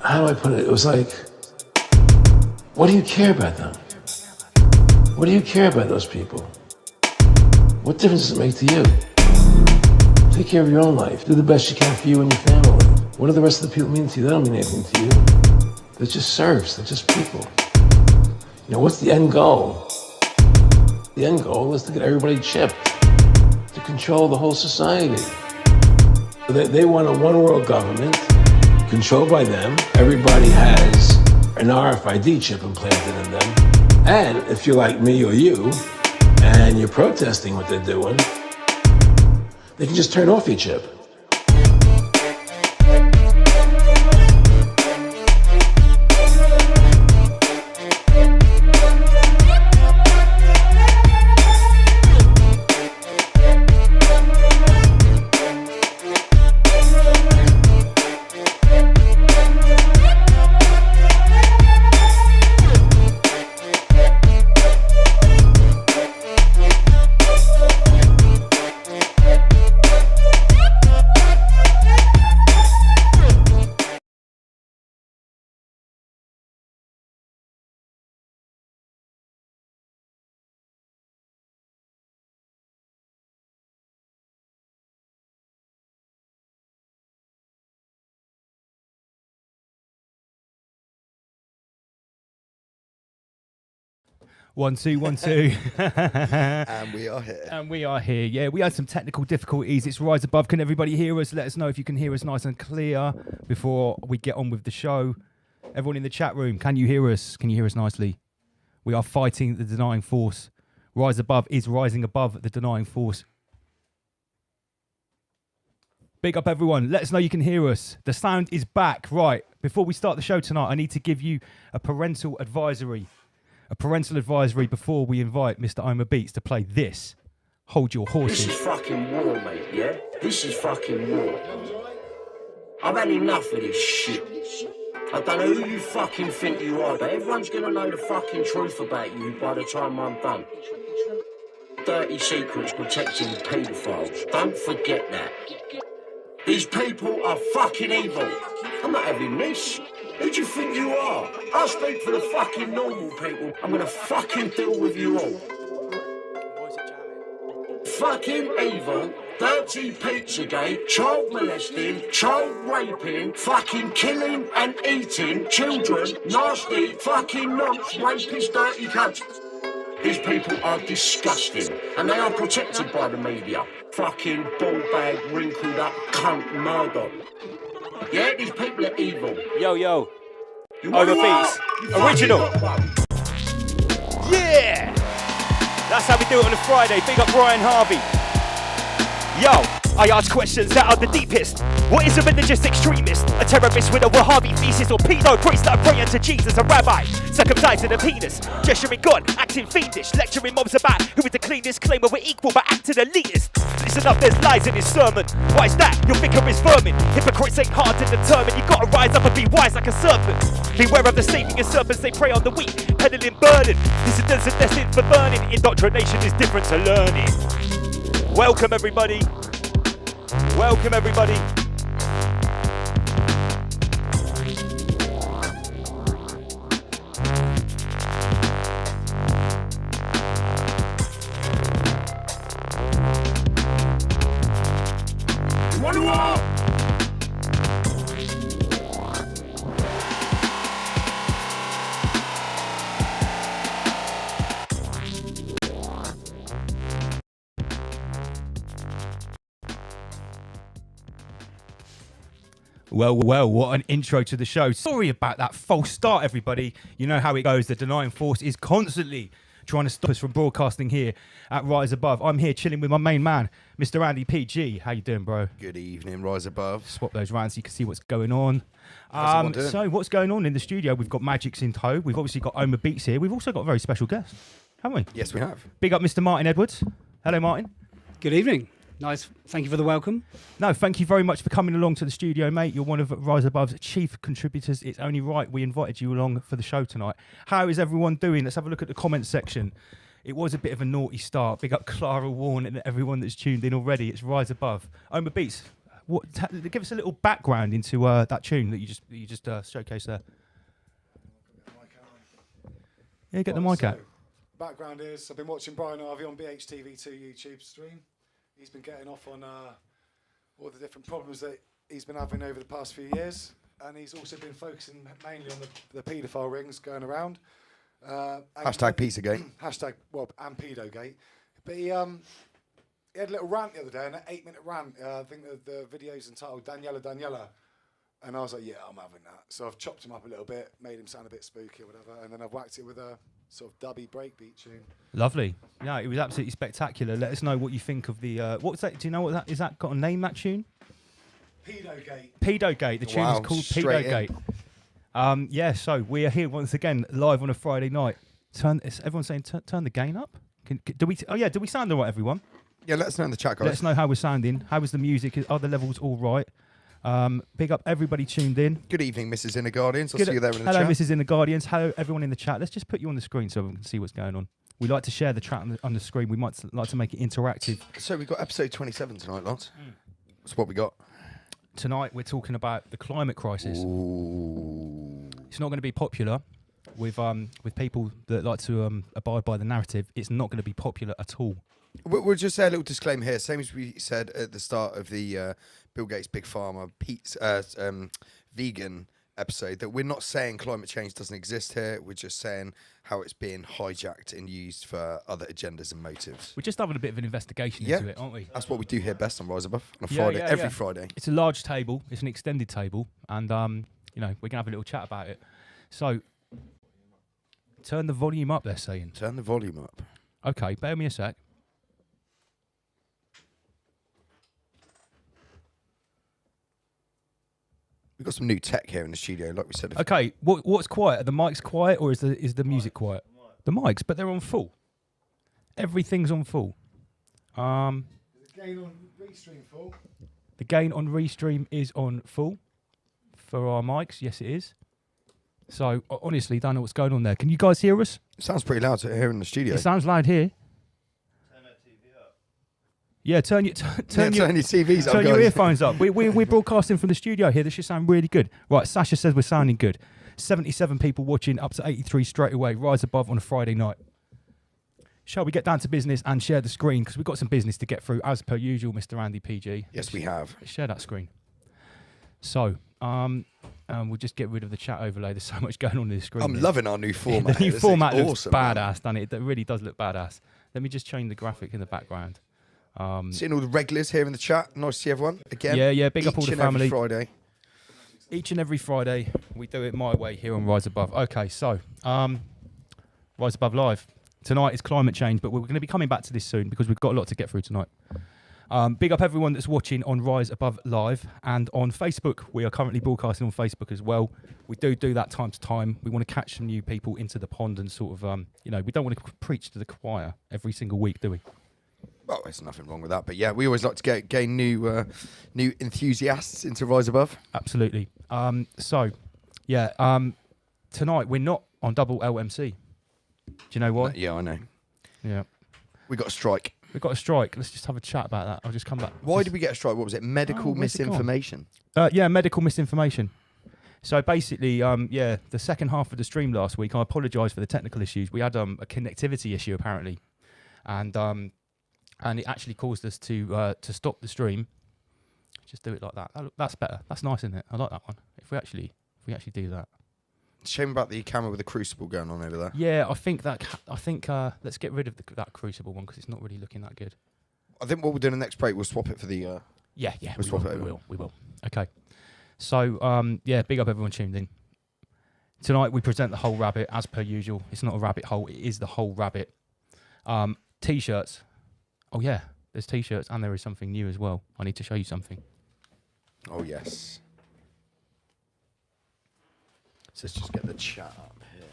how do I put it? It was like, what do you care about them? What do you care about those people? What difference does it make to you? Take care of your own life. Do the best you can for you and your family. What do the rest of the people mean to you? They don't mean anything to you. They're just serfs. They're just people. You know, what's the end goal? The end goal is to get everybody chipped, to control the whole society. They want a one-world government controlled by them. Everybody has an RFID chip implanted in them. And if you're like me or you, and you're protesting what they're doing, they can just turn off your chip. One, two, one, two. And we are here. And we are here. Yeah, we had some technical difficulties. It's Rise Above. Can everybody hear us? Let us know if you can hear us nice and clear before we get on with the show. Everyone in the chat room, can you hear us? Can you hear us nicely? We are fighting the denying force. Rise Above is rising above the denying force. Big up, everyone. Let us know you can hear us. The sound is back. Right, before we start the show tonight, I need to give you a parental advisory. A parental advisory before we invite Mr. Oma Beats to play this. Hold your horses. This is fucking war, mate, yeah? This is fucking war. I've had enough of this shit. I don't know who you fucking think you are, but everyone's gonna know the fucking truth about you by the time I'm done. Dirty secrets protecting paedophiles. Don't forget that. These people are fucking evil. I'm not having this. Who do you think you are? I speak for the fucking normal people. I'm gonna fucking deal with you all. Fucking evil, dirty Pizzagate, child molesting, child raping, fucking killing and eating children, nasty, fucking nonce, rapist, dirty cunts. These people are disgusting, and they are protected by the media. Fucking ball bag, wrinkled up, cunt, murder. Yeah, these people are evil. Yo, yo. Oma Beats. Original. Yeah! That's how we do it on a Friday. Big up Ryan Harvey. Yo, I ask questions that are the deepest. What is a religious extremist? A terrorist with a Wahhabi thesis, or pedo priest that are praying to Jesus? A rabbi circumcising a penis, gesturing God, acting fiendish, lecturing mobs about who is the cleanest, claiming we're equal but acting elitist. Listen up, there's lies in his sermon. Why is that? Your vicar is vermin. Hypocrites ain't hard to determine. You gotta rise up and be wise like a serpent. Beware of the saving of serpents, they prey on the weak, peddling burden. Dissidents are destined for burning. Indoctrination is different to learning. Welcome everybody. Welcome everybody. Well, what an intro to the show. Sorry about that false start, everybody. You know how it goes. The denying force is constantly trying to stop us from broadcasting here at Rise Above. I'm here chilling with my main man, Mr. Andy PG. How you doing, bro? Good evening, Rise Above. Swap those rounds so you can see what's going on. So what's going on in the studio? We've got ARCHAIX in tow. We've obviously got Oma Beats here. We've also got a very special guest, haven't we? Yes, we have. Big up Mr. Martin Edwards. Hello, Martin. Good evening. Nice. Thank you for the welcome. No, thank you very much for coming along to the studio, mate. You're one of Rise Above's chief contributors. It's only right we invited you along for the show tonight. How is everyone doing? Let's have a look at the comments section. It was a bit of a naughty start. Big up Clara Warren and everyone that's tuned in already. It's Rise Above. Oma Beats, Give us a little background into that tune that you just showcased there. Yeah, get the mic out. Background is I've been watching Brian Harvey on BHTV2 YouTube stream. He's been getting off on all the different problems that he's been having over the past few years, and he's also been focusing mainly on the paedophile rings going around. Hashtag Pizzagate. Hashtag and pedogate. But he had a little rant the other day, an 8-minute rant. I think the video's entitled Daniela. And I was like, yeah, I'm having that. So I've chopped him up a little bit, made him sound a bit spooky or whatever, and then I've whacked it with a sort of dubby breakbeat tune. Lovely. Yeah, it was absolutely spectacular. Let us know what you think of the... what's that? Do you know what that is? That got a name, that tune? Pedogate. Pedogate. The tune is called Pedogate. Yeah, so we are here once again, live on a Friday night. Everyone's saying turn the gain up? Do we sound all right, everyone? Yeah, let us know in the chat, guys. Let us know how we're sounding. How was the music? Are the levels all right? Big up everybody tuned in. Good evening, Mrs. Inner Guardians. I'll see you there in the chat. Hello, Mrs. Inner Guardians. Hello, everyone in the chat. Let's just put you on the screen so everyone can see what's going on. We like to share the chat on the screen. We might like to make it interactive. So we've got episode 27 tonight, lads. That's what we got. Tonight we're talking about the climate crisis. Ooh. It's not going to be popular with people that like to abide by the narrative. It's not going to be popular at all. We'll just say a little disclaimer here. Same as we said at the start of the Bill Gates Big Pharma vegan episode, that we're not saying climate change doesn't exist here. We're just saying how it's being hijacked and used for other agendas and motives. We're just having a bit of an investigation into it, aren't we? That's what we do here best on Rise Above on a Friday, every Friday. It's a large table. It's an extended table, and we're gonna have a little chat about it. So, turn the volume up. They're saying. Turn the volume up. Okay, bear me a sec. We've got some new tech here in the studio, like we said. Okay, what's quiet? Are the mics quiet, or is the music quiet? The mics, but they're on full. Everything's on full. The gain on Restream full. The gain on Restream is on full for our mics. Yes, it is. So honestly, don't know what's going on there. Can you guys hear us? It sounds pretty loud here in the studio. It sounds loud here. Yeah, turn your TVs up. Turn your earphones up. We're broadcasting from the studio here. This should sound really good. Right, Sasha says we're sounding good. 77 people watching, up to 83 straight away. Rise above on a Friday night. Shall we get down to business and share the screen? Because we've got some business to get through, as per usual, Mr. Andy PG. Yes, we have. Share that screen. So, we'll just get rid of the chat overlay. There's so much going on in the screen. I'm loving our new format. The new format looks awesome, badass, doesn't it? It really does look badass. Let me just change the graphic in the background. Seeing all the regulars here in the chat. Nice to see everyone again. Yeah. Big up all the family. Friday. Each and every Friday, we do it my way here on Rise Above. Okay, so Rise Above Live. Tonight is climate change, but we're going to be coming back to this soon because we've got a lot to get through tonight. Big up everyone that's watching on Rise Above Live and on Facebook. We are currently broadcasting on Facebook as well. We do that time to time. We want to catch some new people into the pond and sort of, we don't want to preach to the choir every single week, do we? Well, there's nothing wrong with that, but yeah, we always like to gain new enthusiasts into Rise Above. Absolutely. Tonight we're not on double LMC. Do you know why? Yeah, I know. Yeah. We got a strike. We've got a strike. Let's just have a chat about that. I'll just come back. Why did we get a strike? What was it? Medical misinformation? Medical misinformation. So basically, the second half of the stream last week, I apologise for the technical issues. We had a connectivity issue apparently, and it actually caused us to stop the stream. Just do it like that. That's better. That's nice, isn't it? I like that one. If we actually do that. Shame about the camera with the crucible going on over there. Yeah, I think let's get rid of that crucible one because it's not really looking that good. I think what we'll do in the next break, we'll swap it for the. We will. Okay. So big up everyone tuned in. Tonight we present the whole rabbit as per usual. It's not a rabbit hole. It is the whole rabbit. T-shirts. Oh yeah, there's T-shirts and there is something new as well. I need to show you something. Oh yes. So let's just get the chat up here.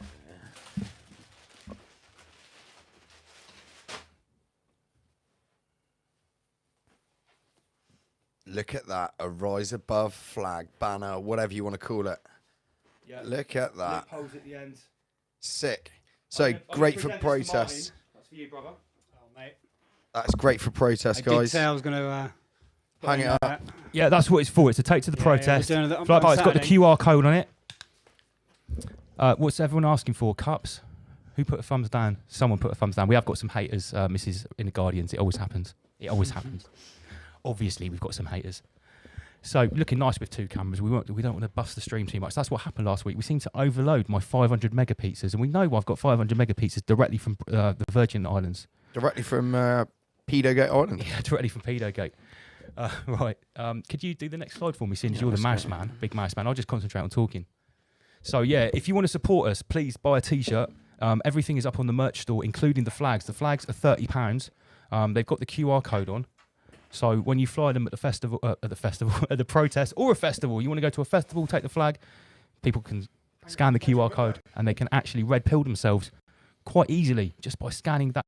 Look at that, a Rise Above flag, banner, whatever you want to call it. Yeah. Look at that. Holes at the end. Sick. So great for protests. That's for you, brother. Oh, mate. That's great for protests, guys. I did say I was going to Hang it up. Yeah, that's what it's for. It's to take to the protest. we're doing it on Flyby, it's got the Saturday. QR code on it. What's everyone asking for? Cups? Who put a thumbs down? Someone put a thumbs down. We have got some haters, Mrs. in the Guardians. It always happens. It always happens. Obviously, we've got some haters. So, looking nice with 2 cameras. We don't want to bust the stream too much. That's what happened last week. We seem to overload my 500 mega pizzas. And we know I've got 500 mega pizzas directly from the Virgin Islands. Directly from Pedogate Island. Yeah, directly from Pedogate. Right. Could you do the next slide for me, since you're the mouse man, big mouse man? I'll just concentrate on talking. So, yeah, if you want to support us, please buy a T-shirt. Everything is up on the merch store, including the flags. The flags are £30. They've got the QR code on. So when you fly them at the festival, at the protest, or a festival, you want to go to a festival, take the flag, people can scan the QR code and they can actually red pill themselves quite easily just by scanning that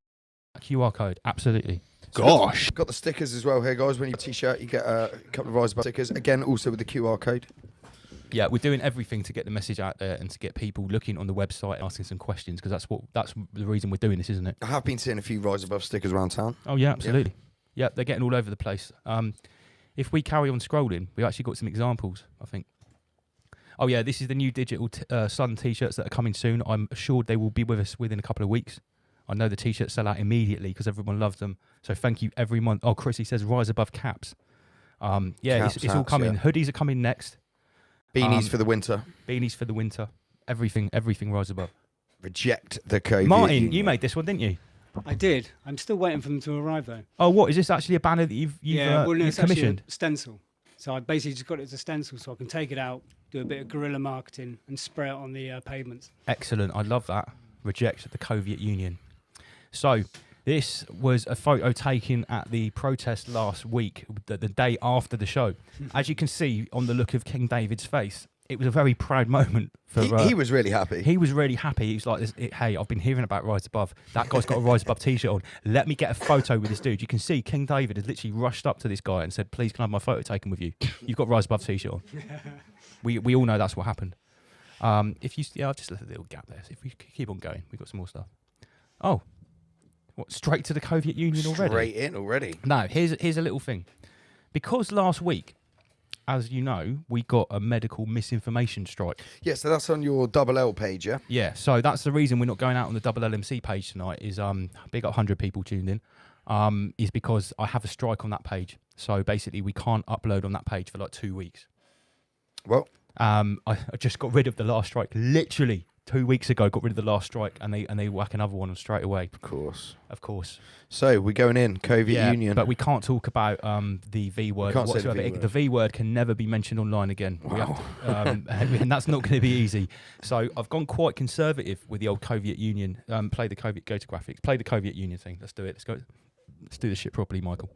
QR code. Absolutely. Gosh. Got the stickers as well here, guys. When you T-shirt, you get a couple of Rise Above stickers. Again, also with the QR code. Yeah, we're doing everything to get the message out there and to get people looking on the website and asking some questions, because that's the reason we're doing this, isn't it? I have been seeing a few Rise Above stickers around town. Oh yeah, absolutely. Yeah, they're getting all over the place. If we carry on scrolling, we've actually got some examples, I think. Oh yeah, this is the new digital Sun T-shirts that are coming soon. I'm assured they will be with us within a couple of weeks. I know the T-shirts sell out immediately because everyone loves them. So thank you every month. Oh, Chrissy says Rise Above caps. Caps, it's all hats, coming. yeah. Hoodies are coming next. Beanies for the winter. Beanies for the winter. Everything Rise Above. Reject the COVID. Martin, you made this one, didn't you? I did. I'm still waiting for them to arrive though. Oh, what is this actually a banner that you've it's actually commissioned? a stencil. So I basically just got it as a stencil, so I can take it out, do a bit of guerrilla marketing, and spray it on the pavements. Excellent. I love that. Reject the Soviet Union. So this was a photo taken at the protest last week, the day after the show. As you can see on the look of King David's face, it was a very proud moment for. He was really happy. He was really happy. He was like, "Hey, I've been hearing about Rise Above. That guy's got a Rise Above T-shirt on. Let me get a photo with this dude." You can see King David has literally rushed up to this guy and said, "Please, can I have my photo taken with you? You've got Rise Above T-shirt on." We all know that's what happened. I've just left a little gap there. So if we keep on going, we've got some more stuff. Oh, what? Straight to the Soviet Union already? Straight in already. No, here's a little thing. Because last week, as you know, we got a medical misinformation strike. Yeah, so that's on your Double L page, yeah? Yeah, so that's the reason we're not going out on the Double LMC page tonight. Is big up 100 people tuned in. Is because I have a strike on that page. So basically, we can't upload on that page for like 2 weeks. Well, I just got rid of the last strike. Literally 2 weeks ago, got rid of the last strike, and they whack another one on straight away. of course. So we're going in, Soviet Union. But we can't talk about the V word Can't say the whatsoever. V word. The V word can never be mentioned online again. We have to, and that's not going to be easy. So I've gone quite conservative with the old Soviet Union. Play the Soviet, go to graphics. Play the Soviet Union thing. Let's do it. Let's do this shit properly, Michael.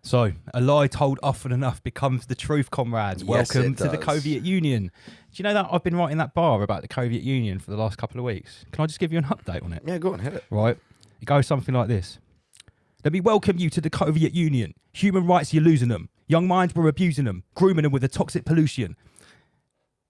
So, a lie told often enough becomes the truth, comrades. Yes, Welcome it to the does. Soviet Union. Do you know that I've been writing that bar about the Soviet Union for the last couple of weeks? Can I just give you an update on it? Yeah, go on, hit it. Right. It goes something like this. Let me welcome you to the Soviet Union. Human rights, you're losing them. Young minds, we're abusing them. Grooming them with a toxic pollution.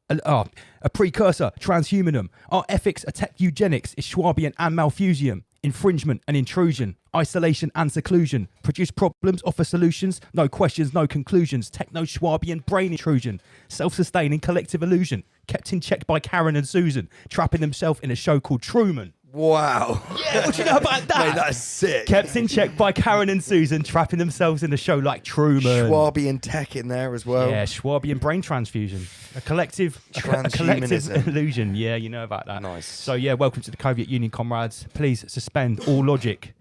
A precursor, transhumanism. Our ethics are tech eugenics, is Schwabian and Malthusian. Infringement and intrusion. Isolation and seclusion. Produce problems, offer solutions. No questions, no conclusions. Techno-Schwabian brain intrusion. Self-sustaining collective illusion. Kept in check by Karen and Susan. Trapping themselves in a show called Truman. Wow. Yeah, what do you know about that? Mate, that is sick. Kept in check by Karen and Susan, trapping themselves in a show like Truman. Schwabian tech in there as well. Yeah, Schwabian brain transfusion. A collective Transhumanism. illusion. Yeah, you know about that. Nice. So yeah, welcome to the Soviet Union, comrades. Please suspend all logic.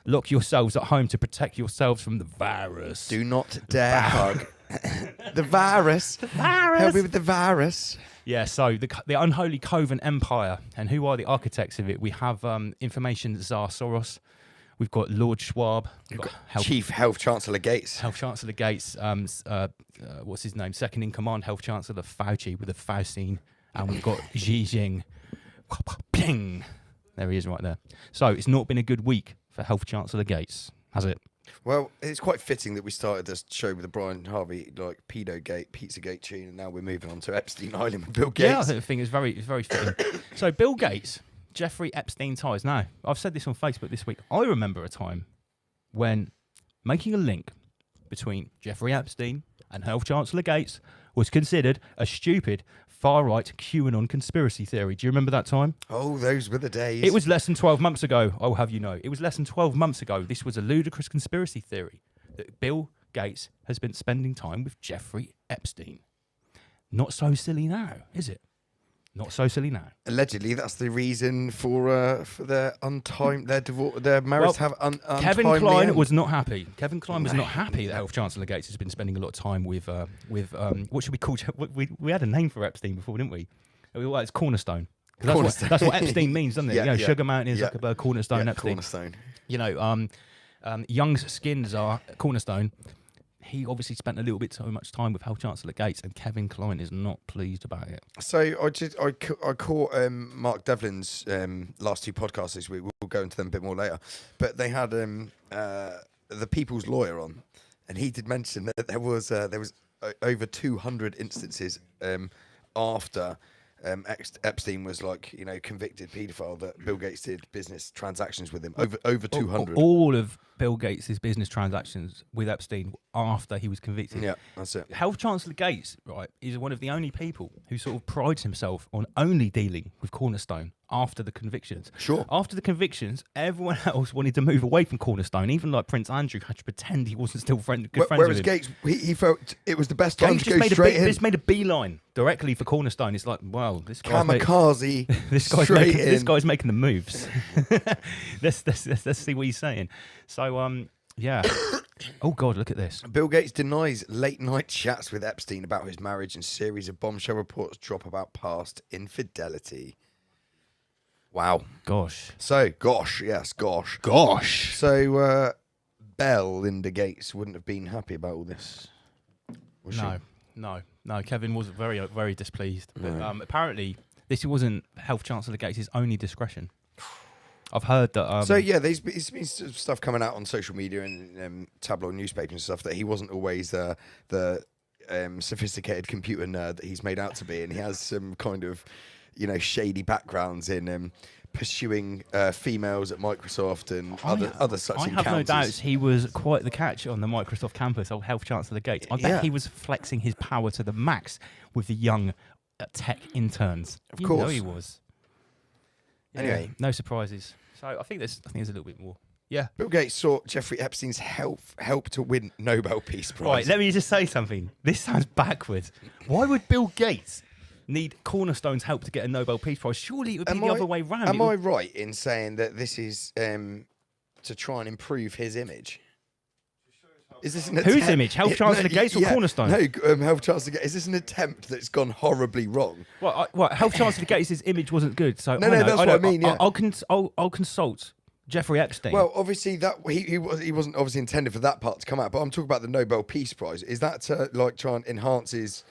Lock yourselves at home to protect yourselves from the virus. Do not dare hug. The virus. Help me with the virus. Yeah, so the unholy Coven Empire, and who are the architects of it? We have information Tsar Soros. We've got Lord Schwab. We've got Chief Health Chancellor Gates. Health Chancellor Gates. What's his name? Second in command, Health Chancellor Fauci with a Faustine. And we've got Xi Jinping. Ping. There he is right there. So it's not been a good week for Health Chancellor Gates, has it? Well, it's quite fitting that we started this show with the Brian Harvey, like, Pedogate, Pizzagate tune, and now we're moving on to Epstein Island with Bill Gates. Yeah, I think the thing is very fitting. So Bill Gates, Jeffrey Epstein ties. Now, I've said this on Facebook this week. I remember a time when making a link between Jeffrey Epstein and Health Chancellor Gates was considered a stupid, far-right QAnon conspiracy theory. Do you remember that time? Oh, those were the days. It was less than 12 months ago, I'll have you know. It was less than 12 months ago. This was a ludicrous conspiracy theory that Bill Gates has been spending time with Jeffrey Epstein. Not so silly now, is it? Not so silly now. Allegedly, that's the reason for their their divorce, their marriage to have Kevin untimely Kline end. was not happy. Kevin Kline was not happy that Health Chancellor Gates has been spending a lot of time with what should we call? We had a name for Epstein before, didn't we? Well, it's Cornerstone. That's what Epstein means, doesn't it? Yeah, yeah. Sugar Mountain is Zuckerberg, Cornerstone, Epstein. Cornerstone. Young's skins are Cornerstone. He obviously spent a little bit too much time with Health Chancellor Gates, and Kevin Kline is not pleased about it. So I caught Mark Devlin's last two podcasts this week. We'll go into them a bit more later, but they had the People's Lawyer on, and he did mention that there was over 200 instances after Epstein was convicted paedophile that Bill Gates did business transactions with him. Over 200. All of Bill Gates' business transactions with Epstein after he was convicted. Yeah, that's it. Health Chancellor Gates, right, is one of the only people who sort of prides himself on only dealing with Cornerstone after the convictions. Sure. After the convictions, everyone else wanted to move away from Cornerstone. Even like Prince Andrew had to pretend he wasn't still good friends Whereas with him. Gates, he felt it was the best time Gates to go straight in. just made a beeline directly for Cornerstone. It's like, wow, this guy's Kamikaze. this guy's making the moves. let's see what he's saying. So yeah. Oh God, look at this. Bill Gates denies late night chats with Epstein about his marriage, and series of bombshell reports drop about past infidelity. Wow. Gosh. So, gosh. Gosh. So, Linda Gates wouldn't have been happy about all this. Was she? No. Kevin was very, very displeased. But apparently, this wasn't Health Chancellor Gates' only discretion. I've heard that. So yeah, there's been stuff coming out on social media and tabloid newspapers and stuff that he wasn't always the sophisticated computer nerd that he's made out to be, and he has some kind of shady backgrounds in pursuing females at Microsoft and other such I encounters. have no doubts he was quite the catch on the Microsoft campus of Health Chancellor Gates. I bet he was flexing his power to the max with the young tech interns. Of course he was. Anyway, no surprises. So I think there's a little bit more. Yeah. Bill Gates sought Jeffrey Epstein's help to win Nobel Peace Prize. Right, let me just say something. This sounds backwards. Why would Bill Gates need Cornerstone's help to get a Nobel Peace Prize? Surely it would be the other way round. Am I right in saying that this is to try and improve his image? Is this an whose image? Health Chancellor Gates or Cornerstone? No, Health Chancellor Gates. Is this an attempt that's gone horribly wrong? Well, Health Chancellor Gates' image wasn't good. So no, that's what I mean. Yeah. I'll consult Jeffrey Epstein. Well, obviously that he wasn't obviously intended for that part to come out. But I'm talking about the Nobel Peace Prize. Is that to try and enhance his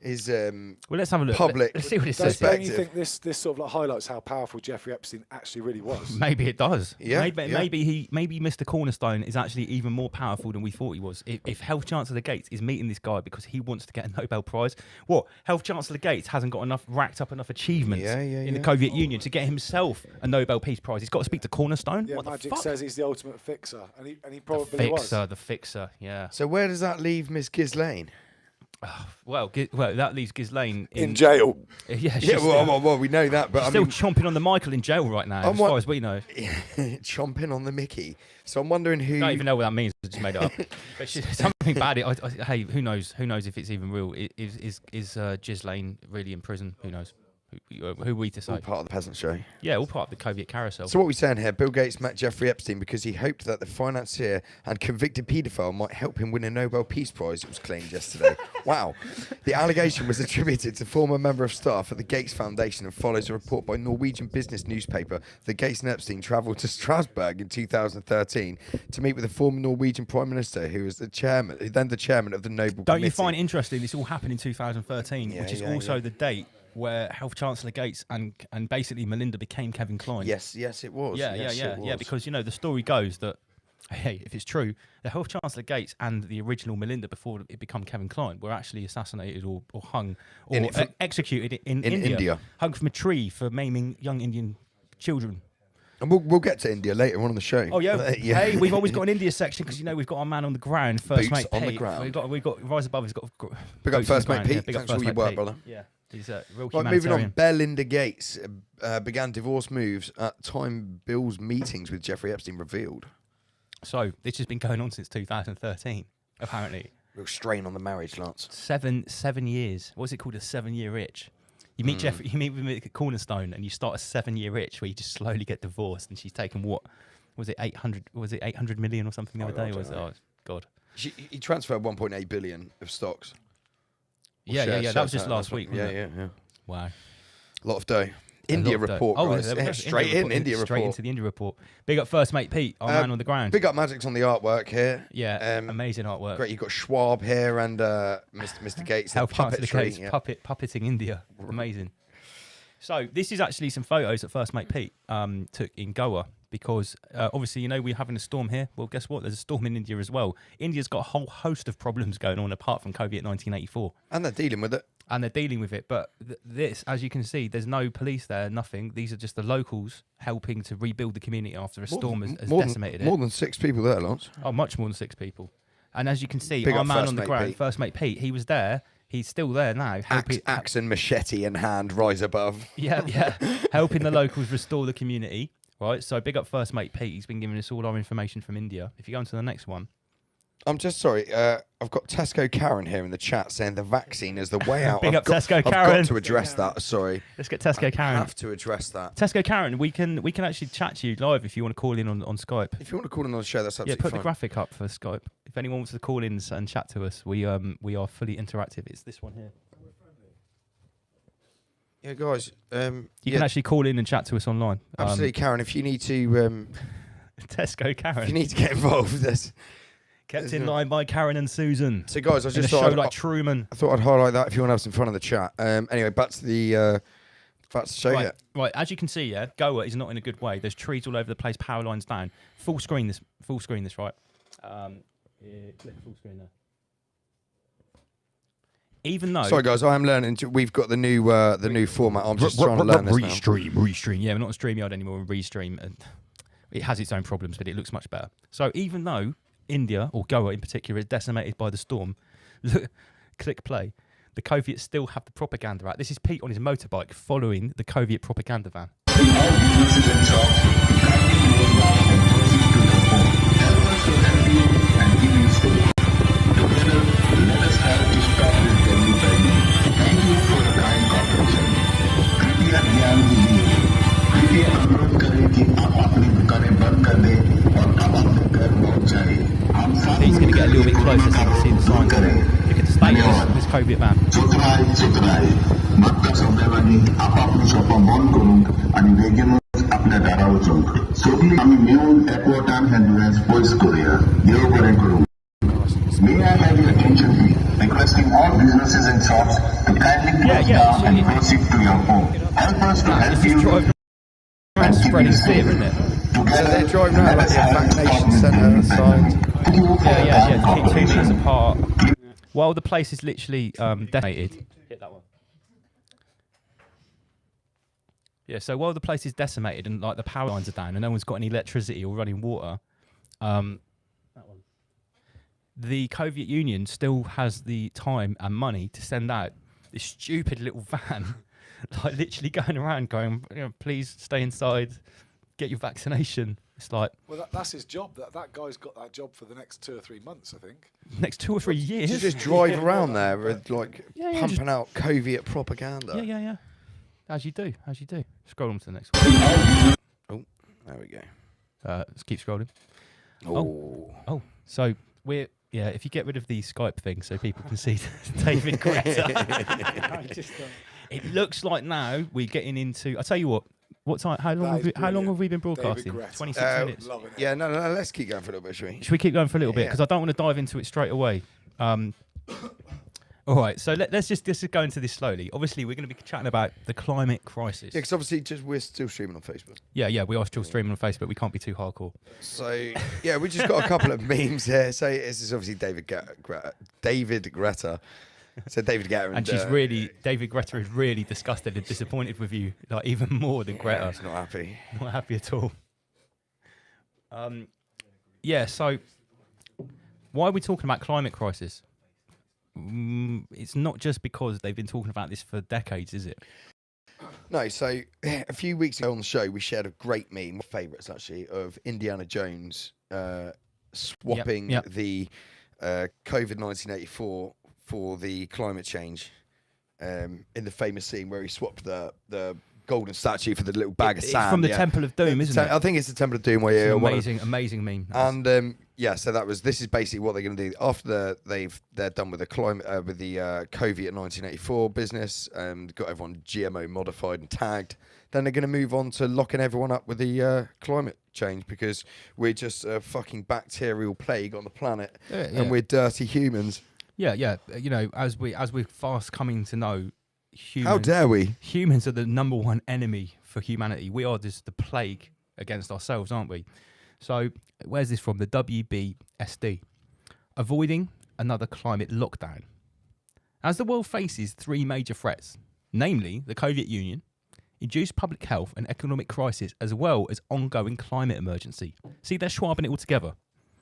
well, let's have a look. Public let's see what it says. Don't you think this sort of highlights how powerful Jeffrey Epstein actually really was? Maybe it does. Yeah. Maybe Mr. Cornerstone is actually even more powerful than we thought he was. If Health Chancellor Gates is meeting this guy because he wants to get a Nobel Prize, what? Health Chancellor Gates hasn't got racked up enough achievements in the Soviet Union to get himself a Nobel Peace Prize. He's got to speak to Cornerstone. Yeah, what Magic the fuck? says he's the ultimate fixer, and he probably was. The fixer. Yeah. So where does that leave Miss Ghislaine? Well, that leaves Ghislaine in jail. Yeah, she's Yeah, well, we know that, but I still mean, chomping on the Michael in jail right now, as far as we know. chomping on the Mickey. So I'm wondering who. I don't even know what that means. I just made it up. But something bad. Hey, who knows? Who knows if it's even real? Is Ghislaine really in prison? Who knows? Who are we to say? All part of the peasant show. Yeah, all part of the Soviet carousel. So what are we saying here? Bill Gates met Jeffrey Epstein because he hoped that the financier and convicted paedophile might help him win a Nobel Peace Prize, it was claimed yesterday. Wow. The allegation was attributed to former member of staff at the Gates Foundation and follows a report by Norwegian business newspaper. The Gates and Epstein travelled to Strasbourg in 2013 to meet with the former Norwegian Prime Minister, who was the chairman of the Nobel Don't Committee. you find it interesting? This all happened in 2013, Yeah, which is yeah, also yeah. the date where Health Chancellor Gates and basically Melinda became Kevin Kline. Yes, it was. Yeah, Yes, it was. because the story goes that, hey, if it's true, the Health Chancellor Gates and the original Melinda before it became Kevin Kline were actually assassinated or hung or executed in India. Hung from a tree for maiming young Indian children. And we'll get to India later on the show. Oh yeah. Hey, we've always got an India section because we've got our man on the ground, first Boots mate on the Pete. ground. We've got Rise Above. He's got Big up boots first on the mate ground. Yeah, Pete. big up Thanks for all first your mate work, Pete. brother. Yeah, he's a real Right, moving humanitarian. on. Belinda Gates began divorce moves at time Bill's meetings with Jeffrey Epstein revealed. So this has been going on since 2013, apparently. Real strain on the marriage, Lance. 7 years. What's it called? A 7-year itch. You meet Jeffrey. You meet with him at Cornerstone, and you start a 7-year itch where you just slowly get divorced. And she's taken what? Was it 800? Was it 800 million or something the other day? Was it? Oh God. He transferred 1.8 billion of stocks. Yeah. That was just last week. Yeah, wasn't it? yeah. Wow. A lot of dough. A India lot of dough. report, Oh, guys. there we go. Straight India into the India report. Big up first mate Pete, our man on the ground. Big up Magic's on the artwork here. Yeah, amazing artwork. Great, you've got Schwab here and Mr. Gates. Health Chancellor Gates yeah. puppeting India. Amazing. So this is actually some photos that first mate Pete took in Goa because obviously we're having a storm here. Well, guess what? There's a storm in India as well. India's got a whole host of problems going on apart from COVID 1984. And they're dealing with it. And they're dealing with it. But this, as you can see, there's no police there, nothing. These are just the locals helping to rebuild the community after a storm has decimated it. More than 6 people there, Lance. Oh, much more than 6 people. And as you can see, Big our up man first on the mate ground, Pete. first mate Pete, he was there. He's still there now. Axe and machete in hand, rise above. Yeah. Helping the locals restore the community. Right. So big up first mate Pete. He's been giving us all our information from India. If you go on to the next one. I'm just sorry. I've got Tesco Karen here in the chat saying the vaccine is the way out. Big up Tesco I've Karen. got to address that. Sorry. Let's get Tesco Karen. I have to address that. Tesco Karen, we can actually chat to you live if you want to call in on Skype. If you want to call in on the show, that's Yeah, absolutely put fine. the graphic up for Skype. If anyone wants to call in and chat to us, we are fully interactive. It's this one here. Yeah, guys. You can actually call in and chat to us online. Absolutely, Karen. If you need to, Tesco Karen. if you need to get involved, this. Kept in line by Karen and Susan. So, guys, I In just a show thought like Truman. I thought I'd highlight that if you want to have some fun in the chat. Anyway, back to the show. Right, Yeah. right. As you can see, yeah, Goa is not in a good way. There's trees all over the place, power lines down. Full screen this, right? Click full screen there. Even though, Sorry, guys, I am learning. We've got the new format. I'm just trying to learn this now. Restream. Yeah, we're not on StreamYard anymore. We're Restream, and it has its own problems, but it looks much better. So even though India, or Goa in particular, is decimated by the storm, look, click play. The Soviets still have the propaganda out. This is Pete on his motorbike following the Soviet propaganda van. Pete's going to get a little bit closer so you can see the signs. Look at the state of this Soviet van. May I have your attention, please? Requesting all businesses and shops to kindly close down and proceed to your home. Help us to help It's you. just driving around spreading fear, isn't it? So they're driving around like the vaccination centre signs. Yeah. Keep 2 meters apart. While the place is literally decimated. Hit that one. Yeah, so while the place is decimated and like the power lines are down and no one's got any electricity or running water, that one. the Soviet Union still has the time and money to send out this stupid little van, like literally going around going, please stay inside, get your vaccination. It's like, well, that's his job. That guy's got that job for the next 2 or 3 months, I think. Next 2 or 3 years. You just drive around there with like Yeah, pumping out Soviet propaganda. Yeah. As you do. Scroll on to the next one. Oh, there we go. Let's keep scrolling. Oh. So if you get rid of the Skype thing so people can see David Greta. It looks like now we're getting into, I'll tell you what time, how long have we been broadcasting? 26 minutes. Yeah, no, let's keep going for a little bit, shall we? Should we keep going for a little bit? Because I don't want to dive into it straight away. All right, so let's just go into this slowly. Obviously, we're going to be chatting about the climate crisis. Yeah, because obviously we're still streaming on Facebook. Yeah, we are still streaming on Facebook. We can't be too hardcore. So, yeah, we just got a couple of memes here. So, this is obviously David Greta. So, David Guetta. And David Greta is really disgusted and disappointed with you, like even more than Greta. He's not happy. Not happy at all. So why are we talking about climate crisis? It's not just because they've been talking about this for decades, is it? No, so a few weeks ago on the show, we shared a great meme, my favourites actually, of Indiana Jones swapping the COVID 1984 for the climate change in the famous scene where he swapped the golden statue for the little bag of sand. It's from the Temple of Doom, isn't it? I think it's the Temple of Doom. Where it's an amazing meme. And so this is basically what they're going to do after they're done with the climate with the COVID 1984 business and got everyone GMO modified and tagged. Then they're going to move on to locking everyone up with the climate change because we're just a fucking bacterial plague on the planet and we're dirty humans. Yeah. As we're fast coming to know. Humans, how dare we? Humans are the number one enemy for humanity. We are just the plague against ourselves, aren't we? So, where's this from? The WBSD. Avoiding another climate lockdown. As the world faces 3 major threats, namely the Soviet Union, induced public health and economic crisis, as well as ongoing climate emergency. See, they're schwabbing it all together.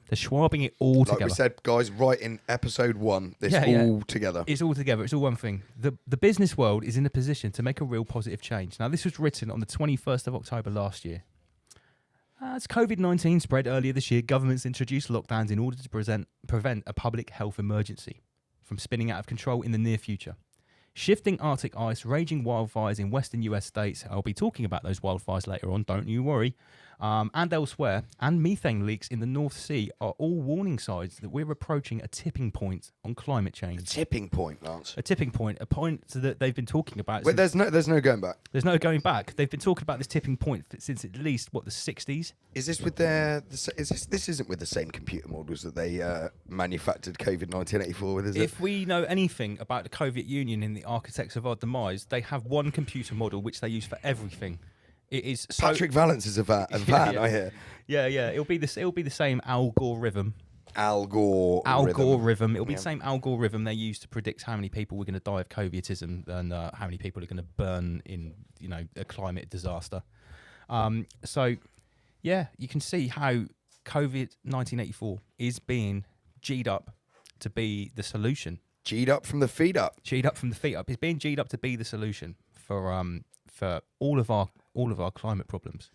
They're schwabbing it all together. Like we said, guys, right in episode 1, this all together. It's all together. It's all one thing. The business world is in a position to make a real positive change. Now, this was written on the 21st of October last year. As COVID-19 spread earlier this year, governments introduced lockdowns in order to prevent a public health emergency from spinning out of control in the near future. Shifting Arctic ice, raging wildfires in western US states, I'll be talking about those wildfires later on, don't you worry, and elsewhere, and methane leaks in the North Sea are all warning signs that we're approaching a tipping point on climate change. A tipping point, Lance. A tipping point, a point that they've been talking about. Wait, there's no going back. There's no going back. They've been talking about this tipping point since at least, the 60s? Is this with this isn't with the same computer models that they manufactured COVID 1984 with, is it? If we know anything about the Soviet Union and the architects of our demise, they have one computer model which they use for everything. It is Patrick Vallance is a van, I hear. Yeah. It'll be the same algorithm. Algorithm. It'll be the same algorithm they use to predict how many people we're going to die of Covietism and how many people are going to burn in, a climate disaster. So, yeah, you can see how COVID 1984 is being G'd up to be the solution. G'd up from the feet up. G'd up from the feet up. It's being G'd up to be the solution for all of our climate problems.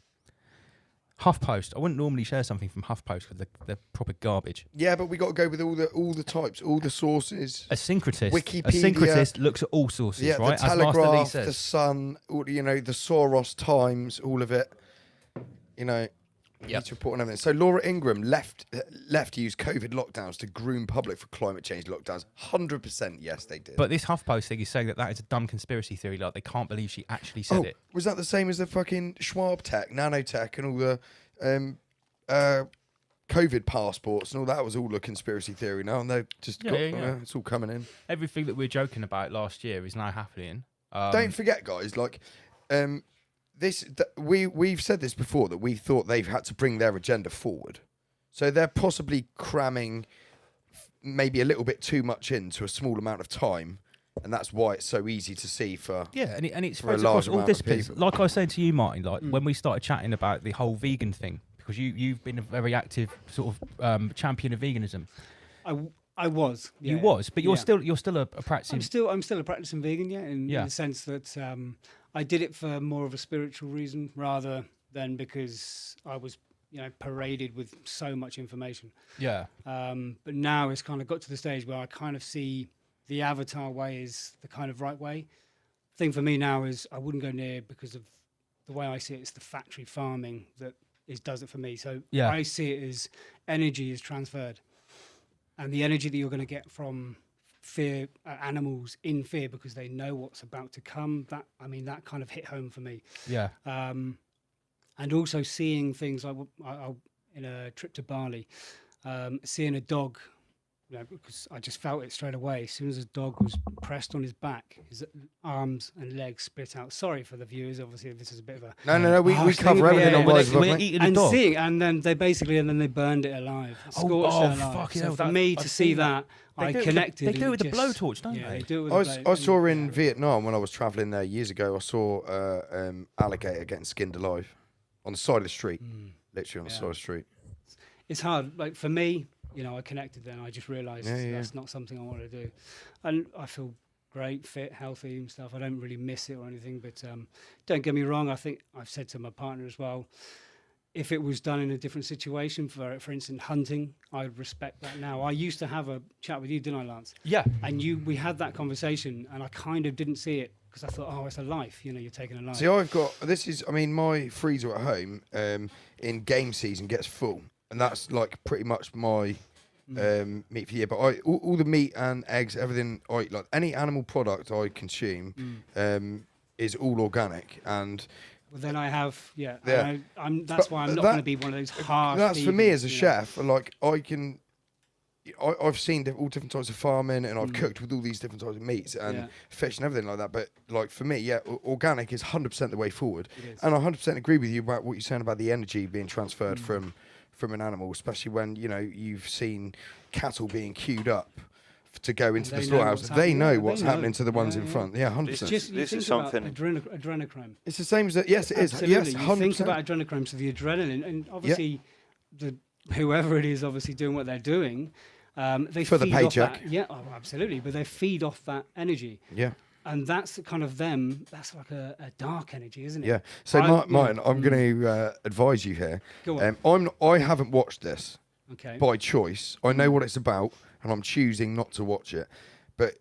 HuffPost. I wouldn't normally share something from HuffPost because they're proper garbage. Yeah, but we got to go with all the types, all the sources. A syncretist. Wikipedia. A syncretist looks at all sources, right? The Telegraph, the Sun, the Soros Times, all of it. Each report and everything. So Laura Ingraham left to use COVID lockdowns to groom public for climate change lockdowns. 100% yes, they did. But this HuffPost thing is saying that is a dumb conspiracy theory. Like, they can't believe she actually said it. Was that the same as the fucking Schwab tech, nanotech, and all the COVID passports and all that? Was all a conspiracy theory now, and they've just it's all coming in. Everything that we were joking about last year is now happening. Don't forget, guys, we've said this before, that we thought they've had to bring their agenda forward. So they're possibly cramming maybe a little bit too much into a small amount of time, and that's why it's so easy to see for and it's for a spreads large across all amount of disciplines. people. Like I was saying to you, Martin, when we started chatting about the whole vegan thing, because you've been a very active sort of champion of veganism. I was. Yeah, You was, but you're yeah. still a practicing. I'm still a practicing vegan, in the sense that I did it for more of a spiritual reason rather than because I was, paraded with so much information. Yeah. But now it's kind of got to the stage where I kind of see the avatar way is the kind of right way. The thing for me now is I wouldn't go near because of the way I see it. It's the factory farming that does it for me. So Yeah. I see it as energy is transferred. And the energy that you're going to get from fear, animals in fear because they know what's about to come, that kind of hit home for me. Yeah. And also seeing things like in a trip to Bali, seeing a dog, because I just felt it straight away. As soon as a dog was pressed on his back, his arms and legs split out. Sorry for the viewers. Obviously, this is a bit of a No. We cover everything on Rise Above, mate. Eating a and dog. seeing, and then they burned it alive, scorched it alive. Fucking So hell, for me to see that, I connected. They do it with the just- blowtorch, don't yeah, they? they do it with the I saw in Vietnam when I was travelling there years ago. I saw alligator getting skinned alive on the side of the street, literally on the side of the street. It's hard. Like for me, I connected then. I just realised that's not something I want to do, and I feel great, fit, healthy and stuff. I don't really miss it or anything. But don't get me wrong. I think I've said to my partner as well. If it was done in a different situation, for instance, hunting, I'd respect that now. I used to have a chat with you, didn't I, Lance? Yeah. And we had that conversation, and I kind of didn't see it because I thought, it's a life. You're taking a life. See, I've got my freezer at home in game season gets full, and that's like pretty much my meat for the year. But all the meat and eggs, everything, like any animal product I consume is all organic. And Well, then I have, Yeah. that's why I'm not going to be one of those harsh. that's for me vegans, as a chef. Like I've seen all different types of farming, and I've cooked with all these different types of meats and fish and everything like that. But like for me, organic is 100% the way forward. And I 100% agree with you about what you're saying about the energy being transferred from an animal, especially when you've seen cattle being queued up to go into the slaughterhouse. They know what's happening to the ones in front. Yeah, 100%. This is something. Adrenochrome. It's the same as that. Yes, it is. Absolutely. Yes, 100%. You think about adrenochrome, so the adrenaline, and obviously, whoever it is, obviously doing what they're doing, they for the feed paycheck. off that, absolutely. But they feed off that energy. Yeah. And that's kind of them. That's like a dark energy, isn't it? Yeah. So, Martin, I'm going to advise you here. Go on. I haven't watched this by choice. I Mm. know what it's about, and I'm choosing not to watch it. But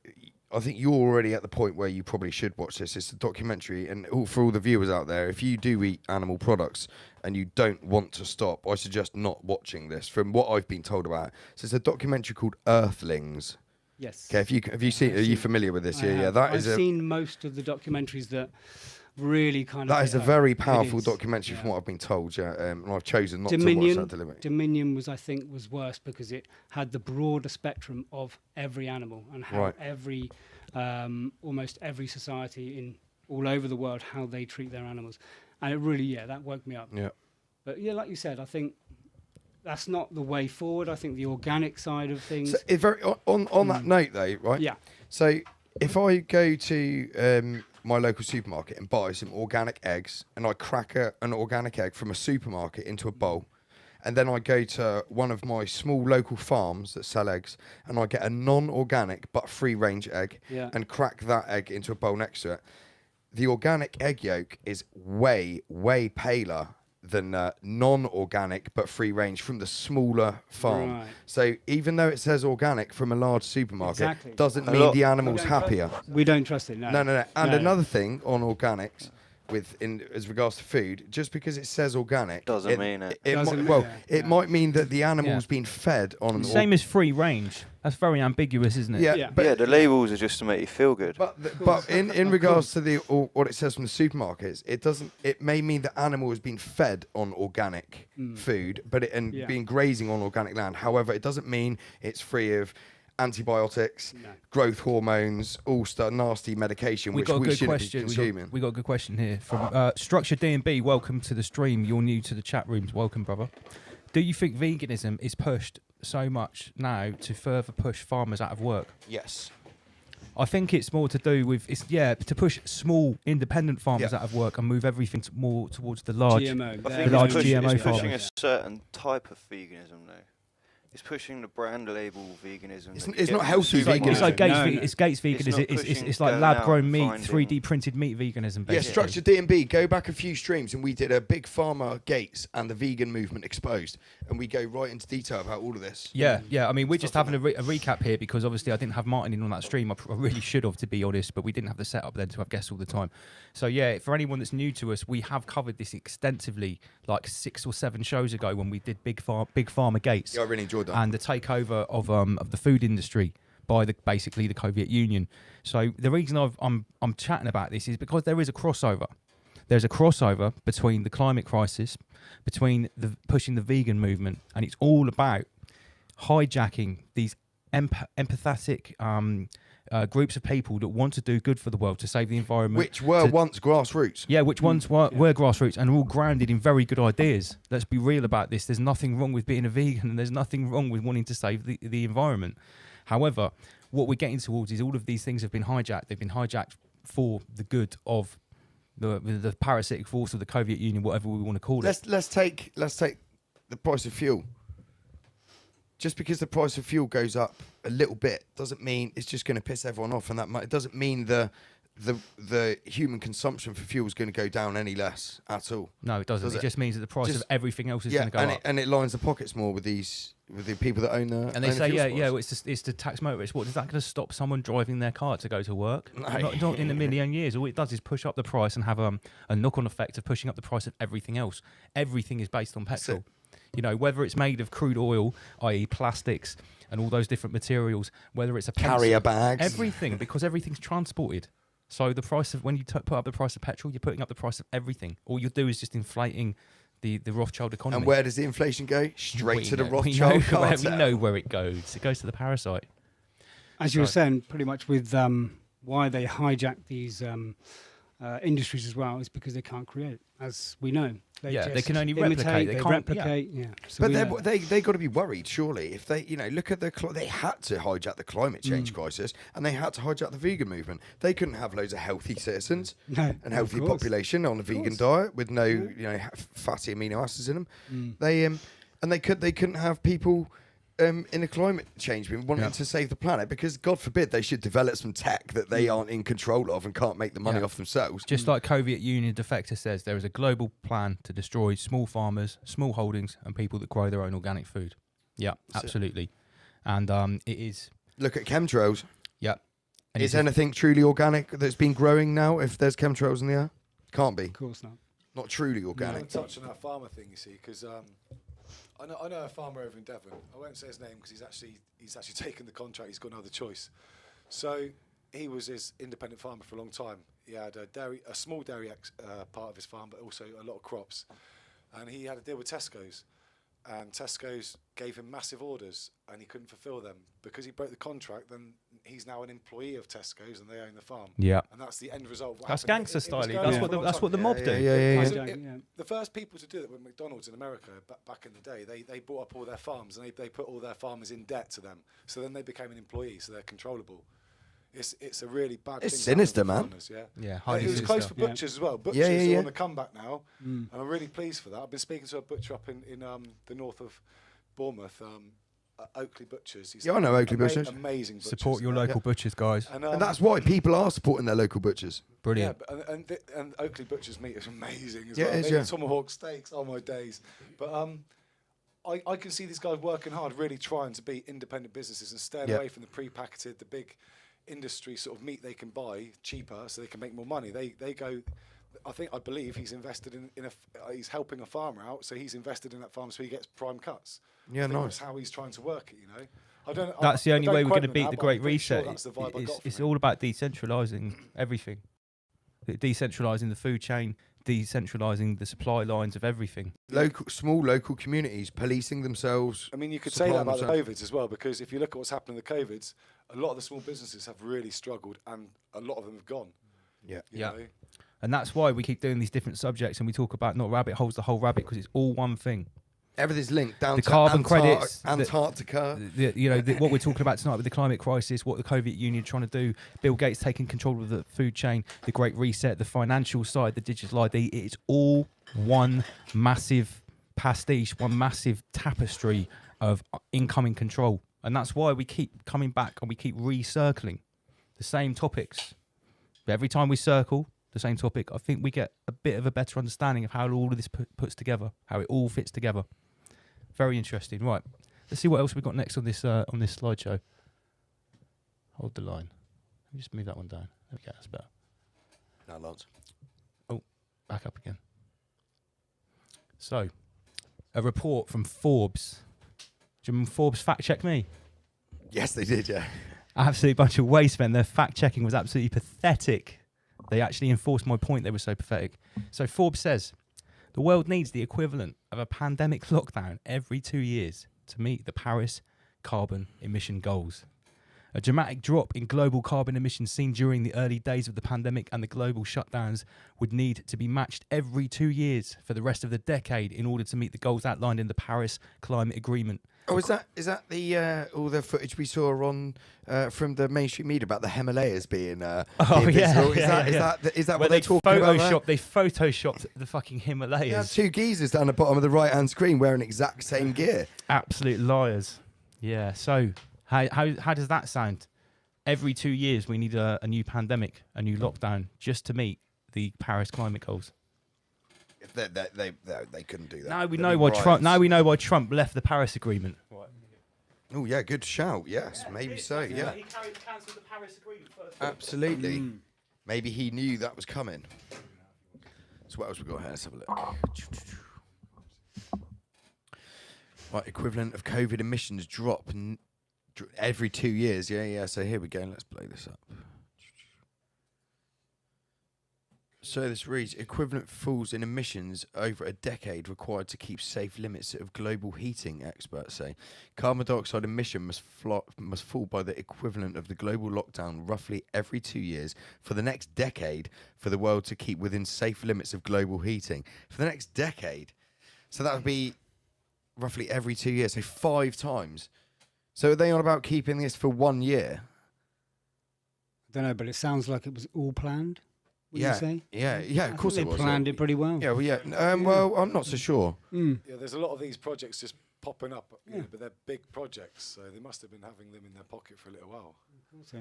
I think you're already at the point where you probably should watch this. It's a documentary, and for all the viewers out there, if you do eat animal products and you don't want to stop, I suggest not watching this. From what I've been told about it, so it's a documentary called Earthlings. Yes. Okay. Have you seen? Are you familiar with this? Yeah. I've seen most of the documentaries that really kind of. That is a very powerful documentary from what I've been told. Yeah. And I've chosen not to watch that delivery. Dominion was worse because it had the broader spectrum of every animal and how every almost every society in all over the world how they treat their animals, and it really that woke me up. Yeah. But like you said, I think that's not the way forward. I think the organic side of things. So on that note, though, right? Yeah. So if I go to my local supermarket and buy some organic eggs, and I crack an organic egg from a supermarket into a bowl, and then I go to one of my small local farms that sell eggs, and I get a non-organic but free-range egg, and crack that egg into a bowl next to it, the organic egg yolk is way, way paler than non-organic but free range from the smaller farm. Right. So even though it says organic from a large supermarket, Exactly. doesn't mean the animal's happier. We don't trust it. No. No. And another thing on organics, as regards to food, just because it says organic doesn't mean it. It might mean that the animal's been fed on. Same as free range. That's very ambiguous, isn't it? Yeah. But the labels are just to make you feel good. But in regards to what it says from the supermarkets, it doesn't. It may mean the animal has been fed on organic food, being grazing on organic land. However, it doesn't mean it's free of antibiotics, growth hormones, all nasty medication, which we shouldn't be consuming. We got a good question here from Structure D&B. Welcome to the stream. You're new to the chat rooms. Welcome, brother. Do you think veganism is pushed so much now to further push farmers out of work? Yes. I think it's more to do with to push small independent farmers out of work and move everything more towards the large GMO. the large GMO it's farmers. pushing a certain type of veganism though. It's pushing the brand label veganism. It's not healthy veganism. It's like it's Gates veganism. It's like lab-grown meat, finding- 3D printed meat veganism. Basically. Yeah, Structured D&B, go back a few streams and we did a big Pharma Gates and the vegan movement exposed. And we go right into detail about all of this. Yeah. I mean, we're just having a recap here because obviously I didn't have Martin in on that stream. I really should have, to be honest, but we didn't have the setup then to have guests all the time. So yeah, for anyone that's new to us, we have covered this extensively like 6 or 7 shows ago when we did Big Pharma Gates. Yeah, I really enjoyed that. And the takeover of the food industry by basically the Soviet Union. So the reason I'm chatting about this is because there is a crossover. There's a crossover between the climate crisis, between pushing the vegan movement, and it's all about hijacking these empathetic groups of people that want to do good for the world, to save the environment. Which were once grassroots. Yeah, which once were grassroots and are all grounded in very good ideas. Let's be real about this. There's nothing wrong with being a vegan and there's nothing wrong with wanting to save the environment. However, what we're getting towards is all of these things have been hijacked. They've been hijacked for the good of the parasitic force of the Soviet Union, whatever we want to call it. Let's take the price of fuel. Just because the price of fuel goes up a little bit doesn't mean it's just going to piss everyone off, and it doesn't mean the human consumption for fuel is going to go down any less at all. No, it doesn't. It just means that the price of everything else is going to go up. And it lines the pockets more with the people that own the. And they say, well, it's the tax motorists. What is that going to stop someone driving their car to go to work? No. Not in a million years. All it does is push up the price and have a knock-on effect of pushing up the price of everything else. Everything is based on petrol. You know, whether it's made of crude oil, i.e. plastics and all those different materials, whether it's a carrier bags, everything, because everything's transported. So the price of when you put up the price of petrol, you're putting up the price of everything. All you do is just inflating the Rothschild economy. And where does the inflation go? Straight to the Rothschild cartel. We know where it goes. It goes to the parasite. As you were saying, pretty much with why they hijack these industries as well is because they can't create, as we know. They can only imitate, replicate. They replicate. Yeah. So but they got to be worried, surely. If they, look at they had to hijack the climate change crisis, and they had to hijack the vegan movement. They couldn't have loads of healthy citizens and healthy population on a vegan diet with no, fatty amino acids in them. They couldn't have people. In a climate change movement wanting to save the planet, because God forbid they should develop some tech that they aren't in control of and can't make the money off themselves. Just like Soviet Union defector says, there is a global plan to destroy small farmers, small holdings, and people that grow their own organic food. Yeah, absolutely. And it is. Look at chemtrails. Yeah. And is anything truly organic that's been growing now if there's chemtrails in the air? Can't be. Of course not. Not truly organic. No. Touch on that farmer thing, you see, because I know a farmer over in Devon. I won't say his name because he's actually taken the contract. He's got no other choice. So he was his independent farmer for a long time. He had a small dairy part of his farm, but also a lot of crops. And he had a deal with Tesco's. And Tesco's gave him massive orders, and he couldn't fulfil them because he broke the contract. Then he's now an employee of Tesco's, and they own the farm. Yeah, and that's the end result. That's gangster style. That's what the mob do. The first people to do that were McDonald's in America back in the day. They bought up all their farms, and they put all their farmers in debt to them. So then they became an employee, so they're controllable. It's a really bad thing. It's sinister, man. Farmers, yeah. It was close for butchers as well. Butchers are on the comeback now, and I'm really pleased for that. I've been speaking to a butcher up in the north of Bournemouth, Oakley Butchers. I know Oakley Butchers. Amazing butchers. Support your local butchers, guys. And that's why people are supporting their local butchers. Brilliant. Yeah, and Oakley Butchers meat is amazing as well. They tomahawk steaks, oh my days. But I can see these guys working hard, really trying to be independent businesses and staying away from the pre-packeted, the big industry sort of meat they can buy cheaper so they can make more money. They go. I believe he's invested he's helping a farmer out, so he's invested in that farm so he gets prime cuts. Yeah, nice. That's how he's trying to work it. That's the only way we're going to beat the Great Reset. Reset. It's all about decentralising everything, decentralising the food chain, decentralising the supply lines of everything. Small local communities policing themselves. I mean, you could say that about the COVIDs as well, because if you look at what's happened in the COVIDs, a lot of the small businesses have really struggled, and a lot of them have gone. Yeah. You know? And that's why we keep doing these different subjects, and we talk about not rabbit holes, the whole rabbit, because it's all one thing. Everything's linked down the to carbon credits, Antarctica. What we're talking about tonight with the climate crisis, what the Soviet Union are trying to do, Bill Gates taking control of the food chain, the Great Reset, the financial side, the digital ID. It's all one massive pastiche, one massive tapestry of incoming control. And that's why we keep coming back and we keep recircling the same topics. But every time we circle the same topic, I think we get a bit of a better understanding of how all of this puts together, how it all fits together. Very interesting. Right, let's see what else we've got next on this slideshow. Hold the line. Let me just move that one down. There we go, that's better. Now, Lance. Oh, back up again. So, a report from Forbes. Do you remember Forbes fact-checked me? Yes, they did, yeah. Absolute bunch of waste, man. Their fact-checking was absolutely pathetic. They actually enforced my point. They were so pathetic. So Forbes says, the world needs the equivalent of a pandemic lockdown every 2 years to meet the Paris carbon emission goals. A dramatic drop in global carbon emissions seen during the early days of the pandemic and the global shutdowns would need to be matched every 2 years for the rest of the decade in order to meet the goals outlined in the Paris Climate Agreement. Oh, is that the all the footage we saw on from the mainstream media about the Himalayas being being visible? Is that what they're talking about? They photoshopped the fucking Himalayas. Yeah, two geezers down the bottom of the right-hand screen wearing exact same gear. Absolute liars. Yeah. So how does that sound? Every 2 years we need a new pandemic, a new lockdown, just to meet the Paris climate goals. They couldn't do that. Now we know why Trump left the Paris Agreement. Right. Oh yeah, good shout. Yes, maybe so. Yeah. He cancelled the Paris Agreement first. Absolutely. Maybe he knew that was coming. So what else we got here? Let's have a look. Right, equivalent of COVID emissions drop every 2 years. Yeah. So here we go. Let's blow this up. So this reads, equivalent falls in emissions over a decade required to keep safe limits of global heating, experts say. Carbon dioxide emission must fall by the equivalent of the global lockdown roughly every 2 years for the next decade for the world to keep within safe limits of global heating. For the next decade? So that would be roughly every 2 years, so 5 times. So are they on about keeping this for 1 year? I don't know, but it sounds like it was all planned. Yeah, you say? Yeah. Of course, they planned it pretty well. Yeah, well, yeah. Well, I'm not so sure. Yeah, there's a lot of these projects just popping up, you know, but they're big projects, so they must have been having them in their pocket for a little while. So,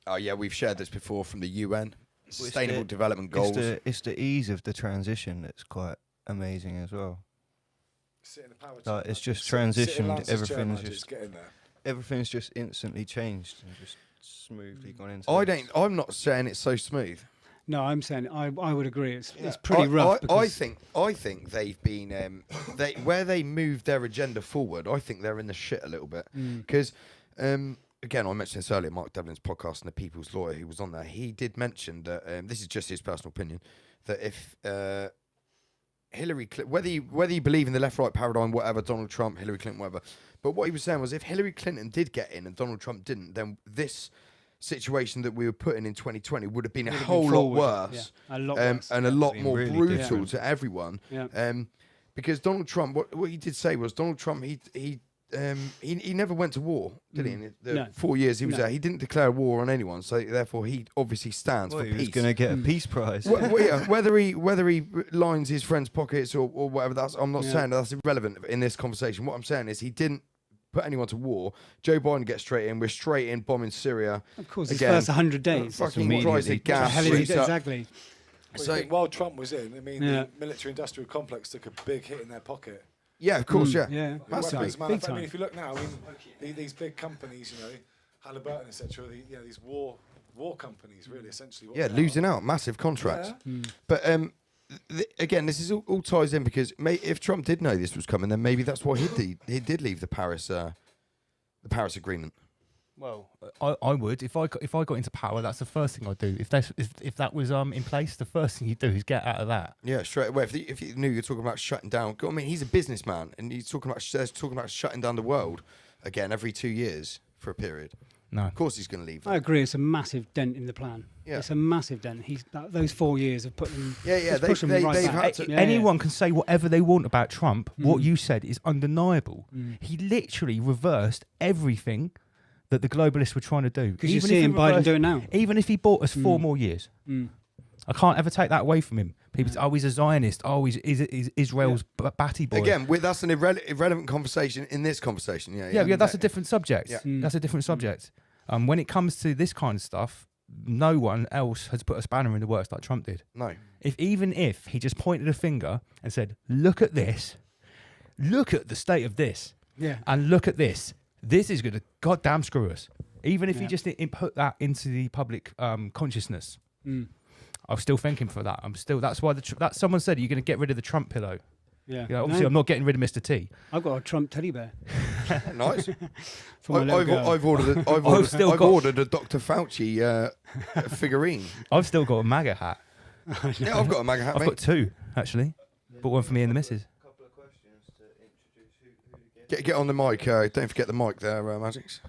Oh yeah, we've shared this before from the UN Sustainable Development Goals. It's the ease of the transition that's quite amazing as well. It's just transitioned. Everything's just instantly changed and just smoothly gone into. I'm not saying it's so smooth. No, I'm saying I would agree. It's pretty rough. I think they've been where they moved their agenda forward. I think they're in the shit a little bit because again, I mentioned this earlier. Mark Devlin's podcast and the People's Lawyer, who was on there, he did mention that this is just his personal opinion, that if whether you believe in the left-right paradigm, whatever, Donald Trump, Hillary Clinton, whatever, but what he was saying was if Hillary Clinton did get in and Donald Trump didn't, then this situation that we were put in 2020 would have been a whole lot worse, a lot worse, and a lot more really brutal to everyone. Because Donald Trump, what he did say was Donald Trump, he never went to war, did he? In the 4 years he was there, he didn't declare war on anyone, so therefore he obviously stands for peace. He was going to get a peace prize. Whether he lines his friends' pockets or whatever, I'm not saying that's irrelevant in this conversation. What I'm saying is he didn't put anyone to war. Joe Biden gets straight in. We're straight in bombing Syria. Of course, his first 100 days. Fucking price of gas. Exactly. So while Trump was in, I mean, the military-industrial complex took a big hit in their pocket. Yeah, of course, Yeah, weapons, big time. I mean, if you look now, I mean, these big companies, you know, Halliburton, etc., these war companies, really, essentially. Losing out, massive contracts. But again, this is all ties in because if Trump did know this was coming, then maybe that's why he did leave the Paris Agreement. Well, I would if I got into power. That's the first thing I'd do. If that was in place, the first thing you'd do is get out of that. Yeah, straight away. If you knew you're talking about shutting down, I mean, he's a businessman, and he's talking about shutting down the world again every 2 years for a period. No, of course he's going to leave. I agree. It's a massive dent in the plan. Yeah. It's a massive dent. Those 4 years have put them. Anyone can say whatever they want about Trump. What you said is undeniable. He literally reversed everything that the globalists were trying to do. Because you're seeing Biden do it now. Even if he bought us 4 more years. I can't ever take that away from him. People say, oh, he's a Zionist. Oh, he's Israel's batty boy. Again, that's an irrelevant conversation in this conversation. Yeah, that's a different subject. Yeah. That's a different subject. When it comes to this kind of stuff, no one else has put a spanner in the works like Trump did. No. Even if he just pointed a finger and said, look at this, look at the state of this, and look at this, this is going to goddamn screw us. Even if he just put that into the public consciousness. I'm still thinking for that. That's why someone said, you're going to get rid of the Trump pillow. Yeah. Obviously, I'm not getting rid of Mr. T. I've got a Trump teddy bear. Nice. I've ordered a Dr. Fauci figurine. I've still got a MAGA hat. Yeah, I've got a MAGA hat. I've got two actually. Bought one for me and the missus. Couple of questions to introduce who Get on the mic. Don't forget the mic there, Magics.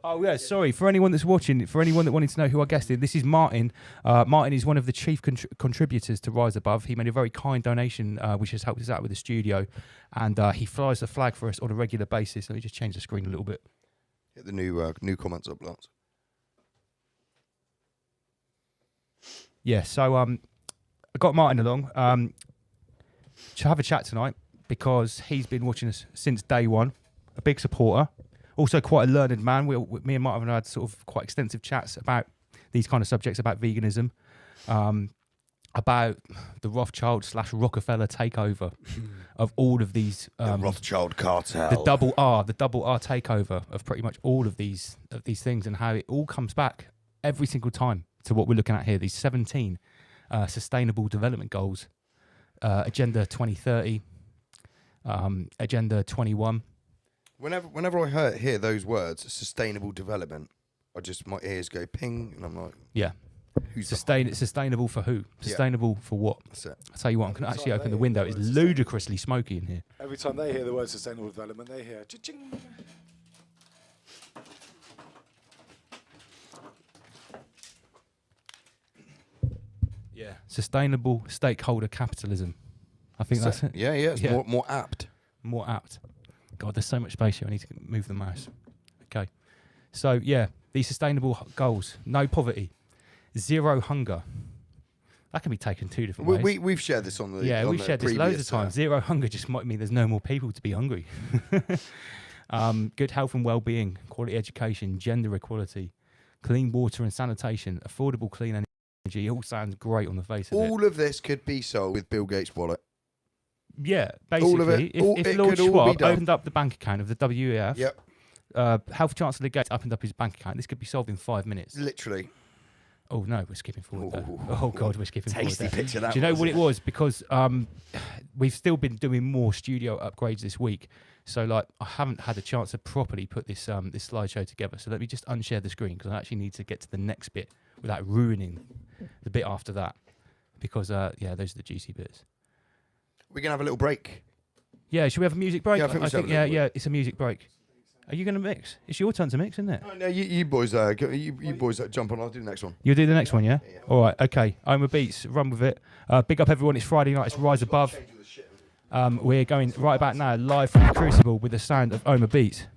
Oh yeah, sorry. For anyone that's watching, for anyone that wanted to know who our guest is, this is Martin. Martin is one of the chief contributors to Rise Above. He made a very kind donation, which has helped us out with the studio, and he flies the flag for us on a regular basis. Let me just change the screen a little bit. Get the new comments up, Lance. Yeah, so I got Martin along to have a chat tonight because he's been watching us since day one, a big supporter. Also quite a learned man. Me and Martin have had sort of quite extensive chats about these kind of subjects, about veganism, about the Rothschild/Rockefeller takeover of all of these. The Rothschild cartel. The double R takeover of pretty much all of these things, and how it all comes back every single time to what we're looking at here. These 17 Sustainable Development Goals, Agenda 2030, Agenda 21. Whenever I hear those words, sustainable development, my ears go ping, and I'm like, yeah. Sustainable for who? Sustainable for what? That's it. I'll tell you what, I'm going to actually open the window. It's ludicrously smoky in here. Every time they hear the word sustainable development, they hear cha-ching. Yeah. Sustainable stakeholder capitalism. I think that's it. Yeah, it's more apt. More apt. God, there's so much space here. I need to move the mouse. Okay. So, yeah, these sustainable goals. No poverty. Zero hunger. That can be taken two different ways. We've shared this on the we've shared this loads of times. Zero hunger just might mean there's no more people to be hungry. Good health and well-being, quality education, gender equality, clean water and sanitation, affordable clean energy. It all sounds great on the face of it. All of this could be sold with Bill Gates' wallet. Yeah, basically, all of it, if Lord Schwab opened up the bank account of the WEF, Health Chancellor Gates opened up his bank account, this could be solved in 5 minutes. Literally. Oh no, we're skipping forward there. Oh God, we're skipping forward there. Picture that. Do you know what it was? Because we've still been doing more studio upgrades this week, so like I haven't had a chance to properly put this this slideshow together. So let me just unshare the screen because I actually need to get to the next bit without ruining the bit after that. Because those are the juicy bits. We're going to have a little break. Yeah, should we have a music break? Yeah, I think it's a music break. Are you going to mix? It's your turn to mix, isn't it? No, you boys, you boys jump on. I'll do the next one. You'll do the next one, yeah? All right, okay. Oma Beats, run with it. Big up everyone. It's Friday night. It's Rise Above. We're going right about now live from the Crucible with the sound of Oma Beats.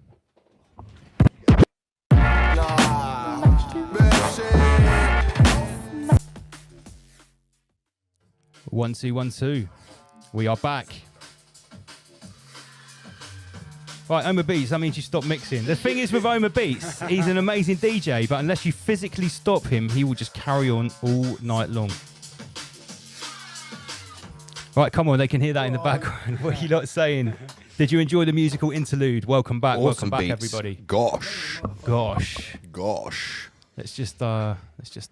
1 2 1 2. We are back. Right, Oma Beats, that means you stop mixing. The thing is with Oma Beats, he's an amazing DJ, but unless you physically stop him, he will just carry on all night long. Right, come on, they can hear that in the background. What are you lot saying? Did you enjoy the musical interlude? Welcome back, awesome welcome back, beats. Everybody. Gosh. Let's just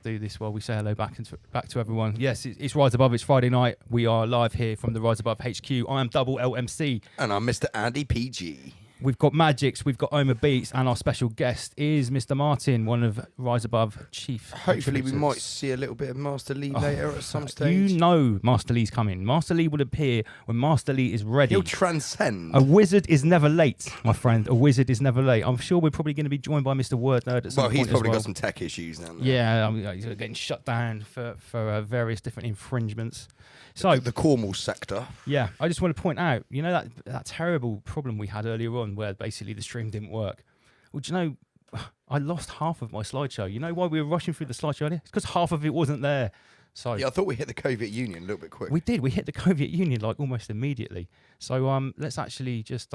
do this while we say hello back to everyone. Yes, it's Rise Above. It's Friday night. We are live here from the Rise Above HQ. I am Double LMC, and I'm Mr. Andy PG. We've got ARCHAIX, we've got Oma Beats, and our special guest is Mr. Martin, one of Rise Above chief. Hopefully, we might see a little bit of Master Lee later at some stage. You know, Master Lee's coming. Master Lee will appear when Master Lee is ready. He'll transcend. A wizard is never late, my friend. A wizard is never late. I'm sure we're probably going to be joined by Mr. Word Nerd at some point. He's probably as well. got some tech issues now. Yeah, he's getting shut down for various different infringements. So the Cornwall sector. Yeah, I just want to point out, you know that terrible problem we had earlier on where basically the stream didn't work. Well, do you know, I lost half of my slideshow. You know why we were rushing through the slideshow earlier? It's because half of it wasn't there. So yeah, I thought we hit the Soviet Union a little bit quick. we did. We hit the Soviet Union like almost immediately. So let's actually just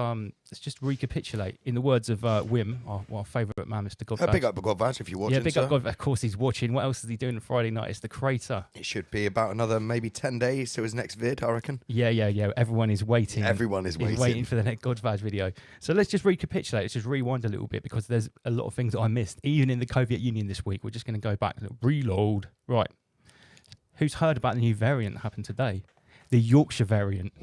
recapitulate in the words of Wim, our favourite man, Mr. Godvaz. Big up Godvaz if you're watching. Yeah, big up Godvaz. Of course he's watching. What else is he doing on Friday night? It's the Crater. It should be about another maybe 10 days to his next vid, I reckon. Yeah. Everyone is waiting. Everyone is waiting for the next Godvaz video. So let's just recapitulate. Let's just rewind a little bit because there's a lot of things that I missed, even in the Soviet Union this week. We're just going to go back and reload. Right. Who's heard about the new variant that happened today? The Yorkshire variant.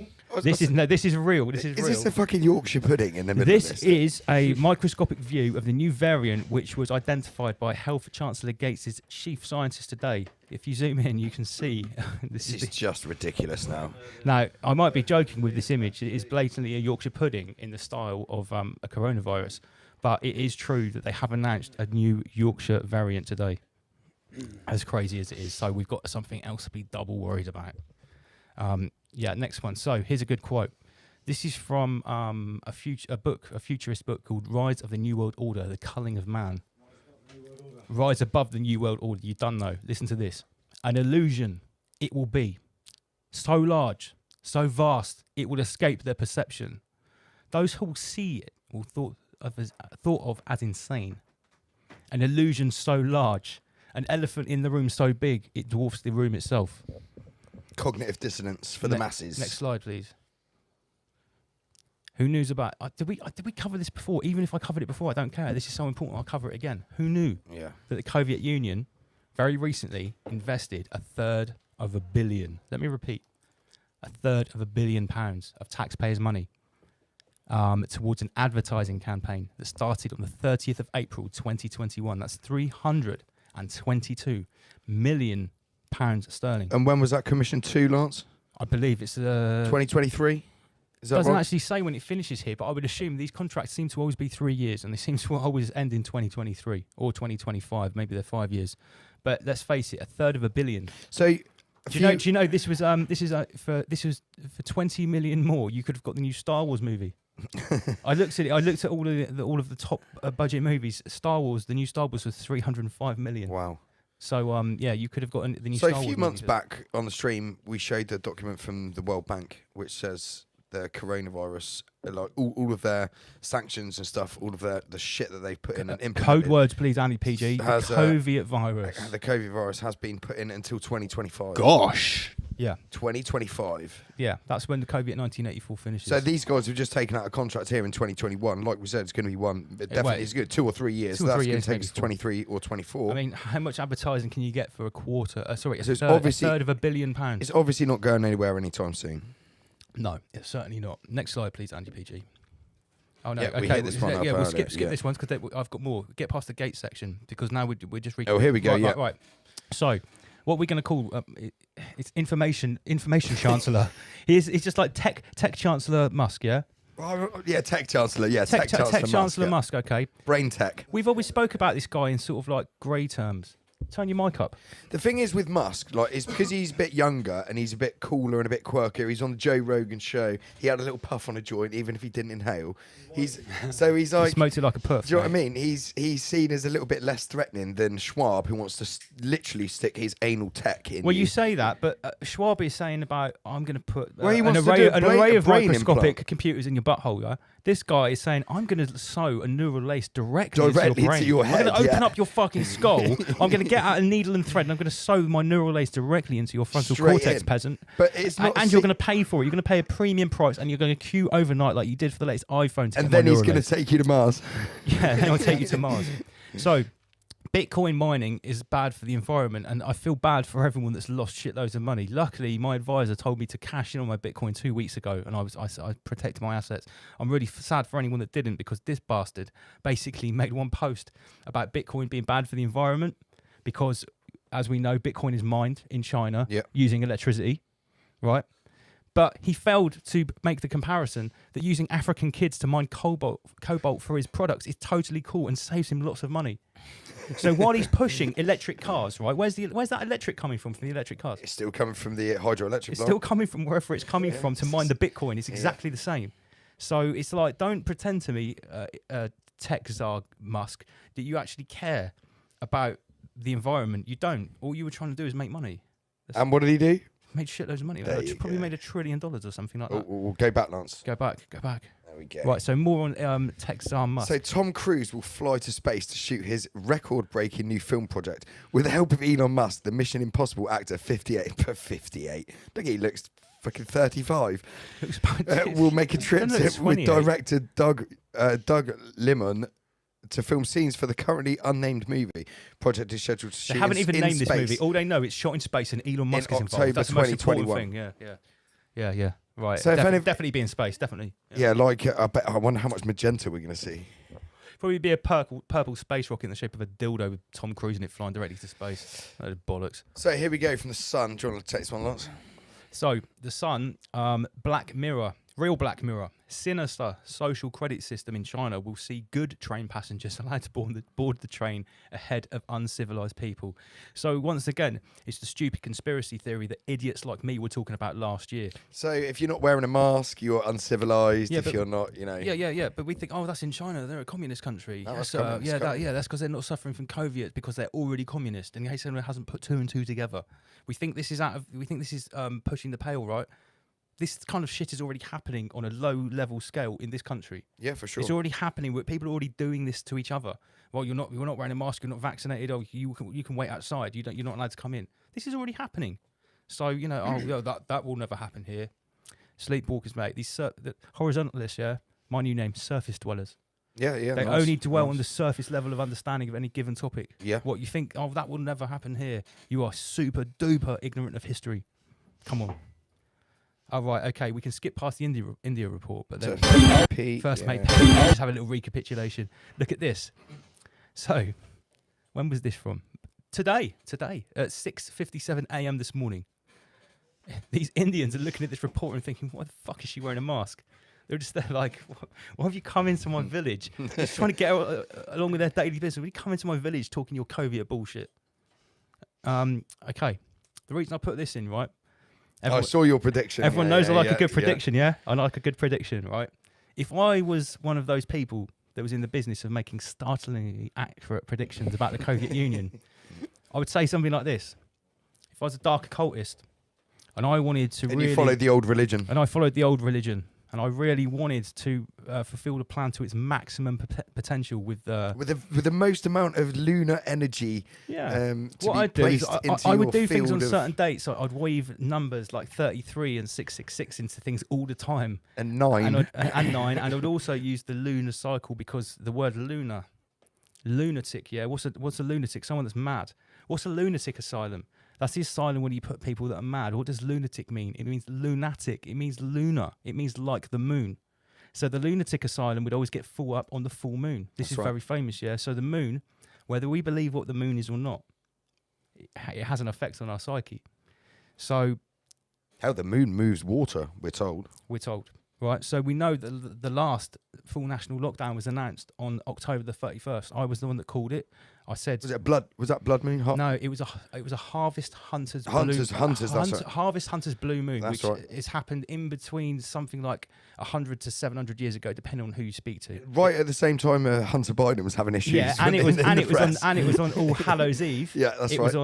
This is real. This is real. Is this a fucking Yorkshire pudding in the middle of this? This is a microscopic view of the new variant, which was identified by Health Chancellor Gates' chief scientist today. If you zoom in, you can see this is just ridiculous now. Now, I might be joking with this image. It is blatantly a Yorkshire pudding in the style of a coronavirus, but it is true that they have announced a new Yorkshire variant today. As crazy as it is, so we've got something else to be double worried about. Next one. So here's a good quote. This is from a futurist book called Rise of the New World Order: The Culling of Man. Rise above the New World Order. You don't know. Listen to this. An illusion it will be, so large, so vast, it will escape their perception. Those who will see it will thought of as insane. An illusion so large. An elephant in the room so big, it dwarfs the room itself. Cognitive dissonance for the masses. Next slide, please. Who knew about... Did we cover this before? Even if I covered it before, I don't care. This is so important, I'll cover it again. Who knew that the Soviet Union very recently invested £3 billion. Let me repeat. £3 billion of taxpayers' money towards an advertising campaign that started on the 30th of April 2021. That's £322 million sterling. And when was that commissioned to, Lance? I believe it's 2023. Is that doesn't right? actually say when it finishes here, but I would assume these contracts seem to always be 3 years, and they seem to always end in 2023 or 2025. Maybe they're 5 years. But let's face it, £3 billion. So, do you know this was for 20 million more? You could have got the new Star Wars movie. I looked at it. I looked at all of the top budget movies. Star Wars, the new Star Wars was 305 million. Wow. So you could have got the new Star Wars. So a few months back on the stream, we showed the document from the World Bank, which says the coronavirus, like all of their sanctions and stuff, all of the shit that they've put in and implemented. Code words, please, Andy PG. The COVID virus. The COVID virus has been put in until 2025. Gosh. Yeah. 2025. Yeah, that's when the COVID 1984 finishes. So these guys have just taken out a contract here in 2021. Like we said, it's going to be one. Definitely, it's good. 2 or 3 years. So that's going to take us 23 or 24. I mean, how much advertising can you get for a quarter? A third of £1 billion. It's obviously not going anywhere anytime soon. No, it's certainly not. Next slide, please, Andy PG. Oh no, yeah, okay. We hit this one we'll skip this one because I've got more. Get past the gate section because now we're just. Oh, here we go. Right. So, what we're going to call it's information chancellor. He's just like tech Chancellor Musk, yeah. Yeah, tech chancellor. Yeah, tech Chancellor Musk. Okay. Brain tech. We've always spoke about this guy in sort of like grey terms. Turn your mic up. The thing is with Musk, like, it's because he's a bit younger and he's a bit cooler and a bit quirkier. He's on the Joe Rogan show. He had a little puff on a joint, even if he didn't inhale. He's like, he smoked it like a puff. Do you know what I mean? He's seen as a little bit less threatening than Schwab, who wants to literally stick his anal tech in. Well, you say that, but Schwab is saying about I'm going to put an array of microscopic computers in your butthole. Yeah? This guy is saying I'm going to sew a neural lace directly into your brain. To your head, I'm going to open up your fucking skull. I'm going to get out a needle and thread, and I'm going to sew my neural lace directly into your frontal cortex, peasant. But it's not. And you're going to pay for it. You're going to pay a premium price, and you're going to queue overnight like you did for the latest iPhone. And then he's going to take you to Mars. Yeah, then I'll take you to Mars. So, Bitcoin mining is bad for the environment, and I feel bad for everyone that's lost shitloads of money. Luckily, my advisor told me to cash in on my Bitcoin 2 weeks ago, and I protected my assets. I'm really sad for anyone that didn't, because this bastard basically made one post about Bitcoin being bad for the environment, because, as we know, Bitcoin is mined in China using electricity, right? But he failed to make the comparison that using African kids to mine cobalt for his products is totally cool and saves him lots of money. So while he's pushing electric cars, right? Where's that electric coming from the electric cars? It's still coming from the hydroelectric. It's still coming from wherever it's coming from to mine the Bitcoin. It's exactly the same. So it's like, don't pretend to me, tech czar Musk, that you actually care about the environment. You don't. All you were trying to do is make money. And what did he do? Made shitloads of money. Probably made $1 trillion or something like that. We'll go back, Lance. Go back. There we go. Right, so more on Musk. So Tom Cruise will fly to space to shoot his record-breaking new film project with the help of Elon Musk, the Mission Impossible actor, 58. Look, he looks fucking 35. Will make a trip with director Doug Liman to film scenes for the currently unnamed movie. Project is scheduled to shoot. They haven't even named space. this movie. All they know it's shot in space and Elon Musk is involved. October That's the most important 2021. thing. Yeah. Right. So definitely be in space. Definitely. Yeah, I wonder how much magenta we're going to see. Probably be a purple space rocket in the shape of a dildo with Tom Cruise in it flying directly to space. That is bollocks. So here we go from the Sun. Do you want to take this one, Lance? So the Sun, Black Mirror, real Black Mirror, sinister social credit system in China will see good train passengers allowed to board the train ahead of uncivilized people. So once again, it's the stupid conspiracy theory that idiots like me were talking about last year. So if you're not wearing a mask, you're uncivilized. Yeah, if you're not, Yeah. But we think, oh, that's in China. They're a communist country. That's that's because they're not suffering from COVID. It's because they're already communist. And in case anyone hasn't put two and two together, we think this is pushing the pale, right? This kind of shit is already happening on a low-level scale in this country. Yeah, for sure. It's already happening. People are already doing this to each other. Well, you're not wearing a mask. You're not vaccinated. Oh, you can wait outside. You're not allowed to come in. This is already happening. So that will never happen here. Sleepwalkers, mate. These the horizontalists, yeah. My new name, surface dwellers. Yeah. They only dwell on the surface level of understanding of any given topic. Yeah. What you think? Oh, that will never happen here. You are super duper ignorant of history. Come on. Oh, right, okay, we can skip past the India report, but then first mate P, just have a little recapitulation. Look at this. So, when was this from? Today, at 6:57 a.m. this morning. These Indians are looking at this report and thinking, why the fuck is she wearing a mask? They're like, why have you come into my village? Just trying to get along with their daily business. When you come into my village talking your COVID bullshit. Okay, the reason I put this in, right? I saw your prediction. Everyone knows I like a good prediction, yeah? I like a good prediction, right? If I was one of those people that was in the business of making startlingly accurate predictions about the Soviet Union, I would say something like this. If I was a dark occultist and I wanted to you followed the old religion. And I followed the old religion. And I really wanted to fulfill the plan to its maximum potential with the most amount of lunar energy. Yeah. What I'd do is I would do things on certain dates. I'd weave numbers like 33 and 666 into things all the time. And 9. And 9. And I would also use the lunar cycle because the word lunatic. Yeah. What's a lunatic? Someone that's mad. What's a lunatic asylum? That's the asylum when you put people that are mad. What does lunatic mean? It means lunatic. It means lunar. It means like the moon. So the lunatic asylum would always get full up on the full moon. This is very famous, yeah? So the moon, whether we believe what the moon is or not, it has an effect on our psyche. So... How the moon moves water, we're told. Right, so we know that the last full national lockdown was announced on October the 31st. I was the one that called it. I said, was that blood moon? No, it was a harvest hunters blue moon, That's which right. has happened in between something like 100 to 700 years ago, depending on who you speak to. Right at the same time, Hunter Biden was having issues. Yeah, and it was on All Hallows Eve. Yeah, that's right.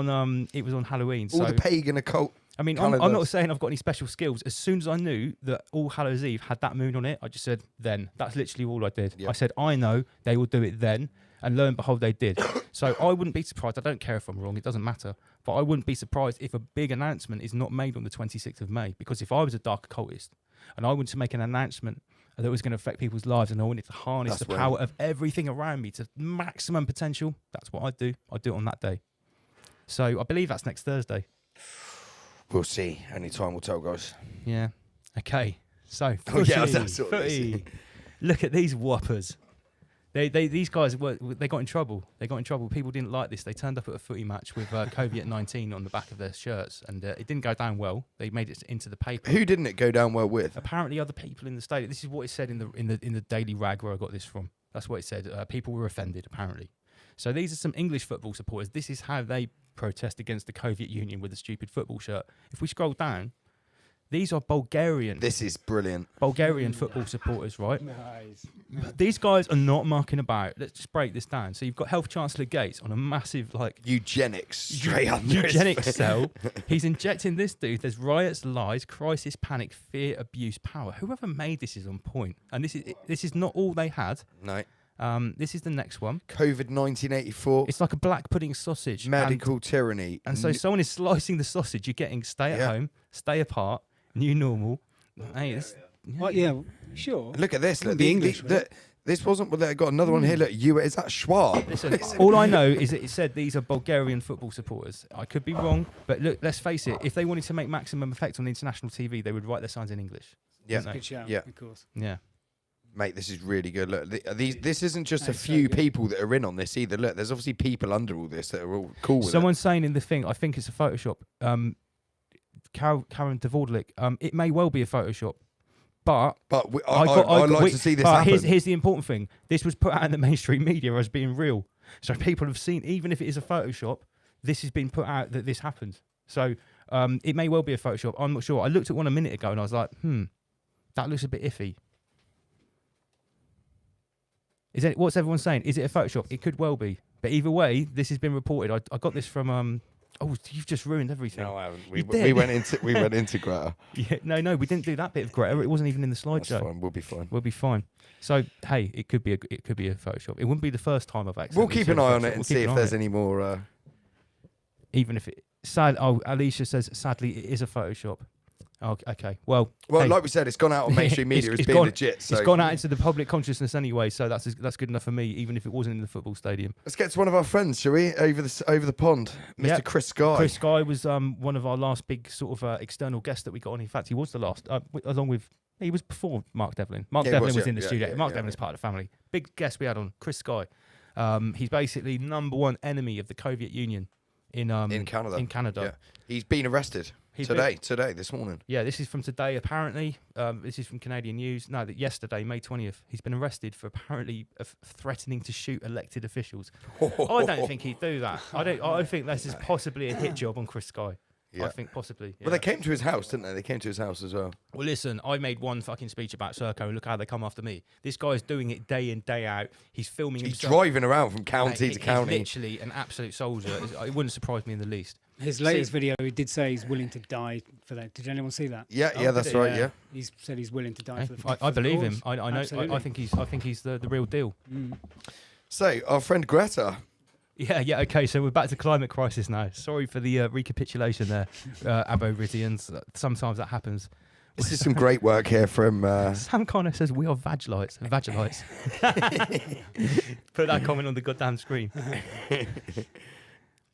It was on Halloween. All the pagan occult. I mean, I'm not saying I've got any special skills. As soon as I knew that All Hallows Eve had that moon on it, I just said, then. That's literally all I did. Yep. I said, I know they will do it then. And lo and behold, they did. So I wouldn't be surprised. I don't care if I'm wrong. It doesn't matter. But I wouldn't be surprised if a big announcement is not made on the 26th of May. Because if I was a dark occultist and I wanted to make an announcement that was going to affect people's lives and I wanted to harness the power of everything around me to maximum potential, that's what I'd do. I'd do it on that day. So I believe that's next Thursday. We'll see. Only time will tell, guys. Yeah. Okay. So, footy. Look at these whoppers. These guys they got in trouble. People didn't like this. They turned up at a footy match with COVID-19 on the back of their shirts, and it didn't go down well. They made it into the paper. Who didn't it go down well with? Apparently, other people in the stadium. This is what it said in the Daily Rag where I got this from. That's what it said. People were offended, apparently. So these are some English football supporters. This is how they protest against the Soviet Union with a stupid football shirt. If we scroll down, These are Bulgarian. This is brilliant. Bulgarian football supporters, right? Nice. These guys are not mucking about. Let's just break this down. So you've got Health Chancellor Gates on a massive eugenics straight under eugenics cell. He's injecting this dude. There's riots, lies, crisis, panic, fear, abuse, power. Whoever made this is on point. And this is not all they had. No. This is the next one. COVID 1984. It's like a black pudding sausage. Medical tyranny. And so someone is slicing the sausage. You're getting stay at home, stay apart, new normal. Hey, sure. Look at this. Look, the English. This wasn't. Well, I got another one here. Look, is that Schwab? Listen, all I know is that it said these are Bulgarian football supporters. I could be wrong, but look, let's face it. If they wanted to make maximum effect on the international TV, they would write their signs in English. Yeah, Good shout, yeah, of course. Yeah. Mate, this is really good. Look, this isn't just a few people that are in on this either. Look, there's obviously people under all this that are all cool with Someone's saying in the thing, I think it's a Photoshop. Karen Dvorlik, it may well be a Photoshop, but I'd like to see this happen. Here's the important thing. This was put out in the mainstream media as being real. So people have seen, even if it is a Photoshop, this has been put out that this happened. So it may well be a Photoshop. I'm not sure. I looked at one a minute ago and I was like, that looks a bit iffy. What's everyone saying? Is it a Photoshop? It could well be. But either way, this has been reported. I got this from... Oh, you've just ruined everything. No, I haven't. We went into Greta. Yeah, no, we didn't do that bit of Greta. It wasn't even in the slideshow. That's fine. We'll be fine. We'll be fine. So hey, it could be a Photoshop. It wouldn't be the first time I've accidentally. We'll keep an eye on it and see if there's any more. Even if it sad. Oh, Alicia says sadly it is a Photoshop. Oh, okay. Well, hey, like we said, it's gone out on mainstream media as being legit. So. It's gone out into the public consciousness anyway, so that's good enough for me, even if it wasn't in the football stadium. Let's get to one of our friends, shall we? Over the pond, Mr. Chris Sky. Chris Sky was one of our last big sort of external guests that we got on. In fact, he was the last, along with he was before Mark Devlin. Mark Devlin was in the studio. Mark Devlin is part of the family. Big guest we had on, Chris Sky. He's basically #1 enemy of the Soviet Union in Canada. In Canada, yeah. He's been arrested. Today, this morning. Yeah, this is from today, apparently. This is from Canadian News. No, yesterday, May 20th. He's been arrested for apparently threatening to shoot elected officials. I don't think he'd do that. I think this is possibly a hit job on Chris Sky. Yeah. I think possibly. Yeah. Well, they came to his house, didn't they? They came to his house as well. Well, listen, I made one fucking speech about Serco, and look how they come after me. This guy's doing it day in, day out. He's filming He's himself. Driving around from county to county. He's literally an absolute soldier. It wouldn't surprise me in the least. His latest video, he did say he's willing to die for that. Did anyone see that? Yeah, that's right. Yeah, he said he's willing to die for the. I believe him. I know. I think he's the real deal. Mm. So our friend Greta. Yeah, okay, so we're back to climate crisis now. Sorry for the recapitulation there, Abo-Risians. Sometimes that happens. This is some great work here from... Sam Connor says, we are Vagilites. Put that comment on the goddamn screen.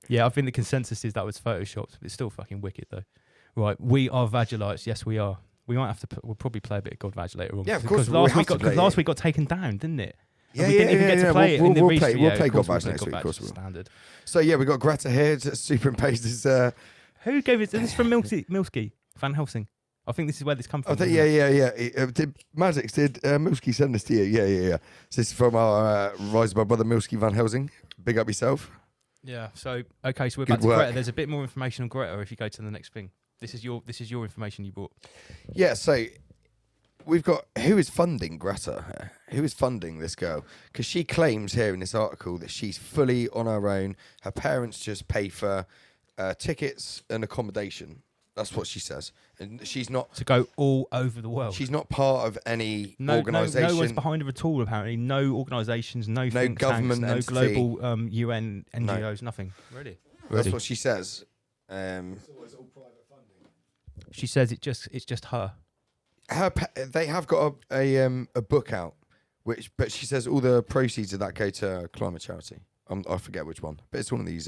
Yeah, I think the consensus is that was photoshopped. It's still fucking wicked, though. Right, we are Vagilites. Yes, we are. We might have to... We'll probably play a bit of God Vag later on. Yeah, of course. Because last week got taken down, didn't it? Yeah, we didn't even get to play it in the We'll play God Vag next week, of course. Standard. So yeah, we got Greta here to superimposed his. Who gave it? This is from Milski Van Helsing. I think this is where this comes from. Did Mazix, did Milski send this to you? Yeah. So this is from our Rise by Brother Milski Van Helsing. Big up yourself. Yeah. So okay, so we're back to Greta. There's a bit more information on Greta if you go to the next thing. This is your information you brought. Yeah. So. We've got who is funding Greta? Who is funding this girl? Because she claims here in this article that she's fully on her own. Her parents just pay for tickets and accommodation. That's what she says. And she's not... To go all over the world. She's not part of any organisation. No one's behind her at all, apparently. No organisations, no think government tanks, no entity. Global UN, NGOs, nothing. Really? That's what she says. It's all private funding. She says it's just her. They have got a book out, but she says all the proceeds of that go to climate charity. I forget which one, but it's one of these.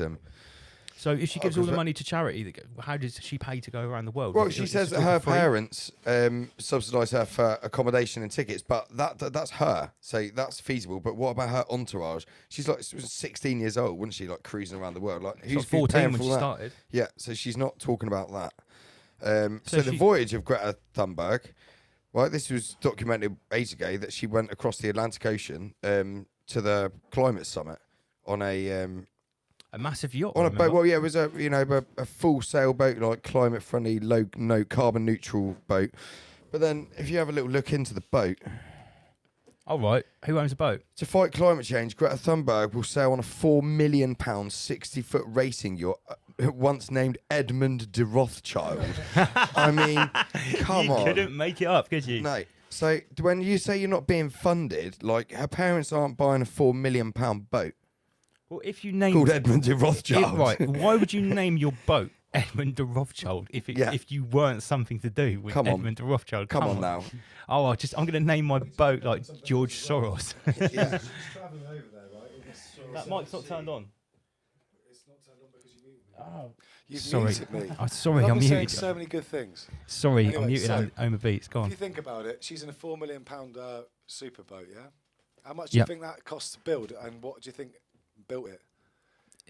So if she gives all the money to charity, how does she pay to go around the world? Well, she says that her parents subsidise her for accommodation and tickets, but that's her, so that's feasible. But what about her entourage? She's like 16 years old, wasn't she? Like cruising around the world. Like who's 14 when she started? Yeah, so she's not talking about that. So the voyage of Greta Thunberg, right? This was documented ages ago that she went across the Atlantic Ocean to the climate summit on a A massive yacht. On I a boat. remember. Well, yeah, it was a full sail boat, like climate friendly, no carbon neutral boat. But then, if you have a little look into the boat, All right. Who owns the boat? to fight climate change, Greta Thunberg will sail on a £4 million 60-foot racing yacht, once named Edmund de Rothschild. I mean, come on. You couldn't make it up, could you? No. So when you say you're not being funded, like her parents aren't buying a £4 million boat Well, if you name called Edmund de Rothschild. right, why would you name your boat Edmund de Rothschild if you weren't something to do with Edmund de Rothschild? Come on now. Oh, I'm going to name my boat like George Soros. Yeah. Travelling over there, right? That mic's not turned on. It's not turned on because you muted me. Oh, You've sorry. muted me. Sorry, I've I'm been saying muted. so many good things. Sorry, Anyway, I'm muted. so, Oma Beats. Go If on. you think about it, she's in a £4 million super boat, yeah? How much do you think that costs to build, and what do you think built it?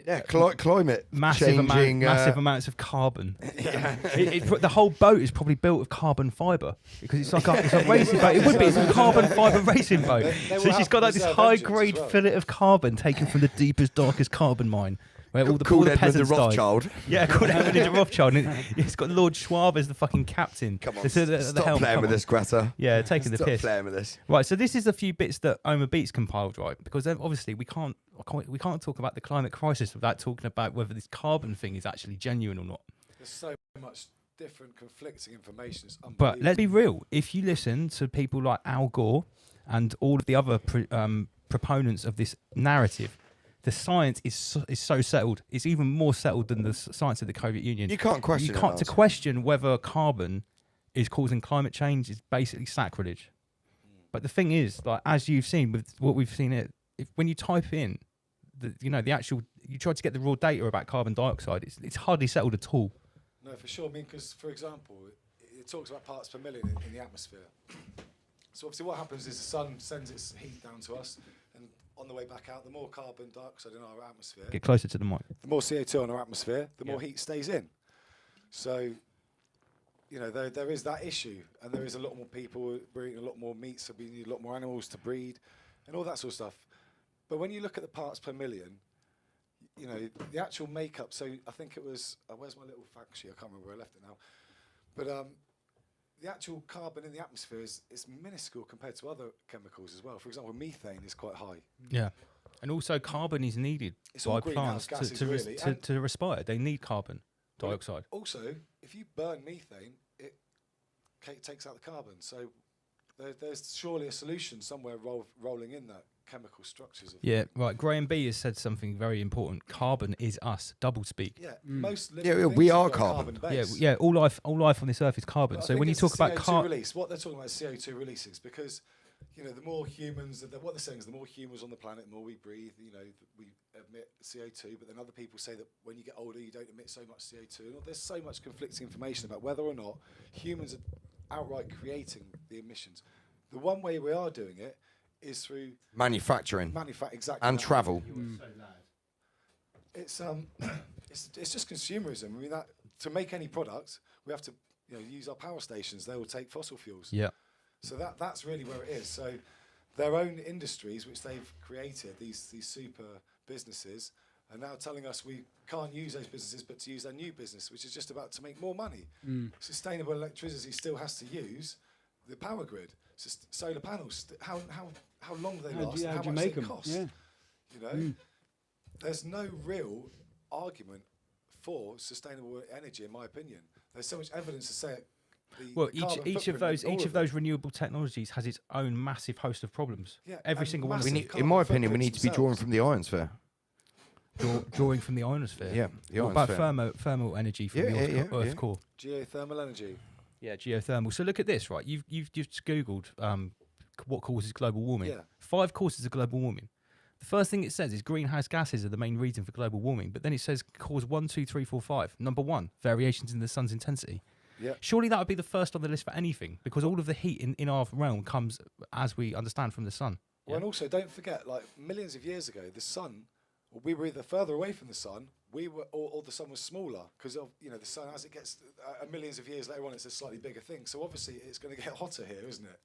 Yeah, climate Massive changing. massive amounts of carbon. The whole boat is probably built of carbon fibre because it's like a racing boat. It would be. It's a carbon fibre racing boat. They So will she's got like have this reserve high-grade engines as well. fillet of carbon taken from the deepest, darkest carbon mine. Where all the Called Edmund de peasants died. Rothschild. Yeah, called Edmund de Rothschild. And it's got Lord Schwab as the fucking captain. Come on, The stop helm. playing Come with on. this, Greta. Yeah, taking the Stop piss. playing with this. Right, so this is a few bits that Oma Beats compiled, right? Because then obviously we can't talk about the climate crisis without talking about whether this carbon thing is actually genuine or not. There's so much different conflicting information. It's unbelievable. But let's be real. If you listen to people like Al Gore and all of the other proponents of this narrative, the science is so settled. It's even more settled than the science of the Soviet Union. You can't question You can't it, to Lars. question whether carbon is causing climate change is basically sacrilege. But the thing is, like as you've seen with what we've seen, when you type in the actual, you try to get the raw data about carbon dioxide, it's hardly settled at all. No, for sure. I mean, because, for example, it talks about parts per million in the atmosphere. So obviously what happens is the sun sends its heat down to us, and on the way back out, the more carbon dioxide in our atmosphere, Get closer to the mic. the more CO2 in our atmosphere, the more heat stays in. So, there is that issue, and there is a lot more people, we're eating a lot more meat, so we need a lot more animals to breed, and all that sort of stuff. But when you look at the parts per million, the actual makeup, so I think it was, where's my little fact sheet? I can't remember where I left it now. But the actual carbon in the atmosphere is minuscule compared to other chemicals as well. For example, methane is quite high. Yeah. And also carbon is needed It's all by greenhouse plants gases, really. to respire. They need carbon dioxide. Also, if you burn methane, it takes out the carbon. So there's surely a solution somewhere rolling in that chemical structures. Yeah, right. Graham B has said something very important. Carbon is us. Double speak. Yeah, most living Yeah, things we have are got carbon. base. Yeah. All life on this earth is carbon. But I So think when you it's talk the about CO2 release, what they're talking about is CO2 releases, because the more humans, what they're saying is the more humans on the planet, the more we breathe. We emit CO2, but then other people say that when you get older, you don't emit so much CO2. And there's so much conflicting information about whether or not humans are outright creating the emissions. The one way we are doing it is through Manufacturing exactly and that. travel. It's it's just consumerism. I mean, that to make any product, we have to use our power stations. They will take fossil fuels. Yeah. So that's really where it is. So their own industries, which they've created, these super businesses, are now telling us we can't use those businesses, but to use their new business, which is just about to make more money. Sustainable electricity still has to use the power grid. Solar panels. How long do they last? How and do you much make they them? cost? Yeah. There's no real argument for sustainable energy, in my opinion. There's so much evidence to say it. Well, each of those renewable technologies has its own massive host of problems. Yeah, Every and single one. massive In my opinion, we need to be drawing themselves. from the ionosphere. Drawing from the ionosphere. Yeah, the What about ionosphere. thermal energy from Yeah, the yeah, Earth's yeah. core? Geothermal energy. Yeah, geothermal. So look at this, right? You've just googled what causes global warming. Yeah. 5 causes of global warming. The first thing it says is greenhouse gases are the main reason for global warming, but then it says cause 1, 2, 3, 4, 5. Number 1, variations in the sun's intensity. Yeah. Surely that would be the first on the list for anything, because all of the heat in our realm comes, as we understand, from the sun. Well, and also don't forget, like millions of years ago, the sun, we were either further away from the sun, or the sun was smaller, because of the sun, as it gets millions of years later on, it's a slightly bigger thing. So obviously it's going to get hotter here, isn't it?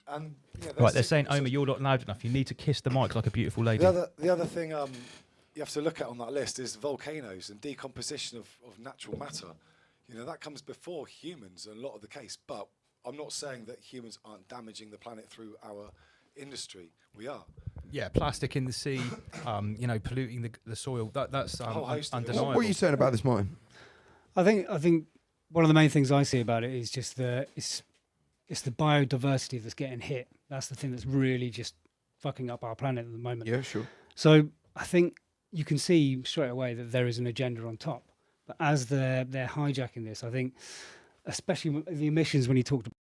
And Right, they're saying, Oma, you're not loud enough. You need to kiss the mic like a beautiful lady. the other thing you have to look at on that list is volcanoes and decomposition of natural matter. You know, that comes before humans in a lot of the case. But I'm not saying that humans aren't damaging the planet through our industry. We are. Yeah, plastic in the sea, you know, polluting the soil. That's undeniable. What are you saying about this, Martin? I think one of the main things I see about it is just it's the biodiversity that's getting hit. That's the thing that's really just fucking up our planet at the moment. Yeah, sure. So I think you can see straight away that there is an agenda on top. But as they're hijacking this, I think, especially the emissions when you talked about.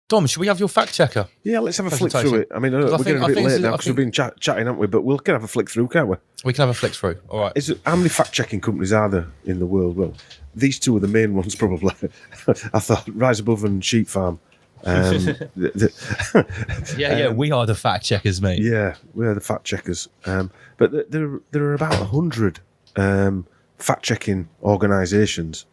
Dom, should we have your fact checker? Yeah, let's have a flick through it. I mean, we're getting a bit late now because we've been chatting, haven't we? But we can have a flick through, can't we? We can have a flick through. All right. How many fact-checking companies are there in the world? Well, these two are the main ones, probably. I thought Rise Above and Sheep Farm. Yeah, we are the fact checkers, mate. Yeah, we are the fact checkers. But there are about 100 fact-checking organisations.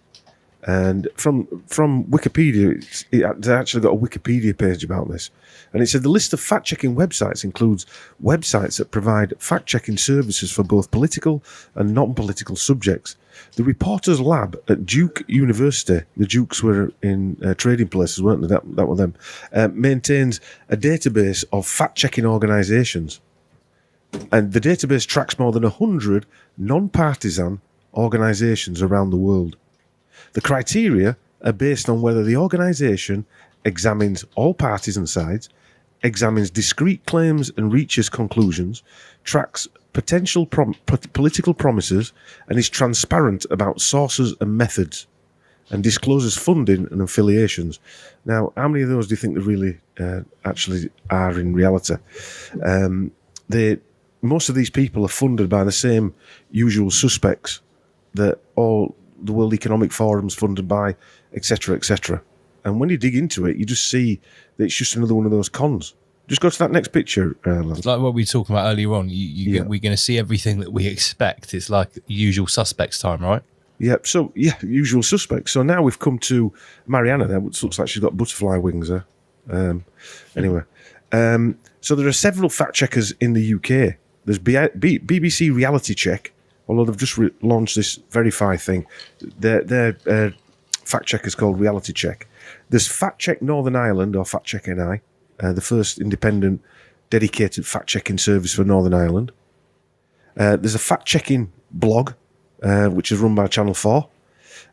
And from Wikipedia, they actually got a Wikipedia page about this. And it said the list of fact-checking websites includes websites that provide fact-checking services for both political and non-political subjects. The Reporters Lab at Duke University, the Dukes were in trading places, weren't they? That were them, maintains a database of fact-checking organisations. And the database tracks more than 100 non-partisan organisations around the world. The criteria are based on whether the organisation examines all parties and sides, examines discrete claims and reaches conclusions, tracks potential political promises, and is transparent about sources and methods, and discloses funding and affiliations. Now, how many of those do you think there really actually are in reality? Most of these people are funded by the same usual suspects that all the World Economic Forum's funded by, etc., etc. And when you dig into it, you just see that it's just another one of those cons. Just go to that next picture. It's like what we were talking about earlier on. We're going to see everything that we expect. It's like usual suspects time, right? Yeah, so, usual suspects. So now we've come to Mariana there, which looks like she's got butterfly wings there. Anyway. So there are several fact-checkers in the UK. There's BBC Reality Check, although they've just launched this Verify thing. Their fact check is called Reality Check. There's Fact Check Northern Ireland, or Fact Check NI, the first independent dedicated fact-checking service for Northern Ireland. There's a fact-checking blog, which is run by Channel 4.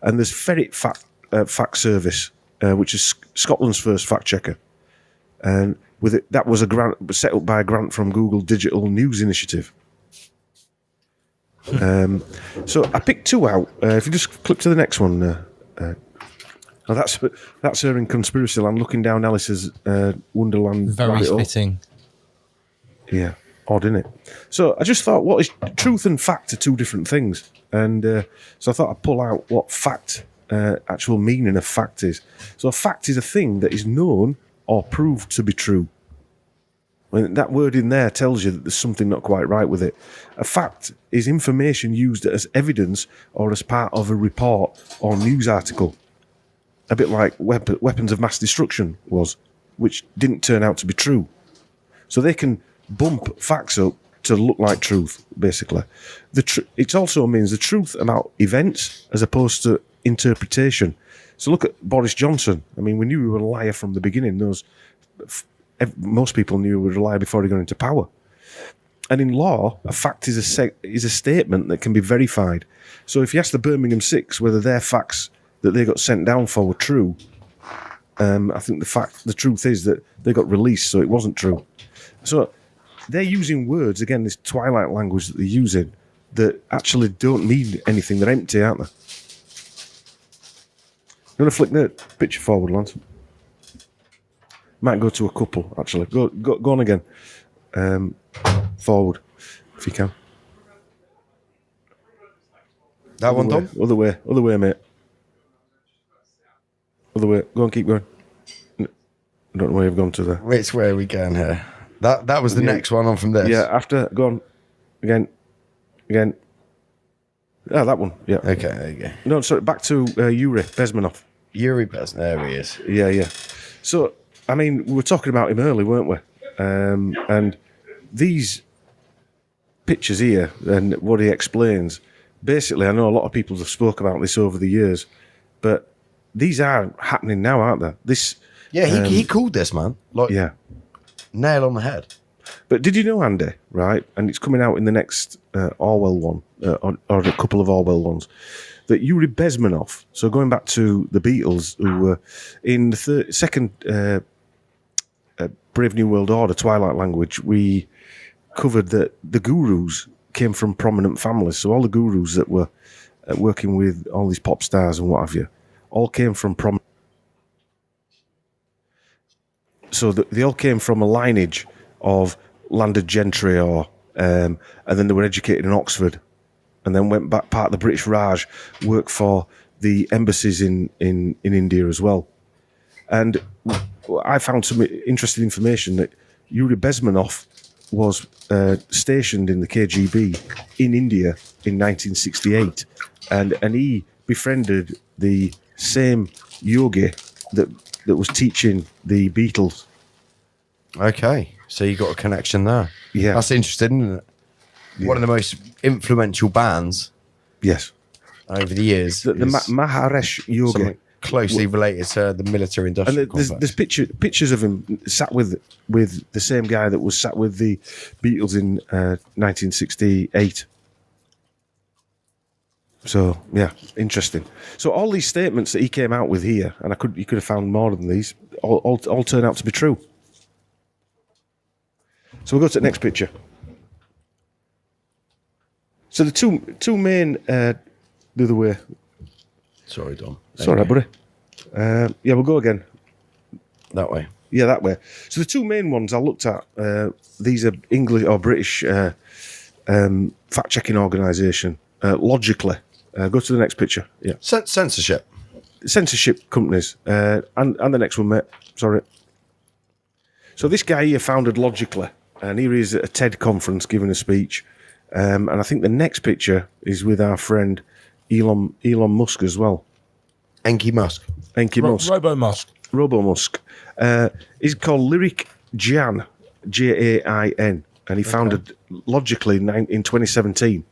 And there's Ferret Fact Service, which is Scotland's first fact checker. And with it, that was set up by a grant from Google Digital News Initiative. So I picked two out. If you just click to the next one. That's her in Conspiracy Land looking down Alice's Wonderland. Very fitting. Yeah, odd, isn't it? So I just thought, what is truth and fact are two different things. And so I thought I'd pull out what fact, actual meaning of fact is. So a fact is a thing that is known or proved to be true. When that word in there tells you that there's something not quite right with it. A fact is information used as evidence or as part of a report or news article. a bit like weapons of mass destruction was, which didn't turn out to be true. So they can bump facts up to look like truth, basically. It also means the truth about events as opposed to interpretation. So look at Boris Johnson. I mean, we knew he was a liar from the beginning. Most people knew he was a liar before he got into power. And in law, a fact is a statement that can be verified. So if you ask the Birmingham Six whether their facts that they got sent down for were true, I think the truth is that they got released, so it wasn't true. So they're using words, again, this Twilight language that they're using, that actually don't mean anything. They're empty, aren't they? You want to flick the picture forward, Lance? Might go to a couple, actually. Go on again. Forward, if you can. That one, Dom? Other way, mate. Other way. Go on, keep going. I don't know where you've gone to there. Which way are we going here? That was the next one on from this. Yeah, after, go on. Again. Ah, that one, yeah. Okay, there you go. No, sorry, back to Yuri Bezmenov. Yuri Bezmenov, there he is. Yeah. So, I mean, we were talking about him early, weren't we? And these pictures here and what he explains, basically, I know a lot of people have spoke about this over the years, but these are happening now, aren't they? He called this, man. Nail on the head. But did you know, Andy, right, and it's coming out in the next Orwell one, or a couple of Orwell ones, that Yuri Bezmenov, so going back to the Beatles, who were in the second Brave New World Order, Twilight language, we covered that the gurus came from prominent families. So all the gurus that were working with all these pop stars and what have you, all came from prominent. So they all came from a lineage of landed gentry, and then they were educated in Oxford, and then went back part of the British Raj, worked for the embassies in India as well. And I found some interesting information that Yuri Bezmenov was stationed in the KGB in India in 1968, and he befriended the same yogi that was teaching the Beatles. Okay, so you got a connection there. Yeah, that's interesting, isn't it? Yeah. One of the most influential bands. Yes, over the years. The Maharesh Yogi. Closely related to the military-industrial complex. There's pictures of him sat with the same guy that was sat with the Beatles in 1968. So yeah, interesting. So all these statements that he came out with here, and you could have found more than these, all turn out to be true. So we'll go to the next picture. So the two main the other way. Sorry, Dom. It's all right, buddy. Yeah, we'll go again. That way. Yeah, that way. So the two main ones I looked at, these are English or British fact-checking organisation. Logically. Go to the next picture. Yeah. Censorship companies. And the next one, mate. Sorry. So this guy here founded Logically, and here he is at a TED conference giving a speech. And I think the next picture is with our friend Elon Musk as well. Enki Musk. Robo Musk. He's called Lyric Jan, Jain, and he founded Logically in 2017.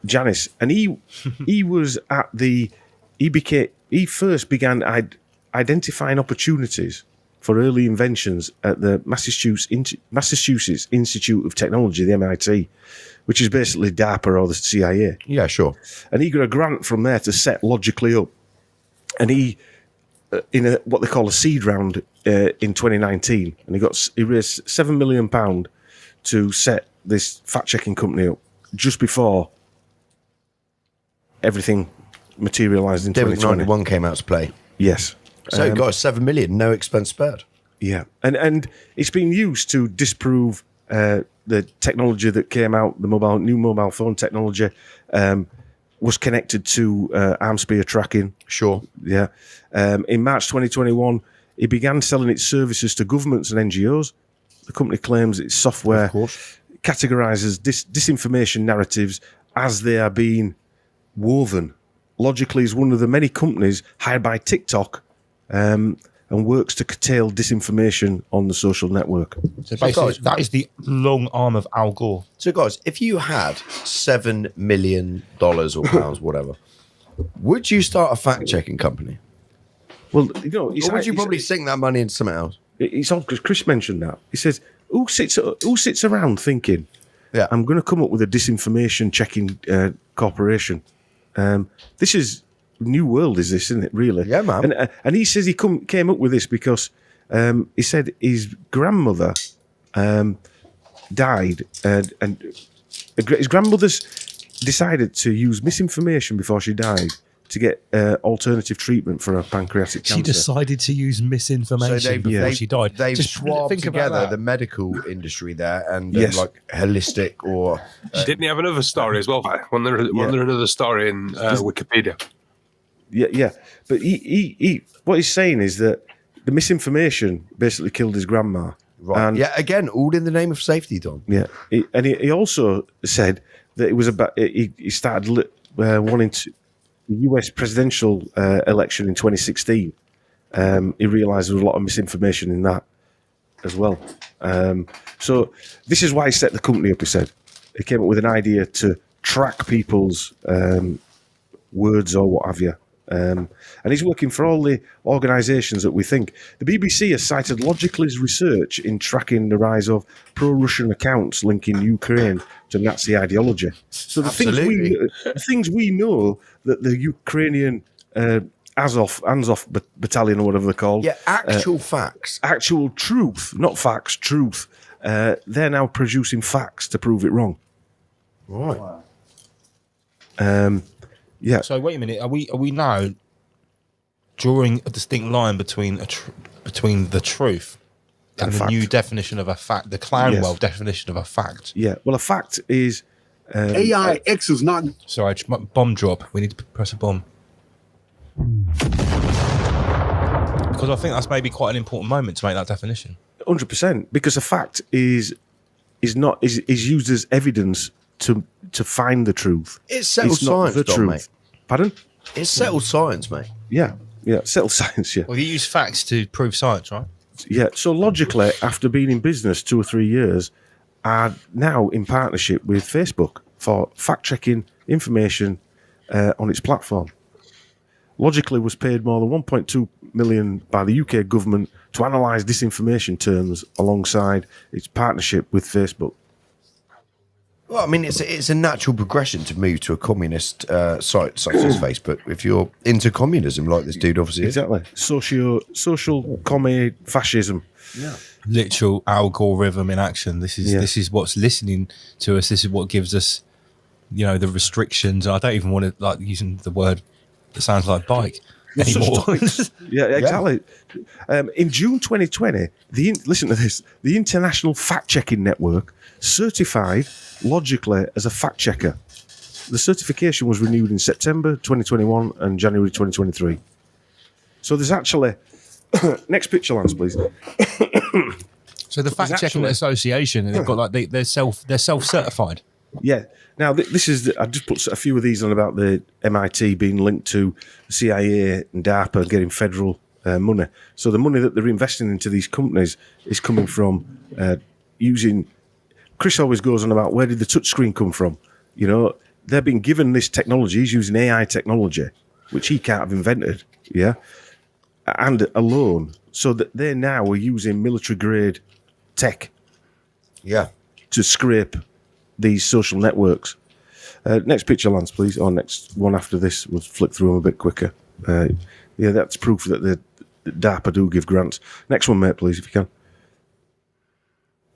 Janice, and he was at he first began identifying opportunities for early inventions at the Massachusetts Institute of Technology, the MIT, which is basically DARPA or the CIA. Yeah, sure. And he got a grant from there to set Logically up. And he, in what they call a seed round in 2019, and he raised £7 million to set this fact-checking company up just before everything materialised in 2020. 91 came out to play. Yes. So it got $7 million, no expense spared. Yeah, and it's been used to disprove the technology that came out, the new mobile phone technology, was connected to arm spear tracking. Sure. Yeah. In March 2021, it began selling its services to governments and NGOs. The company claims its software categorises disinformation narratives as they are being woven Logically is one of the many companies hired by TikTok and works to curtail disinformation on the social network. So basically, that is the long arm of Al Gore. So, guys, if you had $7 million or pounds, whatever, would you start a fact-checking company? Well, or would you probably sink that money into something else? It's odd because Chris mentioned that. He says, who sits around thinking, I'm going to come up with a disinformation checking corporation? This is new world, is this, isn't it, really? Yeah, man. And he says he came up with this because he said his grandmother died and his grandmother's decided to use misinformation before she died to get alternative treatment for her pancreatic cancer. She decided to use misinformation before she died. They've Just swabbed think about together that. the medical industry there and Yes. like holistic or... Didn't he have another story as well? Wasn't there another story in Wikipedia? Yeah. But he what he's saying is that the misinformation basically killed his grandma. Right. And, yeah, again, all in the name of safety, Dom. Yeah. He also said that it was about... He started wanting to... The US presidential election in 2016, he realised there was a lot of misinformation in that as well. So this is why he set the company up, he said. He came up with an idea to track people's words or what have you. And he's working for all the organisations that we think. The BBC has cited Logically's research in tracking the rise of pro-Russian accounts linking Ukraine to Nazi ideology. So the things we know that the Ukrainian Azov battalion or whatever they're called. Yeah, actual facts. Actual truth, not facts, truth. They're now producing facts to prove it wrong. Right. Yeah. So wait a minute. Are we now drawing a distinct line between between the truth and the new definition of a fact, the Clownwell definition of a fact? Yeah. Well, a fact is AIX is not. Sorry, bomb drop. We need to press a bomb because I think that's maybe quite an important moment to make that definition. 100%, because a fact is used as evidence to find the truth. It's settled not science, the Dom, truth. mate. Pardon? It's settled science, mate. Yeah, settled science. Yeah. Well, you use facts to prove science, right? Yeah. So logically, after being in business 2 or 3 years, are now in partnership with Facebook for fact-checking information on its platform. Logically was paid more than 1.2 million by the UK government to analyse disinformation terms alongside its partnership with Facebook. Well, I mean, it's a natural progression to move to a communist site such as Facebook if you're into communism, like this dude obviously is. Exactly. Social commie fascism. Yeah. Literal algorithm in action. This is what's listening to us. This is what gives us, the restrictions. I don't even want to like using the word that sounds like bike anymore. Yeah, exactly. In June 2020, listen to this: the International Fact Checking Network certified Logically as a fact checker. The certification was renewed in September 2021 and January 2023. So there's actually next picture, Lance, please. So the fact checking association, they've got like they're self-certified. Yeah. Now this is I just put a few of these on about the MIT being linked to CIA and DARPA getting federal money. So the money that they're investing into these companies is coming from using. Chris always goes on about where did the touchscreen come from? They've been given this technology. He's using AI technology, which he can't have invented. Yeah. And a loan. So that they now are using military grade tech. Yeah. To scrape these social networks. Next picture, Lance, please. Or next one after this. We'll flick through them a bit quicker. Yeah, that's proof that the DARPA do give grants. Next one, mate, please, if you can.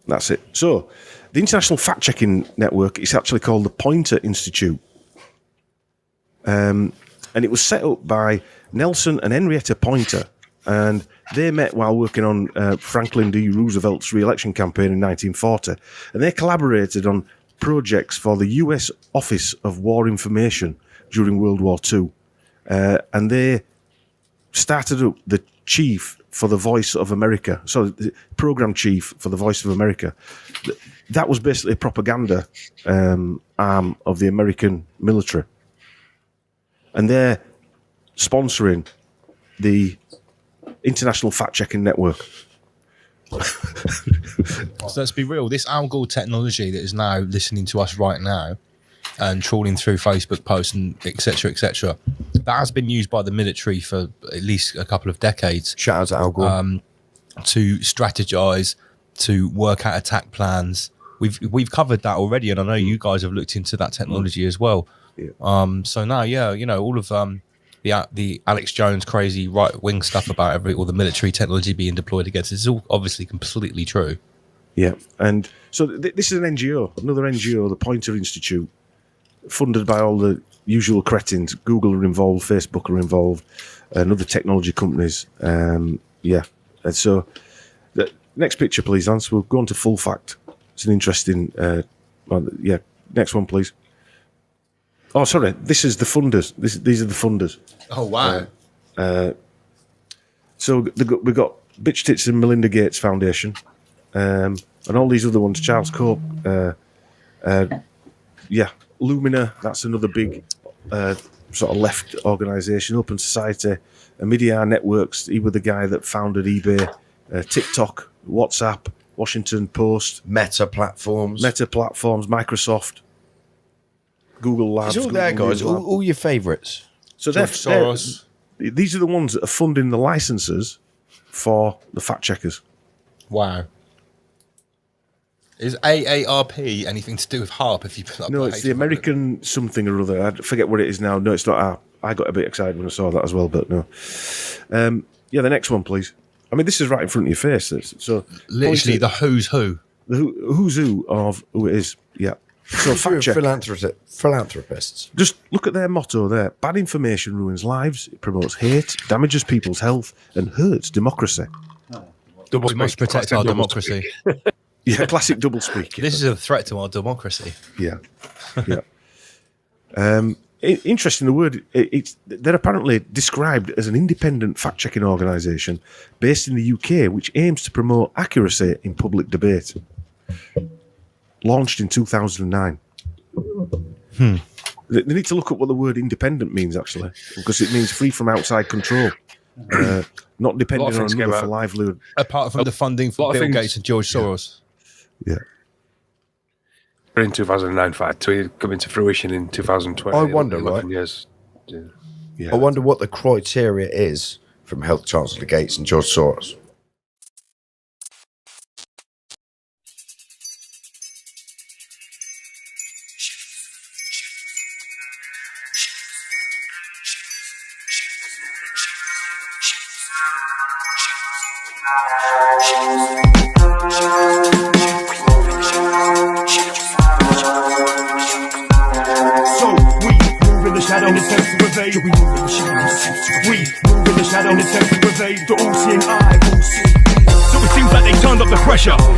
That's it. So, the International Fact Checking Network is actually called the Poynter Institute. And it was set up by Nelson and Henrietta Poynter. And they met while working on Franklin D. Roosevelt's re-election campaign in 1940. And they collaborated on projects for the US Office of War Information during World War II. And they started up the chief for the Voice of America. So the program chief for the Voice of America. That was basically a propaganda arm of the American military. and they're sponsoring the International Fact Checking Network. So let's be real. This algal technology that is now listening to us right now and trawling through Facebook posts and etc., that has been used by the military for at least a couple of decades. Shout out to Al Gore. To strategize, to work out attack plans. We've covered that already, and I know you guys have looked into that technology as well. Yeah. So now, all of the Alex Jones crazy right wing stuff about all the military technology being deployed against us is all obviously completely true. Yeah, and so this is an NGO, another NGO, the Pointer Institute, funded by all the usual cretins. Google are involved, Facebook are involved, and other technology companies. And so the next picture, please, Lance. We'll go on to full fact. It's an interesting. Next one, please. Oh, sorry. This is the funders. These are the funders. Oh, wow. So we've got Bitch Tits and Melinda Gates Foundation, and all these other ones. Charles Koch. Lumina. That's another big sort of left organisation. Open Society. Media Networks. He was the guy that founded eBay, TikTok, WhatsApp, Washington Post, Meta platforms, Microsoft, Google Labs. It's all there, guys. All your favourites. So these are the ones that are funding the licenses for the fact checkers. Wow. Is AARP anything to do with HARP? If you put up no, it's the American something or other. I forget what it is now. No, it's not HARP. I got a bit excited when I saw that as well, but no. The next one, please. I mean, this is right in front of your face. So literally the who's who. The who's who of who it is. Yeah. So fact check. Philanthropists. Just look at their motto there. Bad information ruins lives. It promotes hate, damages people's health, and hurts democracy. We must protect our democracy. Yeah, classic doublespeak. This is a threat to our democracy. Yeah. Interesting, the word, they're apparently described as an independent fact-checking organisation based in the UK, which aims to promote accuracy in public debate. Launched in 2009. They need to look up what the word independent means, actually, because it means free from outside control, not depending on another for livelihood. Apart from the funding for Bill Gates and George Soros. Yeah. In 2009, fact, to come into fruition in 2020. I wonder, right? Years. I wonder what the criteria is from Health Chancellor Gates and George Soros.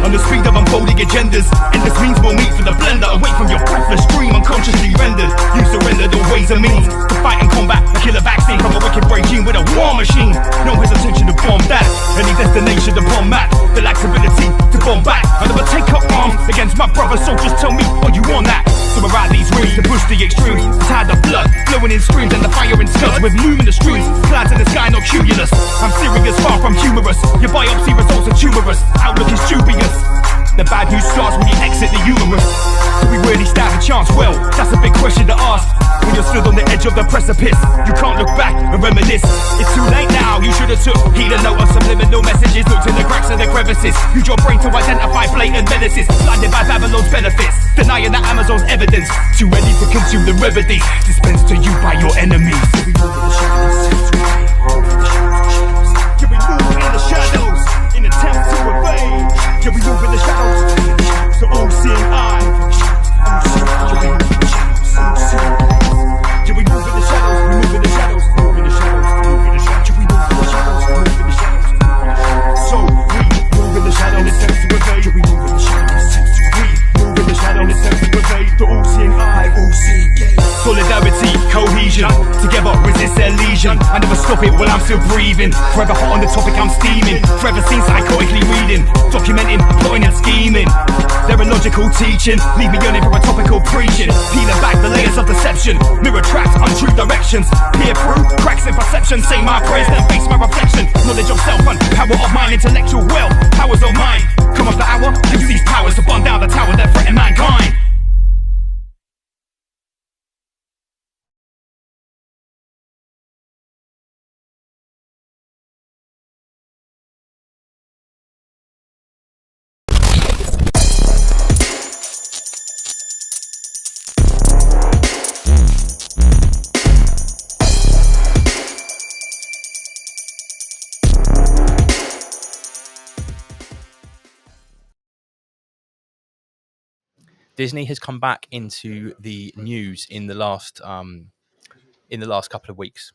On the speed of unfolding agendas, endless means will meet for the blender. Away from your breathless dream, unconsciously rendered. You surrendered all ways and means to fight and combat a killer vaccine from a wicked regime with a war machine. No hesitation to bomb that. Any destination to bomb that lacks ability to bomb back. I never take up arms against my brother, so just tell me what you want that. So we're out these rings to push the extremes, tired of blood flowing in screams and the fire in scuds with luminous streams, clouds in the sky, not cumulus. I'm serious, far from humorous. Your biopsy results are tumorous. Outlook is dubious. The bad news starts when you exit the uterus. Do we really stand a chance? Well, that's a big question to ask. When you're stood on the edge of the precipice, you can't look back and reminisce. It's too late now, you should have took heed and note of subliminal messages. Looked in the cracks and the crevices. Use your brain to identify blatant menaces. Blinded by Babylon's benefits, denying the Amazon's evidence. Too ready to consume the remedies dispensed to you by your enemies. Can we move in the shadows in attempts to evade? Can we move in the shadows? The all-seeing eye. Can we move in the shadows? We move in the shadows. Move in the shadows. Move in the shadows. Can we move in the shadows? Move in the shadows. So we move in the shadows in attempts to evade. Can we move in the shadows? We move in the shadows in attempts to evade. The all-seeing eye. All-seeing gaze. Solidarity cohesion. Together resist their lesion. I never stop it while I'm still breathing. Forever hot on the topic, I'm steaming. Forever seen psychotically reading, documenting, plotting and scheming. Their illogical teaching leave me yearning for a topical preaching. Peeling back the layers of deception. Mirror tracks, untrue directions. Peer through cracks in perception. Say my prayers, then face my reflection. Knowledge of self and power of mind. Intellectual wealth, powers of mine. Come up the hour, use these powers to burn down the tower that threaten mankind. Disney has come back into the news in the last couple of weeks.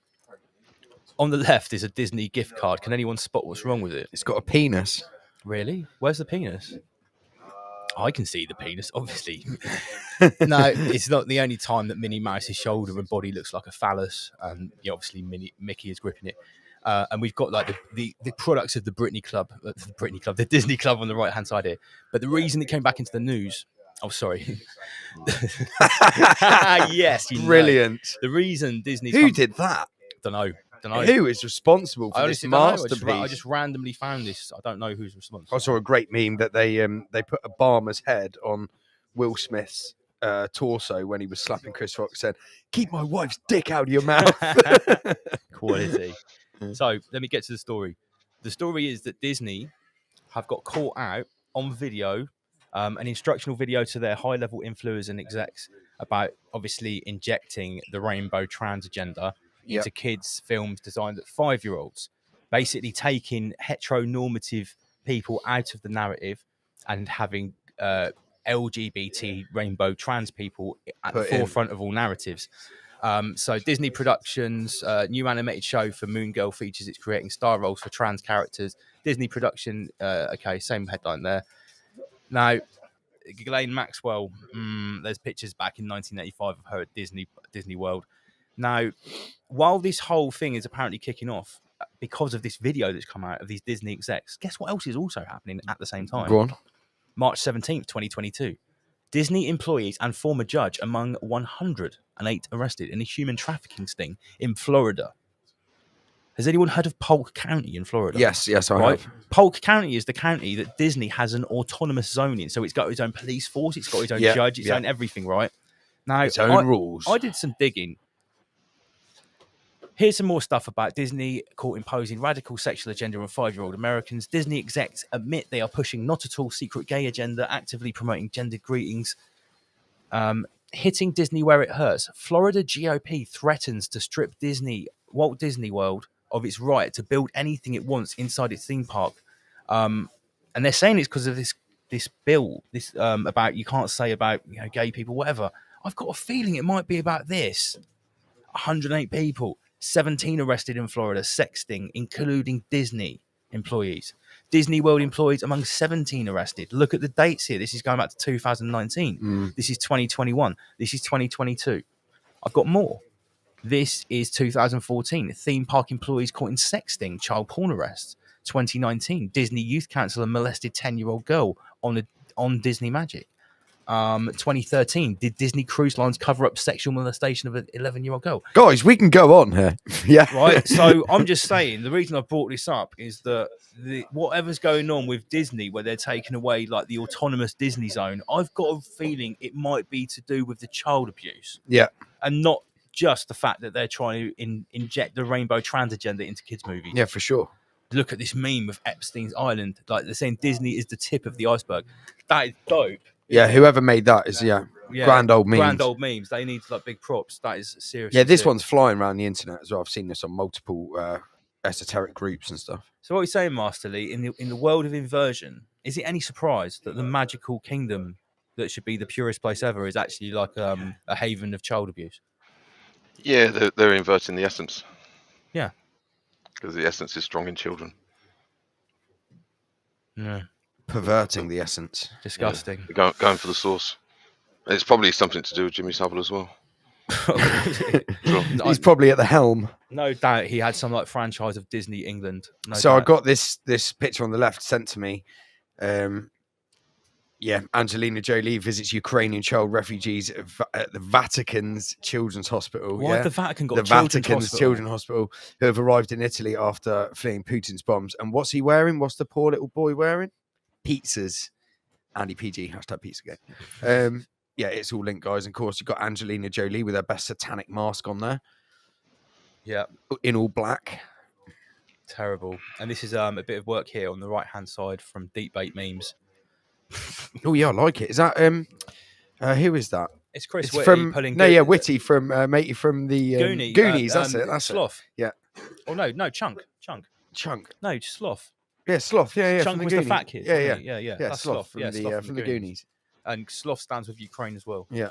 On the left is a Disney gift card. Can anyone spot what's wrong with it? It's got a penis. Really? Where's the penis? I can see the penis, obviously. No, it's not the only time that Minnie Mouse's shoulder and body looks like a phallus, and obviously Mickey is gripping it. And we've got like the products of the Disney Club on the right hand side here. But the reason it came back into the news. Oh, sorry. Yes, brilliant. The reason Disney. Who did that? Don't know. Who is responsible for this masterpiece? I just randomly found this. I don't know who's responsible. I saw a great meme that they put Obama's head on Will Smith's torso when he was slapping Chris Rock, said, "Keep my wife's dick out of your mouth." Quality. So let me get to the story. The story is that Disney have got caught out on video, an instructional video to their high-level influencers and execs about obviously injecting the rainbow trans agenda into kids' films designed at 5-year-olds, basically taking heteronormative people out of the narrative and having LGBT rainbow trans people at the forefront of all narratives. So Disney Productions, new animated show for Moon Girl features it's creating star roles for trans characters. Disney Production, okay, same headline there. Now, Ghislaine Maxwell, there's pictures back in 1985 of her at Disney World. Now, while this whole thing is apparently kicking off because of this video that's come out of these Disney execs, guess what else is also happening at the same time? Go on. March 17th, 2022. Disney employees and former judge among 108 arrested in a human trafficking sting in Florida. Has anyone heard of Polk County in Florida? Yes, I have. Polk County is the county that Disney has an autonomous zone in. So it's got its own police force, it's got its own judge, its own everything, right? Now, its own rules. I did some digging. Here's some more stuff about Disney caught imposing radical sexual agenda on 5-year-old Americans. Disney execs admit they are pushing not at all secret gay agenda, actively promoting gender greetings. Hitting Disney where it hurts. Florida GOP threatens to strip Walt Disney World of its right to build anything it wants inside its theme park. And they're saying it's because of this bill, about you can't say about gay people, whatever. I've got a feeling it might be about this. 108 people. 17 arrested in Florida, sexting, including Disney employees. Disney World employees among 17 arrested. Look at the dates here. This is going back to 2019. This is 2021. This is 2022. I've got more. This is 2014. Theme park employees caught in sexting, child porn arrests. 2019. Disney Youth Council molested 10-year-old girl on Disney Magic. 2013, did Disney Cruise Lines cover up sexual molestation of an 11-year-old girl? Guys, we can go on here. Yeah. Right. So I'm just saying, the reason I brought this up is that whatever's going on with Disney, where they're taking away like the autonomous Disney zone, I've got a feeling it might be to do with the child abuse. Yeah. And not just the fact that they're trying to inject the rainbow trans agenda into kids' movies. Yeah, for sure. Look at this meme of Epstein's Island. Like they're saying Disney is the tip of the iceberg. That is dope. Yeah, whoever made that is grand old memes. Grand old memes. They need like big props. That is serious. Yeah, this one's flying around the internet as well. I've seen this on multiple esoteric groups and stuff. So what are you saying, Master Lee? In the world of inversion, is it any surprise that the magical kingdom that should be the purest place ever is actually like a haven of child abuse? Yeah, they're inverting the essence. Yeah, because the essence is strong in children. Yeah. Perverting the essence. Disgusting. Yeah. Going for the source. And it's probably something to do with Jimmy Savile as well. He's probably at the helm. No doubt he had some like franchise of Disney England. No So I doubt. got this picture on the left sent to me. Angelina Jolie visits Ukrainian child refugees at the Vatican's Children's Hospital. Why the Vatican got the a children's Vatican's hospital? Children's Hospital, who have arrived in Italy after fleeing Putin's bombs. And what's he wearing? What's the poor little boy wearing? Pizzas. Andy PG, hashtag Pizzagate. It's all linked, guys. And of course, you've got Angelina Jolie with her best satanic mask on there. Yeah. In all black. Terrible. And this is a bit of work here on the right-hand side from Deep Bait Memes. Oh, yeah, I like it. Is that, who is that? It's Chris It's Whitty from, pulling... Whitty from, matey from the Goonies, that's it. Sloth. Yeah. Oh, no, Chunk. Chunk. No, just Sloth. Yeah, Sloth. Yeah. Chunk was Goonies. the fat kid. Yeah. That's Sloth from, Sloth from the Goonies. And Sloth stands with Ukraine as well. Yeah.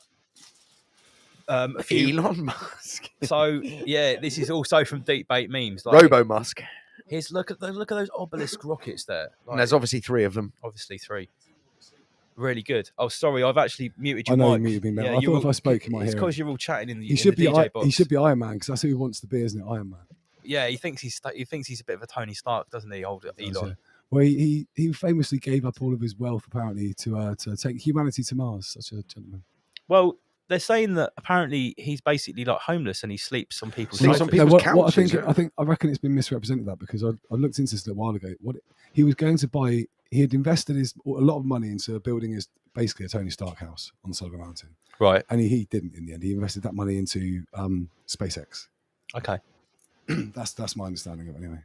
Elon Musk. So this is also from Deep Bait Memes. Robo Musk. Here's look at those obelisk rockets there. And there's obviously 3 of them. Obviously 3. Really good. Oh, sorry, I've actually muted your I know mic. you muted me, man. I thought if I spoke, you might hear It's it. because you're all chatting in the He should be DJ box. He should be Iron Man because that's who he wants to be, isn't it? Iron Man. Yeah, he thinks he's a bit of a Tony Stark, doesn't he? Old Elon. Well, he famously gave up all of his wealth apparently to take humanity to Mars. Such a gentleman. Well, they're saying that apparently he's basically like homeless and he sleeps on people's couches. I reckon it's been misrepresented that because I looked into this a little while ago. He was going to buy. He had invested a lot of money into building basically a Tony Stark house on the side of a mountain. Right. And he didn't in the end. He invested that money into SpaceX. Okay. That's my understanding of it anyway.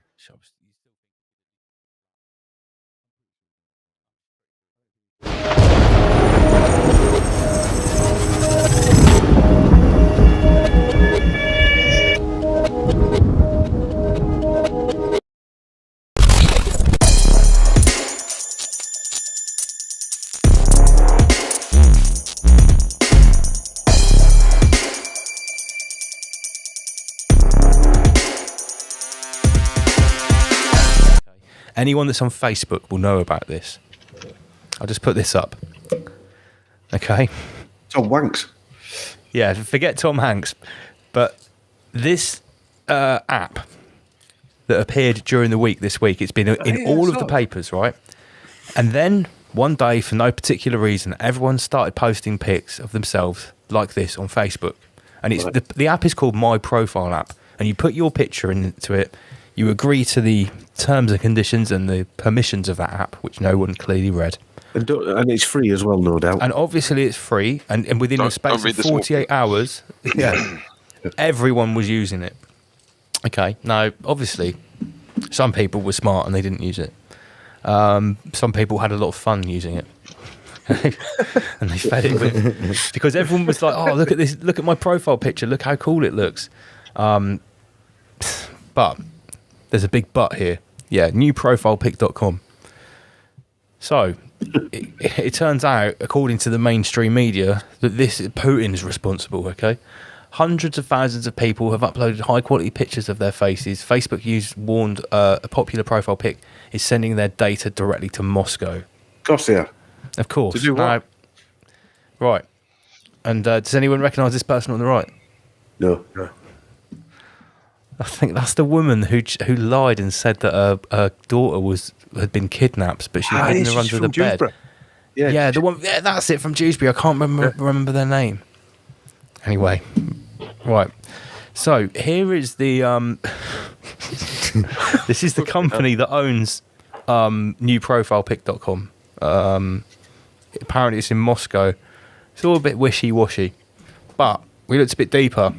Anyone that's on Facebook will know about this. I'll just put this up. Okay. Tom Hanks. Yeah, forget Tom Hanks. But this app that appeared during the week this week, it's been in all of the papers, right? And then one day, for no particular reason, everyone started posting pics of themselves like this on Facebook. And it's the app is called My Profile App. And you put your picture into it. You agree to the terms and conditions and the permissions of that app, which no one clearly read. And it's free as well, no doubt. And obviously it's free. And within the space of 48 hours, everyone was using it. Okay. Now, obviously, some people were smart and they didn't use it. Some people had a lot of fun using it. And they fed in with it. Because everyone was like, oh, look at this. Look at my profile picture. Look how cool it looks. But there's a big but here. Yeah, newprofilepic.com. So, it turns out, according to the mainstream media, that Putin's responsible, okay? Hundreds of thousands of people have uploaded high-quality pictures of their faces. Facebook warned a popular profile pic is sending their data directly to Moscow. Of course they are. Of course. To do what? Right. And does anyone recognise this person on the right? No. I think that's the woman who lied and said that her daughter had been kidnapped, but she hidden her under the bed. Dewsbury. Yeah, the one. Yeah, that's it, from Dewsbury. I can't remember their name. Anyway, right. So here is the. This is the company that owns newprofilepic.com. Apparently, it's in Moscow. It's all a bit wishy-washy, but we looked a bit deeper.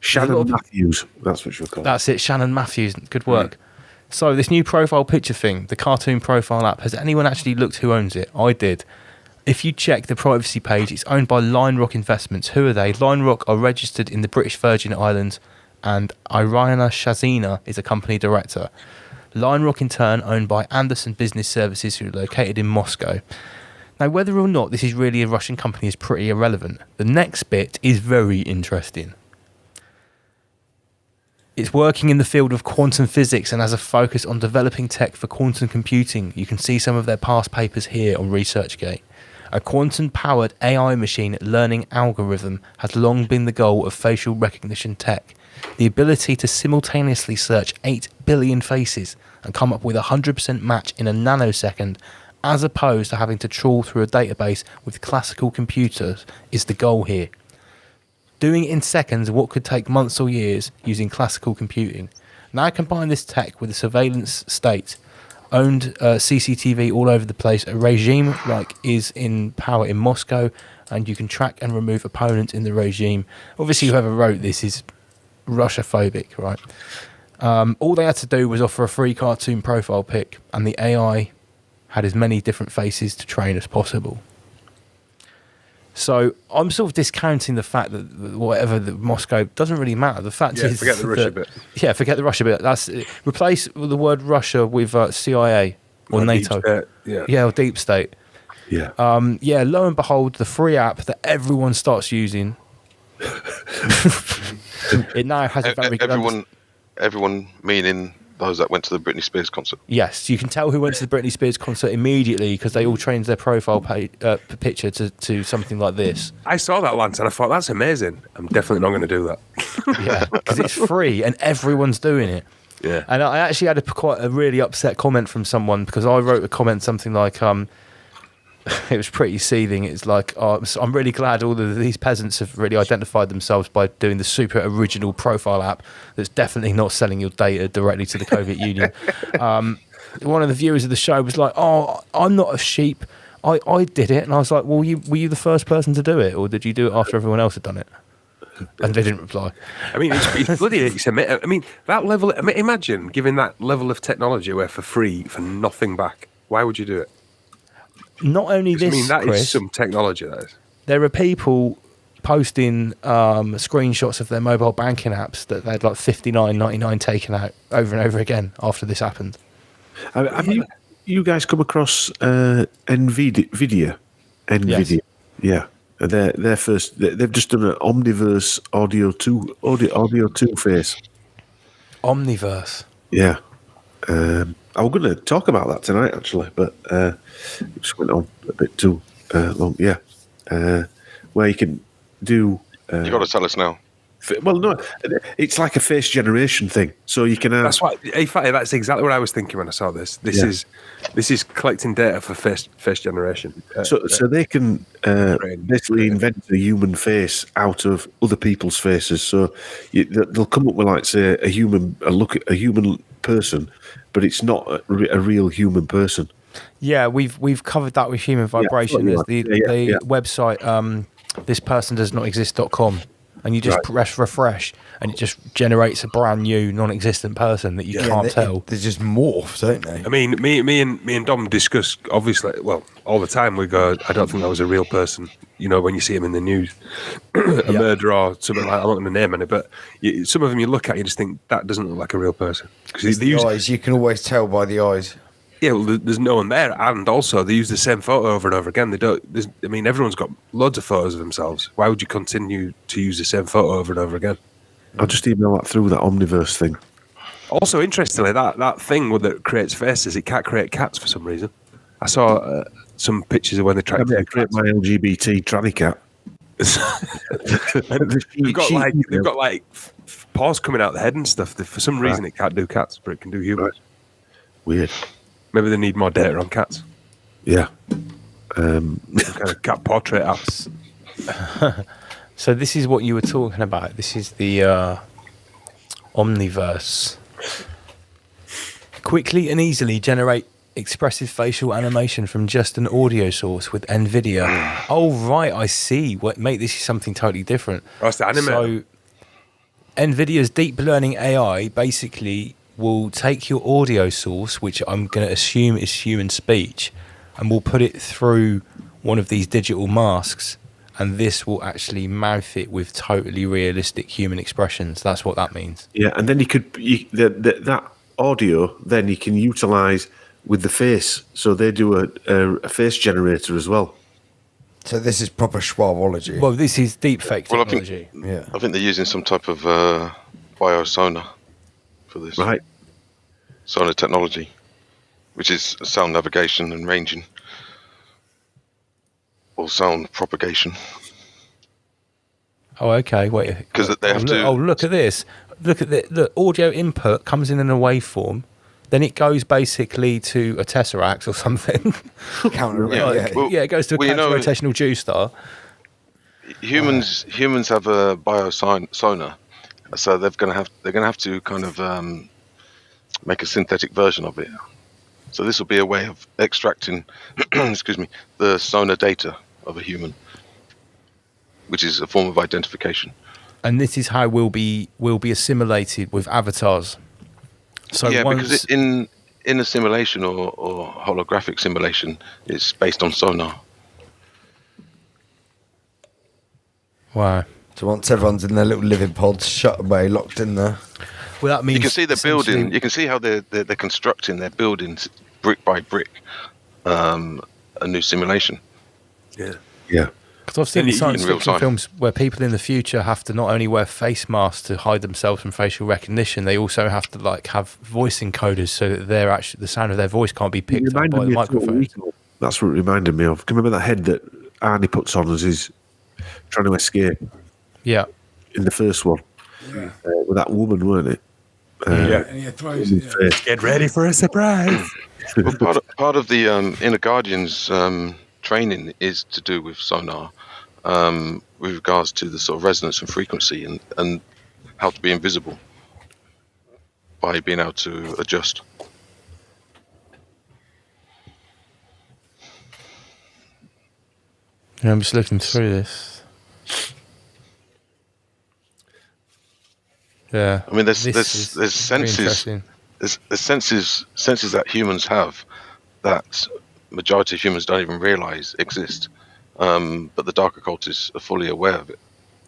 Shannon Matthews, that's what you're called. That's it, Shannon Matthews. Good work. So this new profile picture thing, the cartoon profile app, has anyone actually looked who owns it? I did. If you check the privacy page, it's owned by Line Rock Investments. Who are they? Line Rock are registered in the British Virgin Islands, and Irina Shazina is a company director. Line Rock, in turn, owned by Anderson Business Services, who are located in Moscow. Now, whether or not this is really a Russian company is pretty irrelevant. The next bit is very interesting. It's working in the field of quantum physics and has a focus on developing tech for quantum computing. You can see some of their past papers here on ResearchGate. A quantum-powered AI machine learning algorithm has long been the goal of facial recognition tech. The ability to simultaneously search 8 billion faces and come up with a 100% match in a nanosecond, as opposed to having to trawl through a database with classical computers, is the goal here. Doing it in seconds what could take months or years using classical computing. Now combine this tech with a surveillance state, owned CCTV all over the place, a regime like is in power in Moscow, and you can track and remove opponents in the regime. Obviously, whoever wrote this is Russia-phobic, right? All they had to do was offer a free cartoon profile pic, and the AI had as many different faces to train as possible. So I'm sort of discounting the fact that whatever the Moscow doesn't really matter. The fact is, forget the Russia bit. Yeah, forget the Russia bit. That's replace the word Russia with CIA or NATO. Or deep state. Yeah. Lo and behold, the free app that everyone starts using. It now has a very good everyone meaning those that went to the Britney Spears concert. Yes, you can tell who went to the Britney Spears concert immediately because they all changed their profile picture to something like this. I saw that, Lance, and I thought, that's amazing. I'm definitely not going to do that. Yeah, because it's free and everyone's doing it. Yeah. And I actually had quite a really upset comment from someone because I wrote a comment something like, it was pretty seething. It's like, I'm really glad all of these peasants have really identified themselves by doing the super original profile app that's definitely not selling your data directly to the Soviet Union. One of the viewers of the show was like, I'm not a sheep. I did it. And I was like, well, were you the first person to do it? Or did you do it after everyone else had done it? And they didn't reply. I mean, it's bloody. I mean, that level. I mean, imagine giving that level of technology where for free, for nothing back. Why would you do it? Not only this, I mean, that Chris, is some technology, that is. There are people posting screenshots of their mobile banking apps that they had like $59.99 taken out over and over again after this happened. Have you guys come across NVIDIA? NVIDIA, yes. Yeah. They're first. They've just done an Omniverse Audio 2 face. Omniverse. Yeah. I was going to talk about that tonight, actually, but it just went on a bit too long. Yeah, where you can do. You got to tell us now. Well, no, it's like a face generation thing. So you can have. That's what. In fact, that's exactly what I was thinking when I saw this. This is collecting data for face generation. So they can basically invent a human face out of other people's faces. So they'll come up with, like, say, a human person, but it's not a real human person. Yeah, we've covered that with Human Vibration. There's the website thispersondoesnotexist.com, and you just press refresh, and it just generates a brand new non-existent person that you can't tell. They just morph, don't they? I mean, me and Dom discuss, obviously, well, all the time. We go, I don't think that was a real person. You know, when you see him in the news, a murderer or something like that. I'm not going to name any, but some of them you look at, you just think that doesn't look like a real person. Because the eyes, you can always tell by the eyes. Yeah, well, there's no one there, and also they use the same photo over and over again. They don't. I mean, everyone's got loads of photos of themselves. Why would you continue to use the same photo over and over again? I'll just email that through, that Omniverse thing. Also, interestingly, that thing that creates faces, it can't create cats for some reason. I saw some pictures of when they tried to create my LGBT tranny cat. they've got like paws coming out the head and stuff. For some reason, it can't do cats, but it can do humans. Weird. Maybe they need more data on cats. Yeah. Some kind of cat portrait apps. So this is what you were talking about. This is the Omniverse. Quickly and easily generate expressive facial animation from just an audio source with NVIDIA. Oh, right, I see. Mate, this is something totally different. Oh, it's the anime. So NVIDIA's deep learning AI basically will take your audio source, which I'm going to assume is human speech, and we'll put it through one of these digital masks, and this will actually mouth it with totally realistic human expressions. That's what that means. Yeah, and then that audio, then you can utilise with the face. So they do a face generator as well. So this is proper schwabology. Well, this is deepfake technology. I think they're using some type of biosonar for this. Right. Sonar technology, which is sound navigation and ranging. or sound propagation. Oh, okay. Wait. Because they have to. Oh, look at this. Look at the audio input comes in a waveform. Then it goes basically to a tesseract or something. It goes to a counter-rotational G-star. Humans have a biosonar, so they're going to have to kind of make a synthetic version of it. So this will be a way of extracting, excuse me, the sonar data of a human, which is a form of identification. And this is how we'll be assimilated with avatars. So because in a simulation or holographic simulation, it's based on sonar. Wow. So once everyone's in their little living pods, shut away, locked in there. Well, that means you can see the building. You can see how they're constructing their buildings brick by brick. A new simulation. Yeah. Because I've seen science fiction films where people in the future have to not only wear face masks to hide themselves from facial recognition, they also have to have voice encoders so that the sound of their voice can't be picked up by the microphone. That's what it reminded me of. Can you remember that head that Arnie puts on as he's trying to escape? Yeah. In the first one. Yeah. With that woman, weren't it? And he throws it. Get ready for a surprise. Well, part of the Inner Guardians training is to do with sonar, with regards to the sort of resonance and frequency and how to be invisible by being able to adjust. Yeah, I'm just looking through this. Yeah. I mean, there's senses. There's senses that humans have that majority of humans don't even realize exist, but the dark occultists are fully aware of it.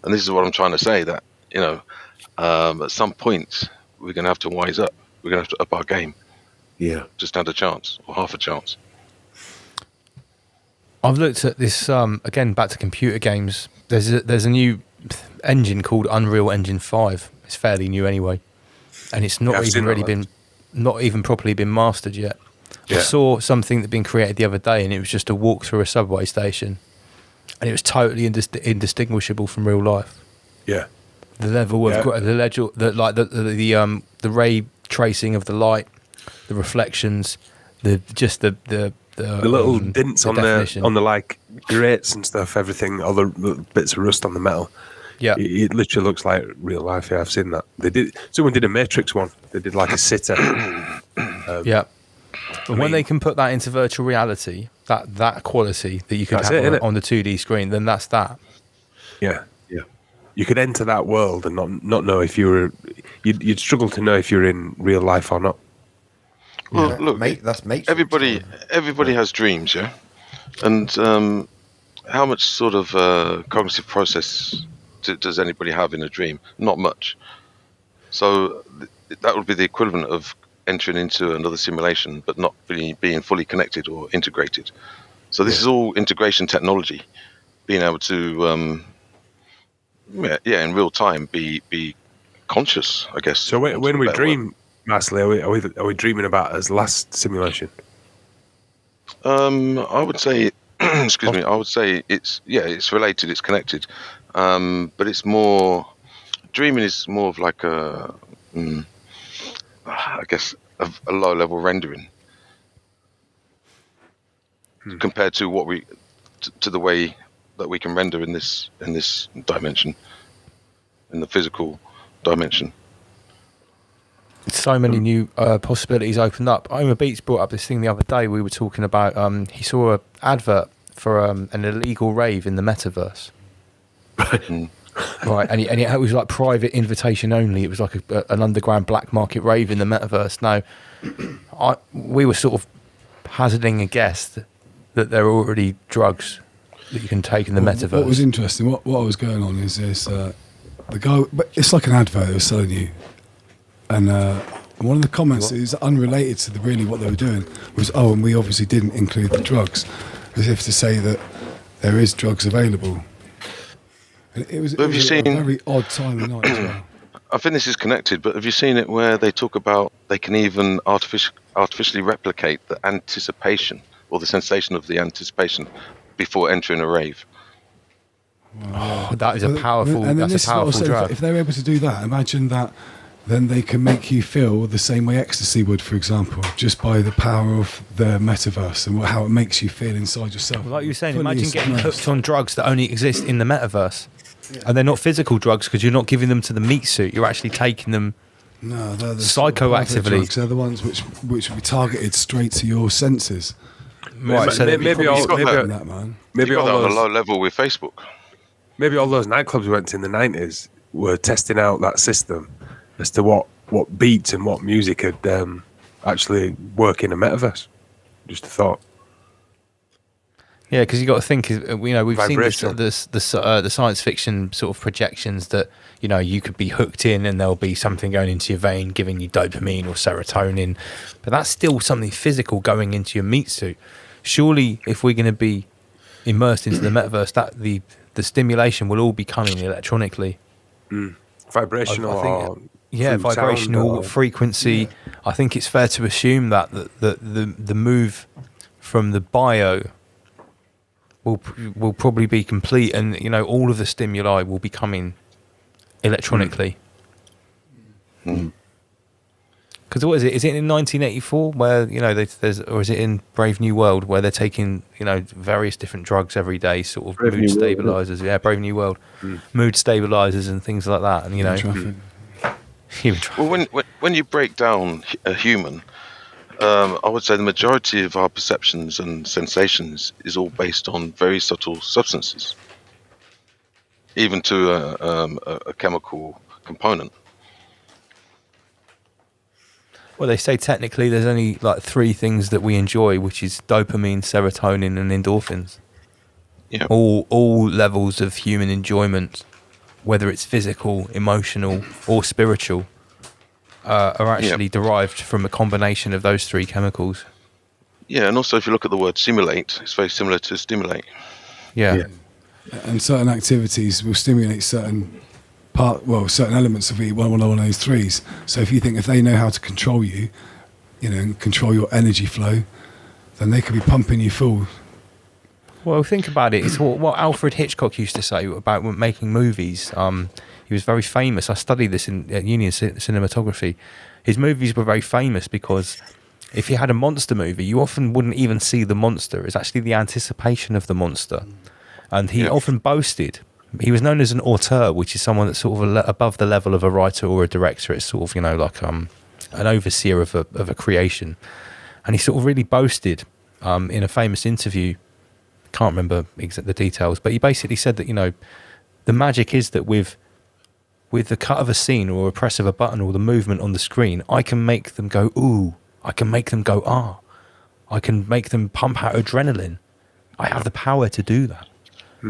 And this is what I'm trying to say, that at some point we're going to have to wise up. We're going to have to up our game. Yeah. Just stand a chance or half a chance. I've looked at this again. Back to computer games. There's a new engine called Unreal Engine 5. It's fairly new anyway, and it's not even properly been mastered yet. Yeah. I saw something that had been created the other day, and it was just a walk through a subway station, and it was totally indistinguishable from real life. Yeah. The level of the ray tracing of the light, the reflections, the little dints on the like grates and stuff, everything, all the bits of rust on the metal. Yeah, it literally looks like real life. Yeah, I've seen that. Someone did a Matrix one. They did like a sitter. Yeah, but when they can put that into virtual reality, that quality that you could have on the 2D screen, then that's that. Yeah, yeah. You could enter that world and not know if you were. You'd struggle to know if you're in real life or not. Well, look, that's Matrix. Everybody has dreams, yeah, and how much sort of cognitive process does anybody have in a dream? Not much. So that would be the equivalent of entering into another simulation, but not being fully connected or integrated. So this is all integration technology, being able to, in real time, be conscious, I guess. So when we dream, Masley, are we dreaming about as last simulation? I would say, excuse me. I would say it's related, it's connected, but it's more. Dreaming is more of like I guess a low level rendering compared to to the way that we can render in this dimension, in the physical dimension. So many new possibilities opened up. Omar Beats brought up this thing the other day. We were talking about he saw an advert for an illegal rave in the metaverse. Right, and it was like private invitation only. It was like an underground black market rave in the metaverse. Now, we were sort of hazarding a guess that there are already drugs that you can take in the metaverse. What was interesting, what I was going on is this: the guy, but it's like an advert they were selling you, and one of the comments that is unrelated to really what they were doing was, "Oh, and we obviously didn't include the drugs," as if to say that there is drugs available. It was a very odd time of night as well. I think this is connected, but have you seen it where they talk about they can even artificially replicate the anticipation or the sensation of the anticipation before entering a rave. Oh, that is a powerful. That's a powerful drug. If they're able to do that, imagine that. Then they can make you feel the same way ecstasy would, for example, just by the power of the metaverse and how it makes you feel inside yourself. Well, like you were saying, imagine getting hooked on drugs that only exist in the metaverse. Yeah. And they're not physical drugs because you're not giving them to the meat suit. You're actually taking them they're the psychoactively. Drugs. They're the ones which will be targeted straight to your senses. Right, so maybe all on those, a low level with Facebook. Maybe all those nightclubs we went to in the 90s were testing out that system as to what beats and what music could actually work in a metaverse. Just a thought. Yeah, because you got to think. We've seen the science fiction sort of projections that you could be hooked in and there'll be something going into your vein, giving you dopamine or serotonin, but that's still something physical going into your meat suit. Surely, if we're going to be immersed into the metaverse, that the stimulation will all be coming electronically. Vibrational. Vibrational frequency. Yeah. I think it's fair to assume that the move from the bio will probably be complete, and all of the stimuli will be coming electronically. Because what is it? Is it in 1984 where there's, or is it in Brave New World where they're taking various different drugs every day, sort of mood stabilizers? Yeah, Brave New World, mood stabilizers and things like that, and human traffic. Well, when you break down a human, I would say the majority of our perceptions and sensations is all based on very subtle substances, even to a chemical component. Well, they say technically there's only like 3 things that we enjoy, which is dopamine, serotonin, and endorphins. Yeah. All levels of human enjoyment, whether it's physical, emotional, or spiritual, are actually derived from a combination of those 3 chemicals. Yeah, and also if you look at the word simulate, it's very similar to stimulate. Yeah. And certain activities will stimulate certain elements of one of those 3s. So if they know how to control you, and control your energy flow, then they could be pumping you full. Well, think about it. It's what Alfred Hitchcock used to say about making movies. He was very famous. I studied this at uni in cinematography. His movies were very famous because if you had a monster movie, you often wouldn't even see the monster. It's actually the anticipation of the monster. And he often boasted. He was known as an auteur, which is someone that's sort of above the level of a writer or a director. It's sort of, like an overseer of a creation. And he sort of really boasted in a famous interview. Can't remember the details, but he basically said that, the magic is that with the cut of a scene or a press of a button or the movement on the screen, I can make them go, ooh. I can make them go, ah. I can make them pump out adrenaline. I have the power to do that.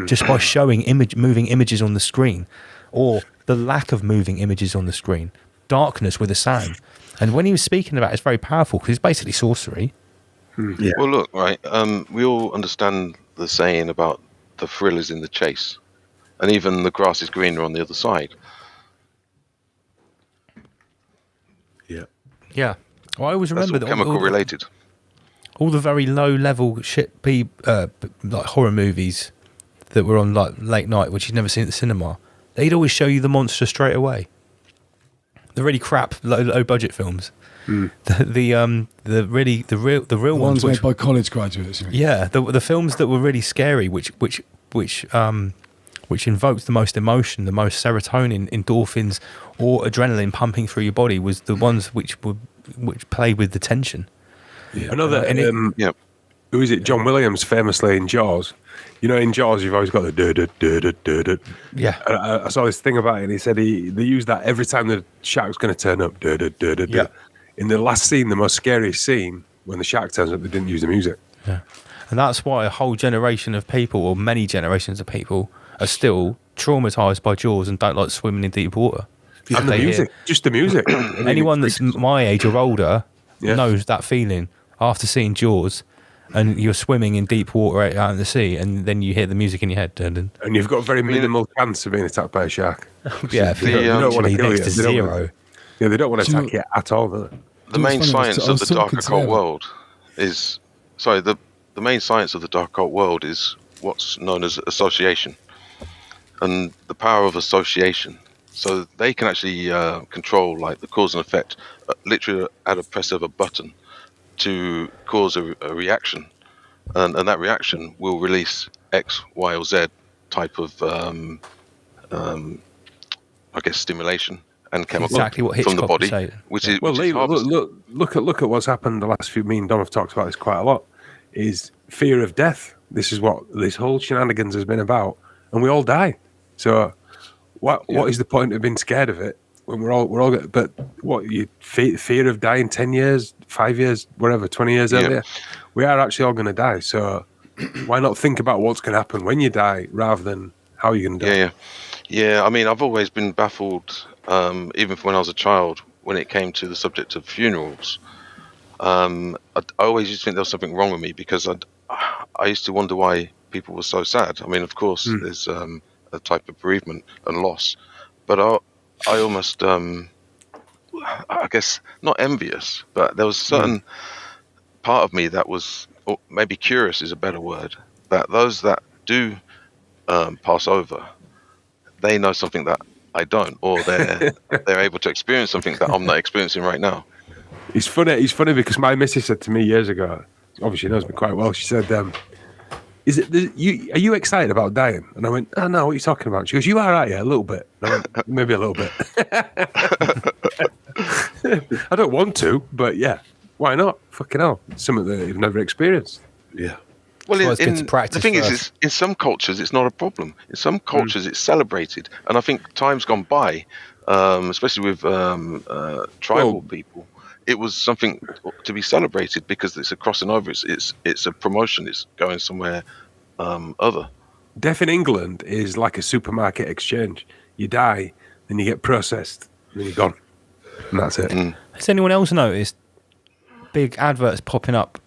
Just by showing moving images on the screen, or the lack of moving images on the screen, darkness with a sound. And when he was speaking about it, it's very powerful because it's basically sorcery. Yeah. Well, look, right, we all understand the saying about the thrill is in the chase, and even the grass is greener on the other side. Yeah. Well, I always remember that chemical related. All the very low level like horror movies that were on like late night, which you'd never seen at the cinema, they'd always show you the monster straight away. The really crap low budget films. The real ones made by college graduates. Yeah, the films that were really scary, which invoked the most emotion, the most serotonin, endorphins, or adrenaline pumping through your body, was the ones which played with the tension. Yeah. Another, who is it? John Williams, famously in Jaws. In Jaws, you've always got the da-da-da-da-da-da. Yeah. I saw this thing about it, and he said they use that every time the shark's going to turn up. Da-da-da-da-da. Yeah. In the last scene, the most scary scene, when the shark turns up, they didn't use the music. Yeah. And that's why a whole generation of people, or many generations of people, are still traumatised by Jaws and don't like swimming in deep water. And the music, just the music. Anyone that's my age or older knows that feeling after seeing Jaws, and you're swimming in deep water out in the sea, and then you hear the music in your head. And you've got very minimal chance of being attacked by a shark. Yeah, they don't want to kill you. To zero. They don't want to attack you at all, do they? The main science of the dark occult world is... Sorry, the main science of the dark occult world is what's known as association, and the power of association. So they can actually control like the cause and effect, literally at a press of a button, to cause a reaction, and that reaction will release X, Y, or Z type of I guess stimulation and chemical exactly what from the Hitchcock body, was saying. which Yeah. is Well, which is Lee, look at what's happened the last few. Me and Dom have talked about this quite a lot. Is fear of death. This is what this whole shenanigans has been about, and we all die. So, what is the point of being scared of it when we're all? But what you fear of dying 10 years, 5 years, whatever, 20 years earlier? We are actually all going to die. So, why not think about what's going to happen when you die rather than how you're going to die? Yeah. I mean, I've always been baffled, even when I was a child, when it came to the subject of funerals. I always used to think there was something wrong with me because I used to wonder why people were so sad. I mean, of course, there's a type of bereavement and loss, but I almost, I guess, not envious, but there was a certain part of me that was, or maybe curious is a better word, that those that do pass over, they know something that I don't, or they're able to experience something that I'm not experiencing right now. It's funny because my missus said to me years ago, obviously she knows me quite well, she said, are you excited about dying? And I went, oh no, what are you talking about? She goes, you are, aren't you? A little bit. And I went, maybe a little bit. I don't want to, but yeah, why not? Fucking hell. It's something that you've never experienced. Yeah. Well, the thing is, in some cultures, it's not a problem. In some cultures, it's celebrated. And I think time's gone by, especially with tribal people, it was something to be celebrated because it's a crossing over. It's a promotion. It's going somewhere other. Death in England is like a supermarket exchange. You die, then you get processed, then you're gone. And that's it. Has anyone else noticed big adverts popping up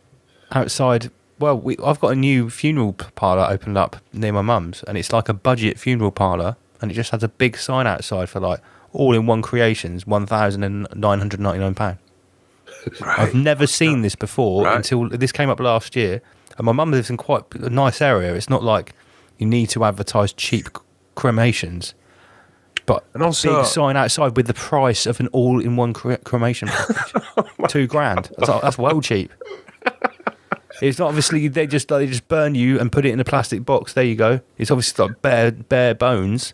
outside? Well, I've got a new funeral parlour opened up near my mum's, and it's like a budget funeral parlour, and it just has a big sign outside for like all-in-one creations, £1,999. Right. I've never seen this before until this came up last year, and my mum lives in quite a nice area. It's not like you need to advertise cheap cremations, but and also, big sign outside with the price of an all-in-one cremation package, £2,000. That's well cheap. It's not obviously they just burn you and put it in a plastic box. There you go. It's obviously like bare bones.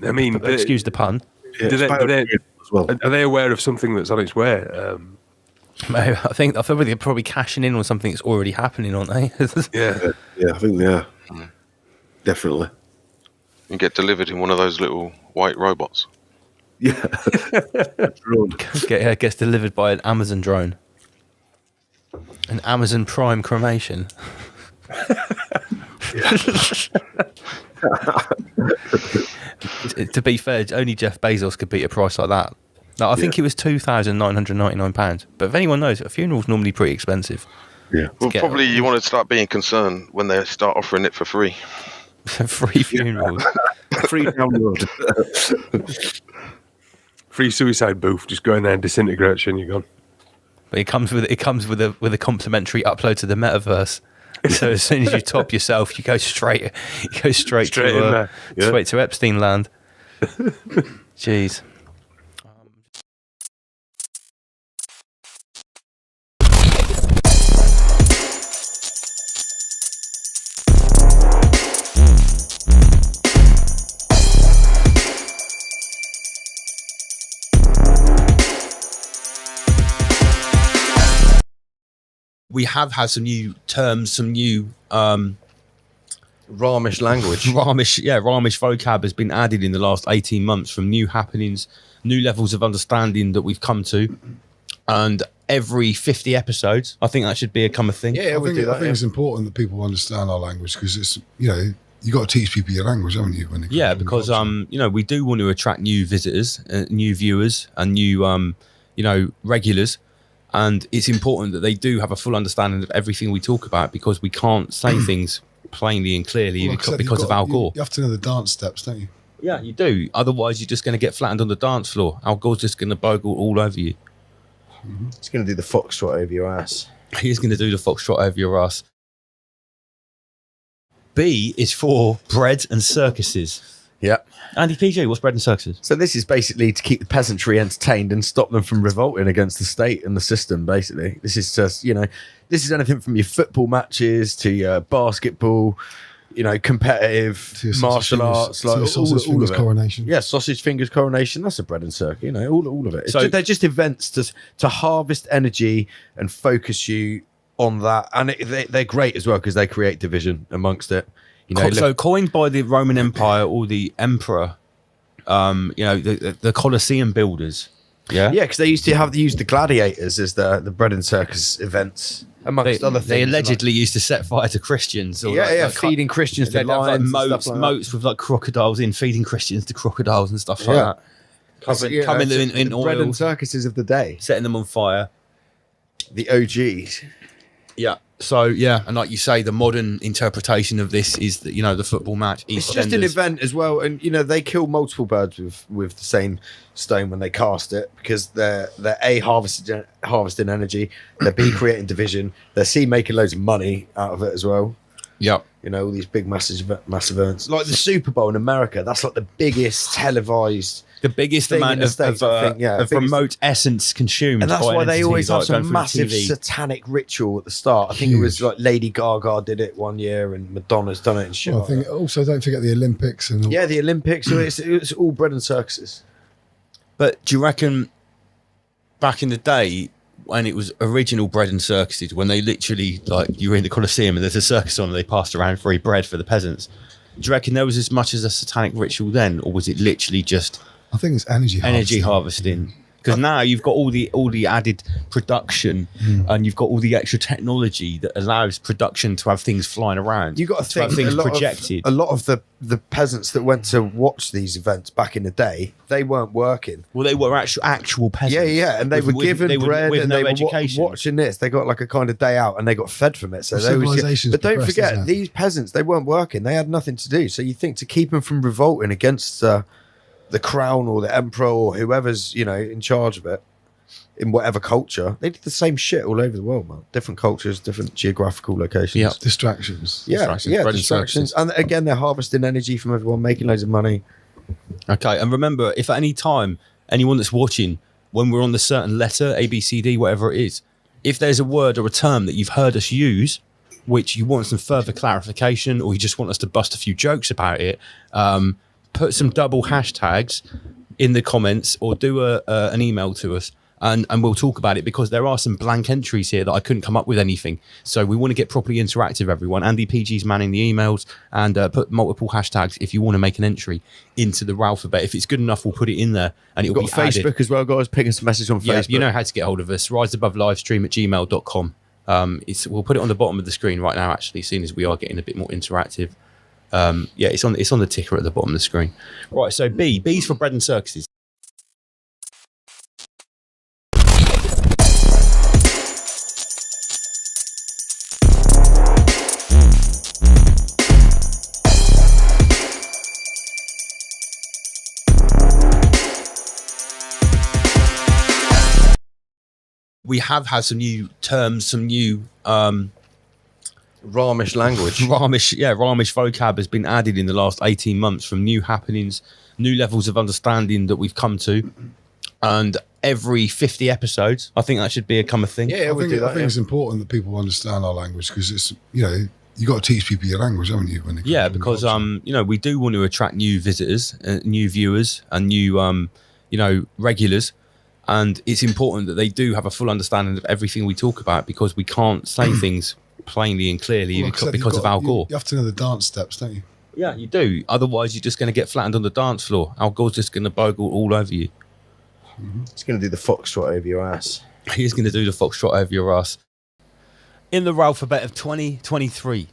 I mean, excuse the pun. Are they aware of something that's on its way? I think they're probably cashing in on something that's already happening, aren't they? Yeah, I think they are. Definitely. You get delivered in one of those little white robots. Yeah. Gets delivered by an Amazon drone. An Amazon Prime cremation. To be fair, only Jeff Bezos could beat a price like that. Now, I think it was £2,999. But if anyone knows, a funeral's normally pretty expensive. Yeah. Well, probably you want to start being concerned when they start offering it for free. Free funerals. Free download. Free suicide booth. Just go in there and disintegrate you and you're gone. But it comes with a complimentary upload to the metaverse. So as soon as you top yourself, you go straight to Epstein land. Jeez. We have had some new terms, some new Ramish language. Ramish vocab has been added in the last 18 months from new happenings, new levels of understanding that we've come to. And every 50 episodes, I think that should become a thing. Yeah, I think it's important that people understand our language because it's, you got to teach people your language, haven't you? Because we do want to attract new visitors, new viewers, and new regulars. And it's important that they do have a full understanding of everything we talk about because we can't say things plainly and clearly because of Al Gore. You have to know the dance steps, don't you? Yeah, you do. Otherwise, you're just going to get flattened on the dance floor. Al Gore's just going to bogle all over you. Mm-hmm. He's going to do the foxtrot over your ass. He's going to do the foxtrot over your ass. B is for bread and circuses. Yeah. Andy PG, what's bread and circuses? So this is basically to keep the peasantry entertained and stop them from revolting against the state and the system, basically. This is just, this is anything from your football matches to your basketball, competitive martial arts, like all of it. Coronation. Yeah, sausage fingers coronation. That's a bread and circuit, all of it. They're just events to harvest energy and focus you on that. And they're great as well because they create division amongst it. So coined by the Roman Empire or the emperor, the Colosseum builders. Yeah, because they used to use the gladiators as the bread and circus events, amongst other things. They allegedly used to set fire to Christians. Or feeding Christians to lions. Moats with like crocodiles in, feeding Christians to crocodiles and stuff like that. Coming in oil. Bread and circuses of the day. Setting them on fire. The OGs. Yeah. So and like you say, the modern interpretation of this is that the football match. It's just an event as well, and they kill multiple birds with the same stone when they cast it because they're A, harvesting energy, they're B, creating division, they're C, making loads of money out of it as well. Yep. All these big massive events like the Super Bowl in America. That's like the biggest televised. The biggest amount of remote essence consumed. And that's why they always have some going massive satanic ritual at the start. I think it was like Lady Gaga did it one year and Madonna's done it and shit. Well, I think also don't forget the Olympics. And the Olympics. So it's all bread and circuses. But do you reckon back in the day when it was original bread and circuses, when they literally, like, you were in the Colosseum and there's a circus on and they passed around free bread for the peasants, do you reckon there was as much as a satanic ritual then, or was it literally just... I think it's energy harvesting. Because now you've got all the added production and you've got all the extra technology that allows production to have things flying around. You've got to think things projected. A lot of the peasants that went to watch these events back in the day, they weren't working. Well, they were actual peasants. Yeah, and they were given bread and they were watching this. They got like a kind of day out and they got fed from it. So but don't forget, these peasants, they weren't working. They had nothing to do. So you think to keep them from revolting against the crown or the emperor or whoever's in charge of it in whatever culture, they did the same shit all over the world, man. Different cultures, different geographical locations. Yeah, distractions. Distractions. And again, they're harvesting energy from everyone, making loads of money. Okay, and remember, if at any time anyone that's watching, when we're on the certain letter, A, B, C, D, whatever it is, if there's a word or a term that you've heard us use, which you want some further clarification, or you just want us to bust a few jokes about it, put some double hashtags in the comments or do an email to us and we'll talk about it, because there are some blank entries here that I couldn't come up with anything. So we want to get properly interactive, everyone. Andy PG's manning the emails, and put multiple hashtags if you want to make an entry into the Ralphabet. If it's good enough, we'll put it in there and it'll be Facebook added. as well, guys. Ping us a message on Facebook. You know how to get hold of us. riseabovelivestream@gmail.com. We'll put it on the bottom of the screen right now, actually, seeing as we are getting a bit more interactive. It's on the ticker at the bottom of the screen. Right, so B's for bread and circuses. We have had some new terms, some new Ramish language. Ramish vocab has been added in the last 18 months from new happenings, new levels of understanding that we've come to. And every 50 episodes, I think that should become a thing. I think it's important that people understand our language, because it's, you got to teach people your language, haven't you? Because we do want to attract new visitors, new viewers, and new regulars. And it's important that they do have a full understanding of everything we talk about, because we can't say things plainly and clearly because of Al Gore. You have to know the dance steps, don't you? Yeah, you do. Otherwise, you're just going to get flattened on the dance floor. Al Gore's just going to bogle all over you. He's going to do the foxtrot over your ass. He's going to do the foxtrot over your ass. In the Ralphabet of 2023,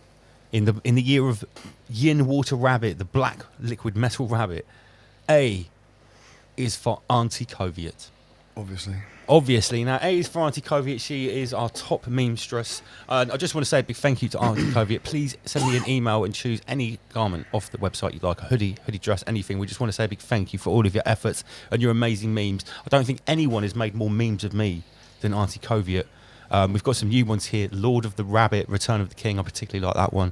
in the year of Yin Water Rabbit, the black liquid metal rabbit, A is for Auntie Coviet. Obviously. Now, A is for Auntie Coviet. She is our top memestress. I just want to say a big thank you to Auntie Coviet. Please send me an email and choose any garment off the website you'd like, a hoodie dress, anything. We just want to say a big thank you for all of your efforts and your amazing memes. I don't think anyone has made more memes of me than Auntie Coviet. We've got some new ones here. Lord of the Rabbit, Return of the King. I particularly like that one.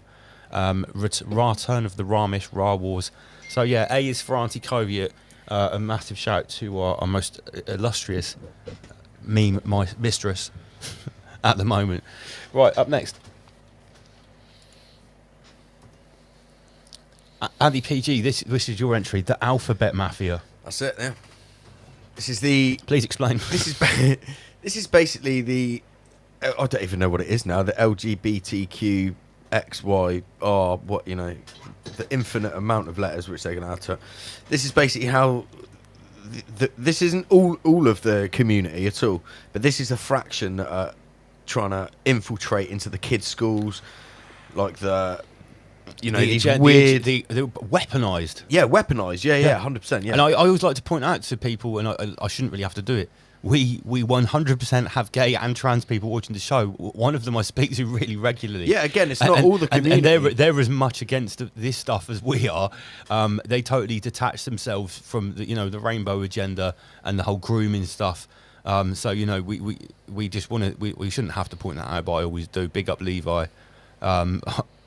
Return of the Ramish, Ra Wars. So yeah, A is for Auntie Koviet. A massive shout to our most illustrious meme, my mistress, at the moment. Right, up next. Andy PG, this is your entry, the Alphabet Mafia. That's it, yeah. This is the... Please explain. This is basically the... I don't even know what it is now. The LGBTQ XYR, what, you know, the infinite amount of letters which they're going to add to it. This is basically how... this isn't all of the community at all, but this is a fraction that are trying to infiltrate into the kids' schools, like the... You know, these weird... The weaponised. Yeah, weaponised. Yeah, 100%. Yeah. And I always like to point out to people, and I shouldn't really have to do it, we 100% have gay and trans people watching the show. One of them I speak to really regularly. Yeah, again, it's not all the community. And they're as much against this stuff as we are. They totally detach themselves from the rainbow agenda and the whole grooming stuff. So we just want to. We shouldn't have to point that out, but I always do. Big up Levi.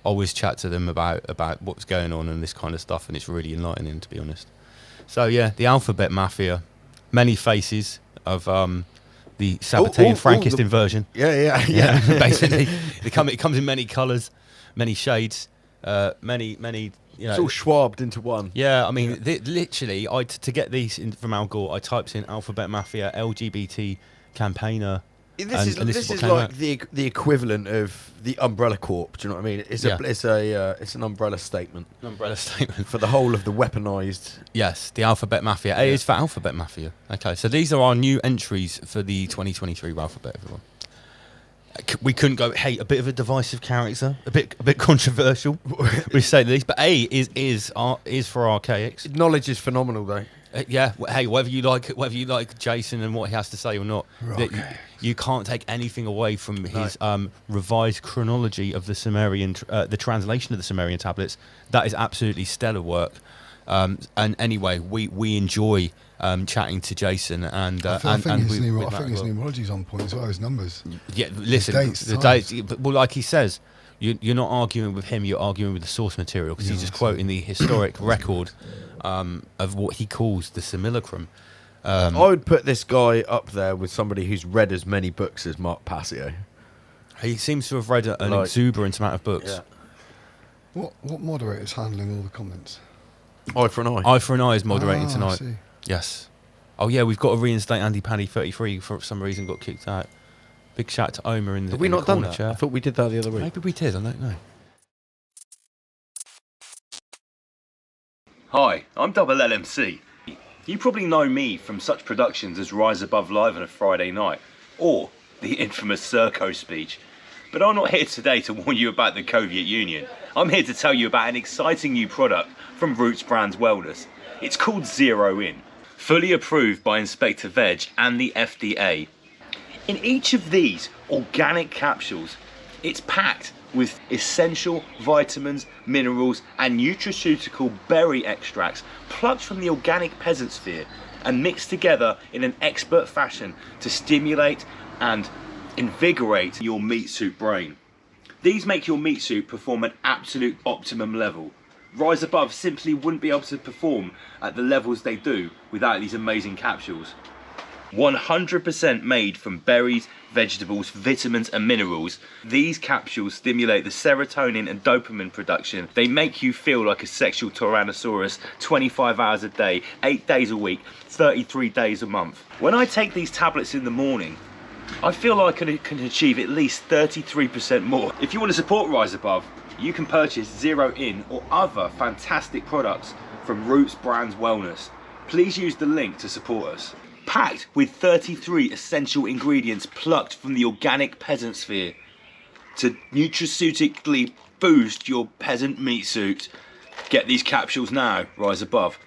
Always chat to them about what's going on and this kind of stuff, and it's really enlightening, to be honest. So yeah, the Alphabet Mafia, many faces of the Sabbatean Frankistan version. Yeah. Basically, it comes in many colours, many shades, many. It's all schwabbed into one. Yeah, I mean, literally, to get these from Al Gore, I typed in Alphabet Mafia LGBT campaigner. This is like the equivalent of the Umbrella Corp. Do you know what I mean? It's an umbrella statement. An umbrella statement for the whole of the weaponised. Yes, the Alphabet Mafia. A is for Alphabet Mafia. Okay, so these are our new entries for the 2023 Alphabet. Everyone, we couldn't go. Hey, a bit of a divisive character, a bit controversial. We say this, but A is for ARCHAIX. Knowledge is phenomenal, though. Yeah, hey, whether you like Jason and what he has to say or not, you can't take anything away from his revised chronology of the Sumerian, the translation of the Sumerian tablets. That is absolutely stellar work. And anyway, we enjoy chatting to Jason, and I think his numerology's on point as well. His numbers. Yeah, listen, the dates. Well, like he says, you're not arguing with him. You're arguing with the source material, because he's just quoting the historic record of what he calls the simulacrum. I would put this guy up there with somebody who's read as many books as Mark Passio. He seems to have read an exuberant amount of books. Yeah. What moderator's handling all the comments? Eye for an Eye. Eye for an Eye is moderating tonight. I see. Yes. Oh yeah, we've got to reinstate Andy Paddy 33 for some reason got kicked out. Big shout to Omer in the. Have we not done that? Chat. I thought we did that the other week. Maybe we did. I don't know. Hi, I'm Double LMC. You probably know me from such productions as Rise Above Live on a Friday night, or the infamous Serco speech. But I'm not here today to warn you about the Soviet Union. I'm here to tell you about an exciting new product from Roots Brands Wellness. It's called Zero In, fully approved by Inspector Veg and the FDA. In each of these organic capsules, it's packed with essential vitamins, minerals and nutraceutical berry extracts plucked from the organic peasant sphere and mixed together in an expert fashion to stimulate and invigorate your meat suit brain. These make your meat suit perform at absolute optimum level. Rise Above simply wouldn't be able to perform at the levels they do without these amazing capsules. 100% made from berries, vegetables, vitamins and minerals, these capsules stimulate the serotonin and dopamine production. They make you feel like a sexual Tyrannosaurus 25 hours a day, 8 days a week, 33 days a month. When I take these tablets in the morning, I feel like I can achieve at least 33% more. If you want to support Rise Above, you can purchase Zero In or other fantastic products from Roots Brands Wellness. Please use the link to support us. Packed with 33 essential ingredients plucked from the organic peasant sphere to nutraceutically boost your peasant meat suit. Get these capsules now, Rise Above.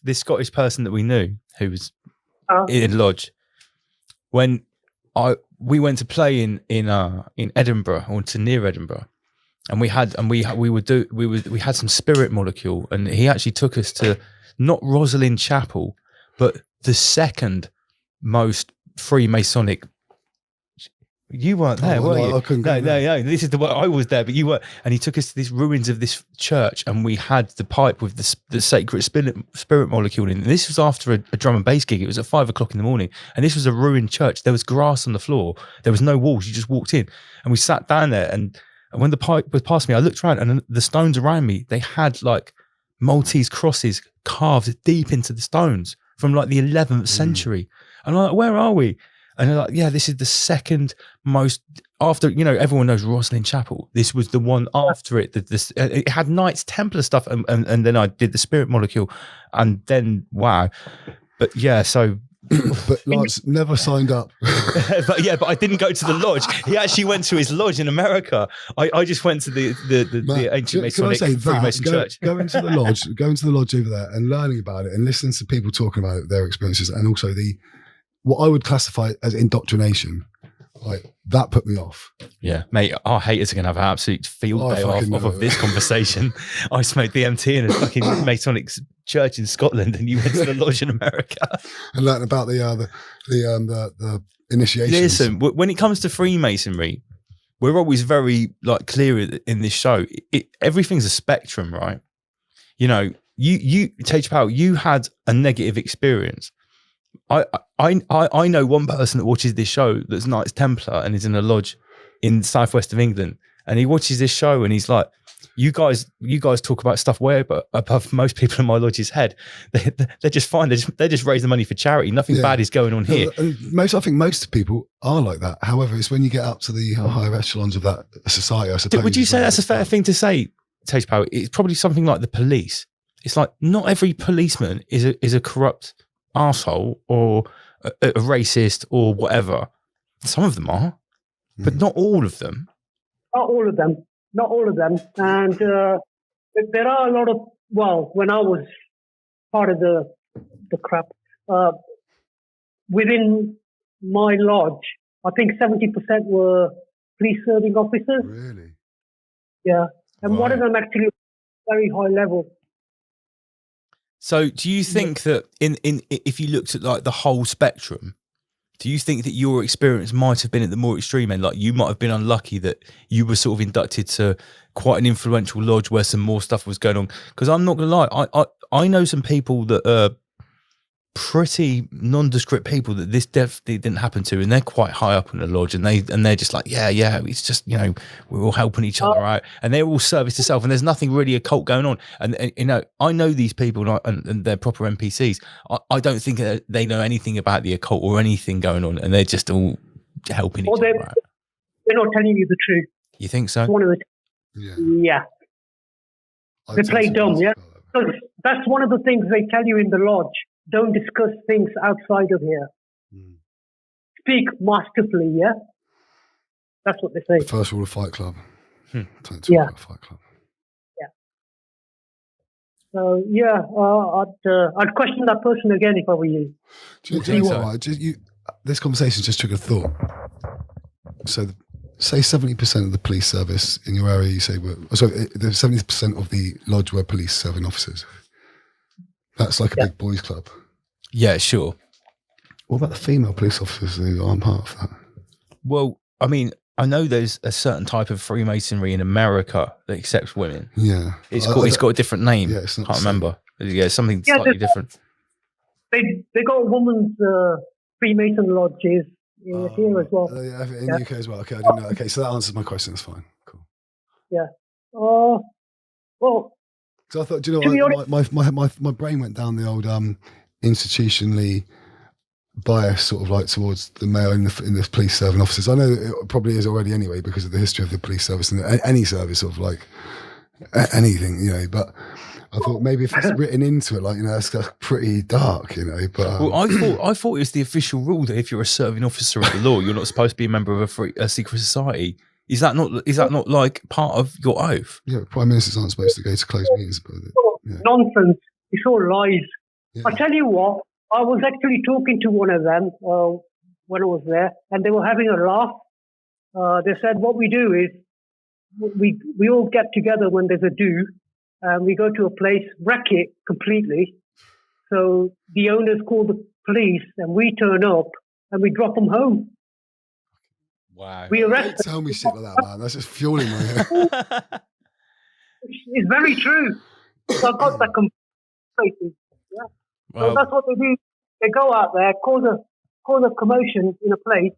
This Scottish person that we knew, who was in Lodge, when we went to play in Edinburgh, or to near Edinburgh, and we had some Spirit Molecule, and he actually took us to not Rosalind Chapel, but the second most Freemasonic. You weren't there, were you? I couldn't go no. This is the one I was there, but you weren't. And he took us to these ruins of this church, and we had the pipe with the sacred spirit molecule in. And this was after a drum and bass gig. It was at 5 o'clock in the morning, and this was a ruined church. There was grass on the floor. There was no walls. You just walked in, and we sat down there. And when the pipe was past me, I looked around, and the stones around me, they had like Maltese crosses carved deep into the stones from like the 11th century. And I'm like, where are we? And they're like, yeah, this is the second most, after, everyone knows Rosalind Chapel. This was the one after it. It had Knights Templar stuff. And then I did the Spirit Molecule. And then, wow. But yeah, so. But Lance never signed up. but I didn't go to the lodge. He actually went to his lodge in America. I just went to the ancient Masonic Freemason church. Going to the lodge over there and learning about it and listening to people talking about their experiences, and also what I would classify as indoctrination, like that put me off. Yeah, mate, our haters are going to have an absolute field day off of this conversation. I smoked DMT in a fucking Masonic church in Scotland, and you went to the lodge in America and learned about the initiation. Listen, when it comes to Freemasonry, we're always very clear in this show. Everything's a spectrum, right? You Tage Powell, you had a negative experience. I know one person that watches this show that's Knights Templar and is in a lodge in the southwest of England, and he watches this show and he's like, you guys talk about stuff way above most people in my lodge's head. They're just fine. They just raise the money for charity. Nothing bad is going on here. And I think most people are like that. However, it's when you get up to the higher echelons of that society, I suppose. Would you say that's a fair thing to say, Tage Powell? It's probably something like the police. It's like not every policeman is a corrupt arsehole or a racist or whatever. Some of them are, but not all of them. Not all of them. And there are a lot of, when I was part of the crap, within my lodge, I think 70% were police serving officers. Really? Yeah. And one of them actually very high level. So do you think that if you looked at like the whole spectrum, do you think that your experience might have been at the more extreme end? Like you might have been unlucky that you were sort of inducted to quite an influential lodge where some more stuff was going on? Because I'm not going to lie, I know some people that are pretty nondescript people that this definitely didn't happen to, and they're quite high up in the lodge, and they're just like, yeah, it's just, we're all helping each other out, and they're all service to self, and there's nothing really occult going on. And I know these people, and they're proper NPCs. I don't think they know anything about the occult or anything going on, and they're just all helping each other out. They're not telling you the truth. You think so? One of the yeah. They play dumb, yeah. So that's one of the things they tell you in the lodge. Don't discuss things outside of here. Speak masterfully, yeah? That's what they say. First rule of Fight Club. Yeah. Fight Club. Yeah. So, I'd question that person again if I were you. Do you know what? This conversation just took a thought. So, say 70% of the police service in your area, you say, there's 70% of the lodge were police serving officers. That's like a big boys club. Yeah, sure. What about the female police officers who aren't part of that? Well, I mean, I know there's a certain type of Freemasonry in America that accepts women. Yeah. It's got a different name. Yeah, I can't remember. Yeah, something slightly different. They got women's Freemason lodges here as well. In the UK as well. Okay, I didn't know. Okay, so that answers my question. That's fine. Cool. Yeah. Well. So I thought, do you know what? My brain went down the old institutionally biased sort of like towards the male in the police serving officers. I know it probably is already anyway because of the history of the police service and any service sort of like anything, but I thought maybe if it's written into it, like, that's pretty dark, but well, I thought it was the official rule that if you're a serving officer of the law, you're not supposed to be a member of a secret society. Is that not like part of your oath? Yeah, prime ministers aren't supposed to go to closed meetings. But nonsense. It's all lies. Yeah. I tell you what, I was actually talking to one of them when I was there, and they were having a laugh. They said, what we do is we all get together when there's a do, and we go to a place, wreck it completely. So the owners call the police, and we turn up and we drop them home. Wow. We arrest Don't tell me shit like that, man. That's just fueling my head. It's very true. So I got that complete. Yeah. Well, so that's what they do. They go out there, cause a commotion in a place,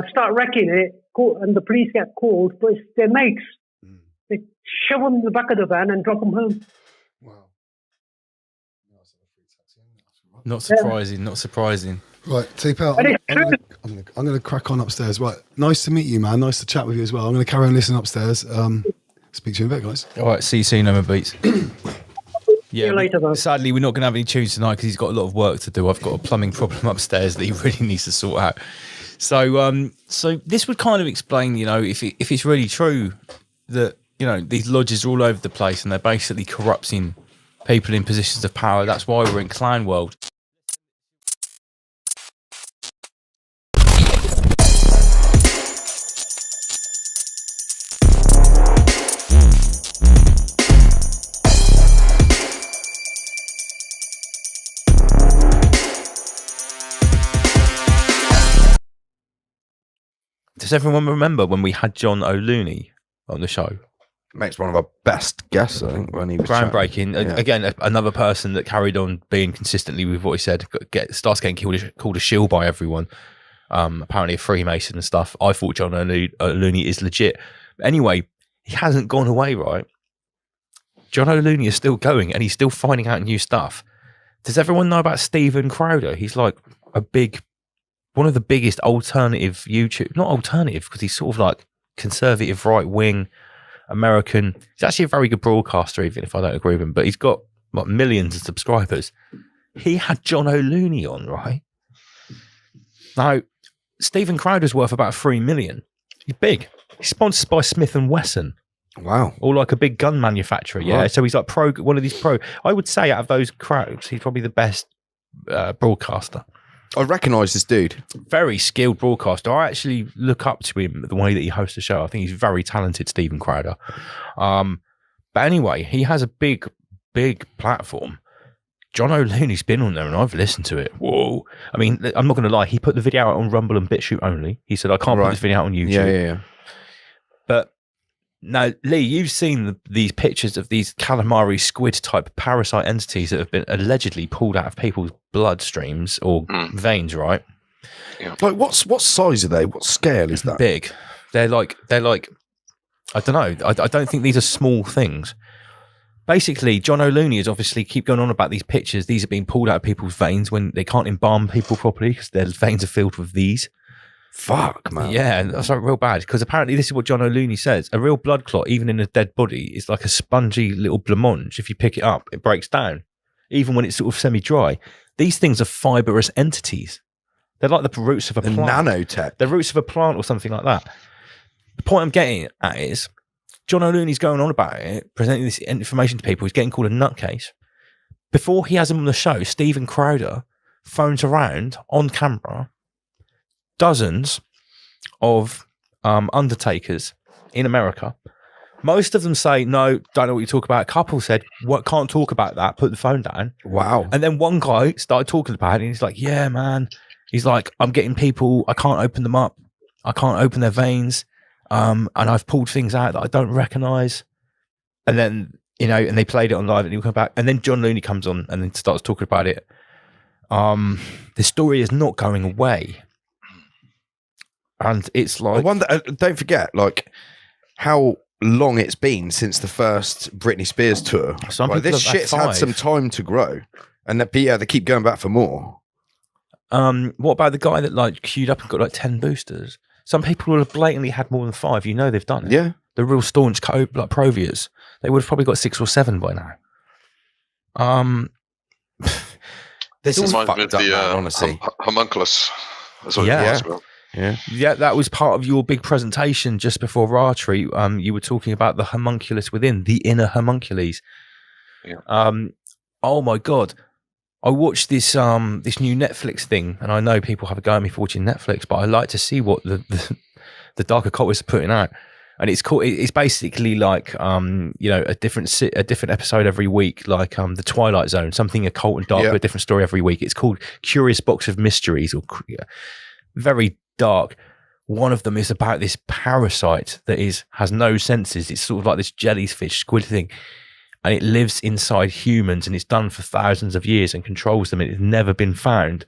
start wrecking it, and the police get called, but it's their mates. They shove them in the back of the van and drop them home. Not surprising, not surprising. Right, T-Pal, I'm going to crack on upstairs. Right, nice to meet you, man. Nice to chat with you as well. I'm going to carry on listening upstairs. Speak to you in a bit, guys. All right, see you soon, Emma Beats. See you later, though. Sadly, we're not going to have any tunes tonight because he's got a lot of work to do. I've got a plumbing problem upstairs that he really needs to sort out. So, so this would kind of explain, you know, if it's really true that, you know, these lodges are all over the place and they're basically corrupting people in positions of power. That's why we're in clan world. Does everyone remember when we had John O'Looney on the show? Makes one of our best guests, I think, when he was groundbreaking. Yeah. Again, another person that carried on being consistently with what he said. Starts getting called a shill by everyone. Apparently a Freemason and stuff. I thought John O'Looney is legit. Anyway, he hasn't gone away, right? John O'Looney is still going and he's still finding out new stuff. Does everyone know about Stephen Crowder? He's like one of the biggest alternative YouTube, not alternative because he's sort of like conservative, right wing, American. He's actually a very good broadcaster, even if I don't agree with him, but he's got like millions of subscribers. He had John O'Looney on, right? Now, Stephen Crowder's worth about 3 million. He's big. He's sponsored by Smith & Wesson. Wow. Or like a big gun manufacturer, yeah. Right. So he's like one of these pro. I would say out of those crowds, he's probably the best broadcaster. I recognise this dude. Very skilled broadcaster. I actually look up to him the way that he hosts the show. I think he's very talented, Stephen Crowder. But anyway, he has a big platform. John O'Looney's been on there and I've listened to it. Whoa. I mean, I'm not going to lie. He put the video out on Rumble and BitChute only. He said, I can't put this video out on YouTube. Yeah. But now, Lee, you've seen these pictures of these calamari squid type parasite entities that have been allegedly pulled out of people's bloodstreams or veins, right? Yeah. Like, what size are they? What scale is that? Big. They're like. I don't know. I don't think these are small things. Basically, John O'Looney is obviously keep going on about these pictures. These are being pulled out of people's veins when they can't embalm people properly because their veins are filled with these. Fuck, man. Yeah, that's like real bad because apparently this is what John O'Looney says. A real blood clot, even in a dead body, is like a spongy little blancmange. If you pick it up, it breaks down, even when it's sort of semi-dry. These things are fibrous entities. They're like the roots of a plant. Nanotech. The roots of a plant or something like that. The point I'm getting at is John O'Looney's going on about it, presenting this information to people. He's getting called a nutcase. Before he has him on the show, Stephen Crowder phones around on camera dozens of undertakers in America. Most of them say, no, don't know what you talk about. A couple said, what, can't talk about that, put the phone down. Wow. And then one guy started talking about it and he's like, yeah, man. He's like, I'm getting people, I can't open them up. I can't open their veins. And I've pulled things out that I don't recognize. And then, you know, and they played it on live and he'll come back. And then John Looney comes on and then starts talking about it. The story is not going away. And it's like, I wonder, don't forget, like, how long it's been since the first Britney Spears tour. Like, this shit's had some time to grow. And they keep going back for more. What about the guy that like queued up and got like 10 boosters? Some people will have blatantly had more than 5. You know they've done it. Yeah. The real staunch like Provias. They would have probably got 6 or 7 by now. This is reminds fucked me of up, the man, honestly. homunculus. That's what Yeah. it was about. Yeah, that was part of your big presentation just before archery. You were talking about the homunculus within, the inner homunculus. Yeah. Oh my God. I watched this this new Netflix thing, and I know people have a go at me for watching Netflix, but I like to see what the dark occultists are putting out. And it's called. It's basically like a different episode every week, like the Twilight Zone, something occult and dark, a different story every week. It's called Curious Box of Mysteries, or very dark. One of them is about this parasite that has no senses. It's sort of like this jellyfish squid thing, and it lives inside humans, and it's done for thousands of years and controls them. And it's never been found.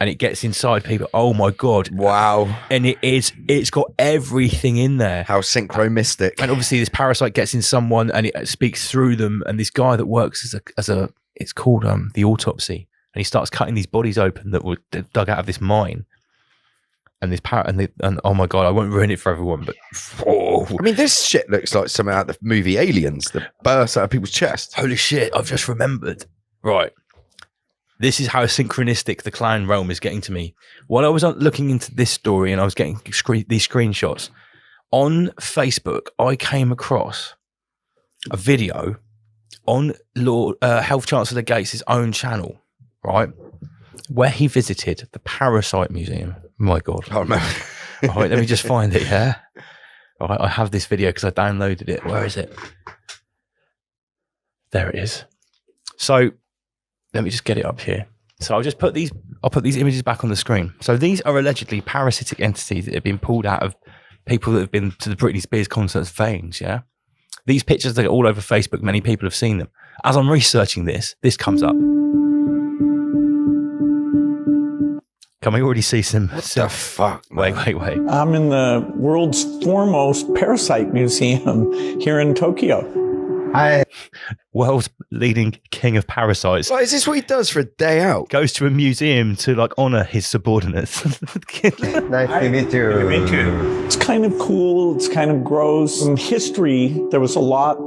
And it gets inside people. Oh my God. Wow. And it's got everything in there. How synchromistic. And obviously this parasite gets in someone and it speaks through them. And this guy that works as a it's called the autopsy. And he starts cutting these bodies open that were dug out of this mine. And this and oh my God, I won't ruin it for everyone, but I mean, this shit looks like something out of the movie Aliens that bursts out of people's chests. Holy shit, I've just remembered. Right. This is how synchronistic the clown realm is getting to me. While I was looking into this story and I was getting these screenshots, on Facebook, I came across a video on Health Chancellor Gates' own channel, right, where he visited the Parasite Museum. Oh my God. I remember. All right, let me just find it, yeah? All right, I have this video because I downloaded it. Where is it? There it is. So... let me just get it up here. So I'll put these images back on the screen. So these are allegedly parasitic entities that have been pulled out of people that have been to the Britney Spears concert's veins, yeah? These pictures are all over Facebook. Many people have seen them. As I'm researching this comes up. Can we already see some... What the fuck, man? Wait. I'm in the world's foremost parasite museum here in Tokyo. World's leading king of parasites. Is this what he does for a day out? Goes to a museum to like honor his subordinates. Nice to meet you. Me too. It's kind of cool. It's kind of gross. In history, there was a lot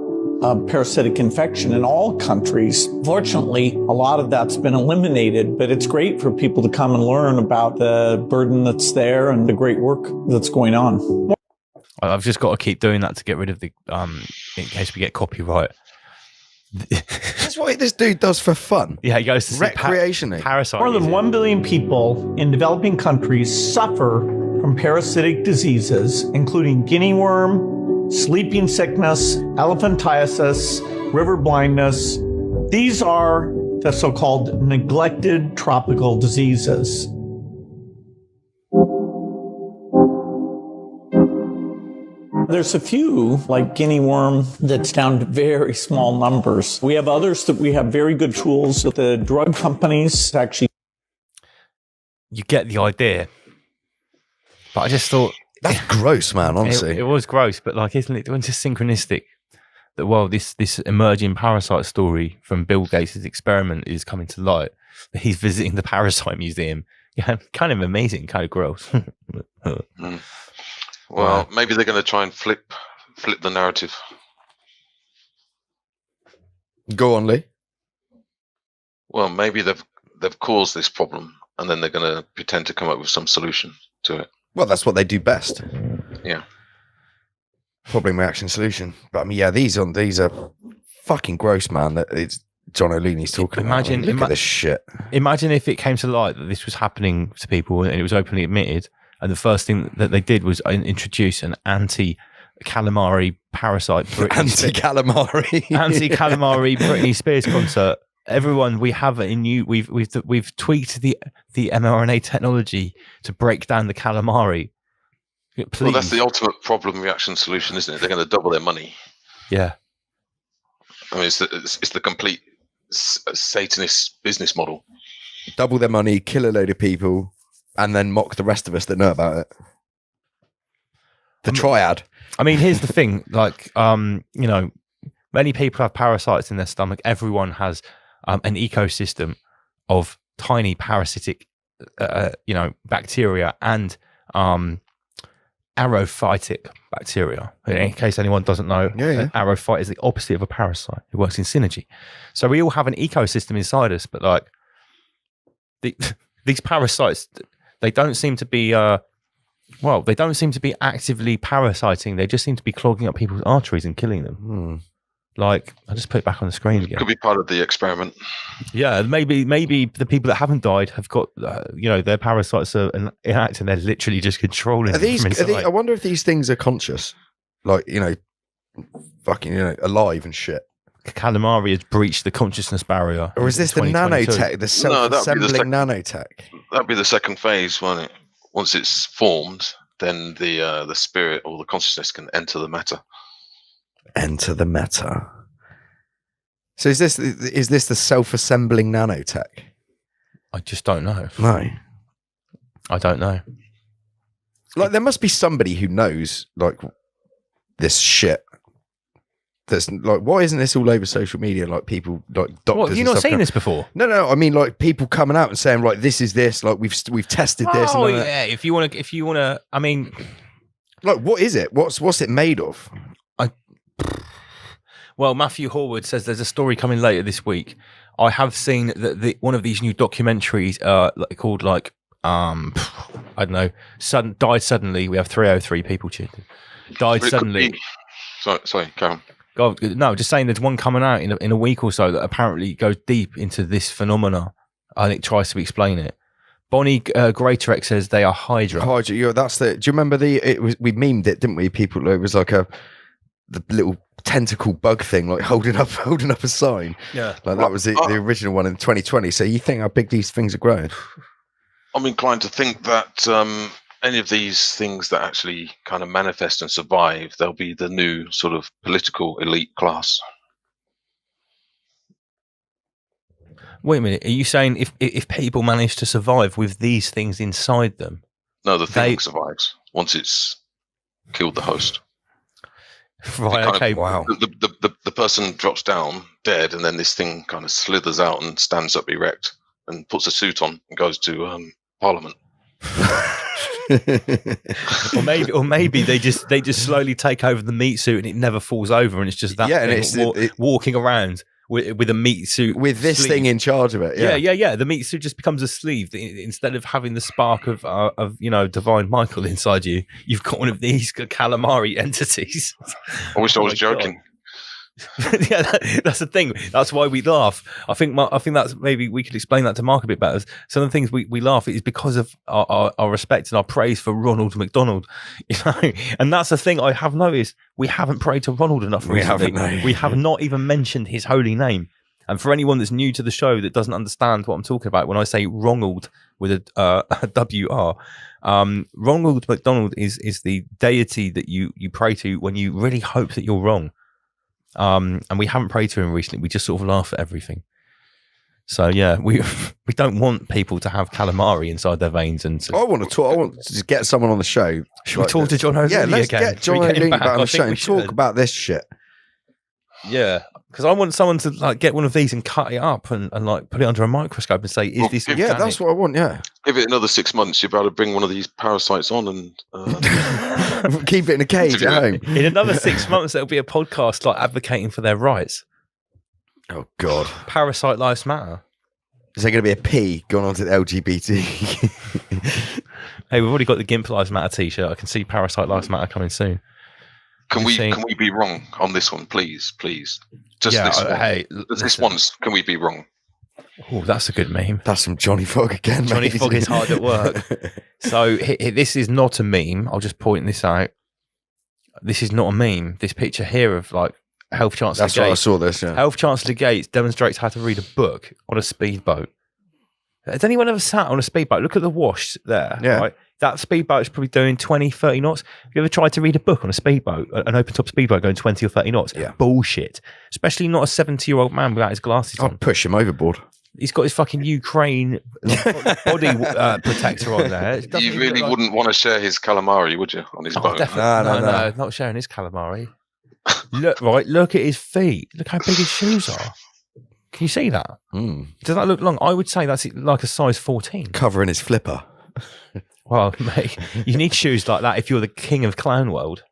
of parasitic infection in all countries. Fortunately, a lot of that's been eliminated, but it's great for people to come and learn about the burden that's there and the great work that's going on. I've just got to keep doing that to get rid of the in case we get copyright. That's what this dude does for fun. Yeah, he goes to recreationally. Parasite. More than 1 billion people in developing countries suffer from parasitic diseases, including guinea worm, sleeping sickness, elephantiasis, river blindness. These are the so-called neglected tropical diseases. There's a few, like guinea worm, that's down to very small numbers. We have others that we have very good tools that the drug companies actually... You get the idea. But I just thought... That's gross, man, honestly. It was gross, but like, isn't it just synchronistic that, well, this emerging parasite story from Bill Gates' experiment is coming to light. He's visiting the Parasite Museum. Yeah, kind of amazing, kind of gross. Well, maybe they're going to try and flip the narrative. Go on, Lee. Well, maybe they've caused this problem, and then they're going to pretend to come up with some solution to it. Well, that's what they do best. Yeah. Problem, reaction, solution. But I mean, yeah, these are fucking gross, man. That it's John O'Leary's talking about. Look at this shit. Imagine if it came to light that this was happening to people and it was openly admitted. And the first thing that they did was introduce an anti-calamari parasite. Anti-calamari Britney Spears concert. Everyone, we have a new. We've tweaked the mRNA technology to break down the calamari. Please. Well, that's the ultimate problem reaction solution, isn't it? They're going to double their money. Yeah. I mean, it's the complete Satanist business model. Double their money, kill a load of people. And then mock the rest of us that know about it. The triad. I mean, here's the thing. Like, many people have parasites in their stomach. Everyone has an ecosystem of tiny parasitic, bacteria and arophytic bacteria. In case anyone doesn't know, an arophyte is the opposite of a parasite. It works in synergy. So we all have an ecosystem inside us, but like these parasites... They don't seem to be, actively parasiting. They just seem to be clogging up people's arteries and killing them. Like, I'll just put it back on the screen again. Could be part of the experiment. Yeah, maybe the people that haven't died have got, their parasites are inactive and they're literally just controlling. I wonder if these things are conscious, like fucking alive and shit. Calamari has breached the consciousness barrier. Or is this the nanotech, the self-assembling nanotech? That'd be the second phase, won't it? Once it's formed, then the spirit or the consciousness can enter the matter. Enter the meta. So is this the self-assembling nanotech? I just don't know. No, I don't know. Like, there must be somebody who knows like this shit. That's like, why isn't this all over social media? Like, people, like doctors. What, have you not seen this before? No. I mean, like, people coming out and saying, like, this is this. Like, we've tested this. Oh yeah. If you want to, I mean, like, what is it? What's it made of? Well, Matthew Horwood says there's a story coming later this week. I have seen that one of these new documentaries called I don't know, died suddenly. We have 303 people cheating. Died suddenly. Sorry, Karen. God, no, just saying there's one coming out in a week or so that apparently goes deep into this phenomena and it tries to explain it. Bonnie Greaterx says they are Hydra. That's the. Do you remember we memed it, didn't we? People, it was like the little tentacle bug thing, like holding up a sign. Yeah, like that was the original one in 2020. So you think how big these things are growing? I'm inclined to think that any of these things that actually kind of manifest and survive, they'll be the new sort of political elite class. Wait a minute, are you saying if people manage to survive with these things inside them? No, the thing survives once it's killed the host. Right, okay, wow. The person drops down dead, and then this thing kind of slithers out and stands up erect and puts a suit on and goes to Parliament. or maybe they just slowly take over the meat suit and it never falls over, and it's just that thing walking around with a meat suit with this sleeve. Thing in charge of it. Yeah. The meat suit just becomes a sleeve instead of having the spark of Divine Michael inside you. You've got one of these calamari entities. I wish I was joking. Yeah, that's the thing. That's why we laugh. I think that's, maybe we could explain that to Mark a bit better. Some of the things we laugh is because of our respect and our praise for Ronald McDonald. And that's the thing I have noticed. We haven't prayed to Ronald enough recently. We have not even mentioned his holy name. And for anyone that's new to the show that doesn't understand what I'm talking about when I say Ronald with a WR, Ronald McDonald is the deity that you pray to when you really hope that you're wrong. And we haven't prayed to him recently. We just sort of laugh at everything. So yeah, we don't want people to have calamari inside their veins. And I want to get someone on the show. Should we talk to John O'Leary again? Let's get John O'Leary back on the show and talk about this shit. Yeah, because I want someone to like get one of these and cut it up and like put it under a microscope and say, "Is this organic?" Yeah, that's what I want. Yeah, give it another 6 months. You're about to bring one of these parasites on and keep it in a cage at home. In another 6 months, there'll be a podcast like advocating for their rights. Oh God, Parasite Lives Matter. Is there going to be a P going on to the LGBT? Hey, we've already got the Gimp Lives Matter T-shirt. I can see Parasite Lives Matter coming soon. Can we be wrong on this one, please? Just this one. Hey, this once. Can we be wrong? Oh, that's a good meme. That's from Johnny Fogg again. Johnny Fogg is hard at work. So this is not a meme. I'll just point this out. This is not a meme. This picture here of like Health Chancellor Gates. That's why I saw this. Yeah. Health Chancellor Gates demonstrates how to read a book on a speedboat. Has anyone ever sat on a speedboat? Look at the wash there. Yeah. Right? That speedboat is probably doing 20, 30 knots. Have you ever tried to read a book on a speedboat, an open-top speedboat going 20 or 30 knots? Yeah. Bullshit. Especially not a 70-year-old man without his glasses on. I'd push him overboard. He's got his fucking Ukraine body protector on there. You really wouldn't want to share his calamari, would you, on his boat? Definitely. No, not sharing his calamari. Look at his feet. Look how big his shoes are. Can you see that? Does that look long? I would say that's like a size 14. Covering his flipper. Well, mate, you need shoes like that if you're the king of clown world.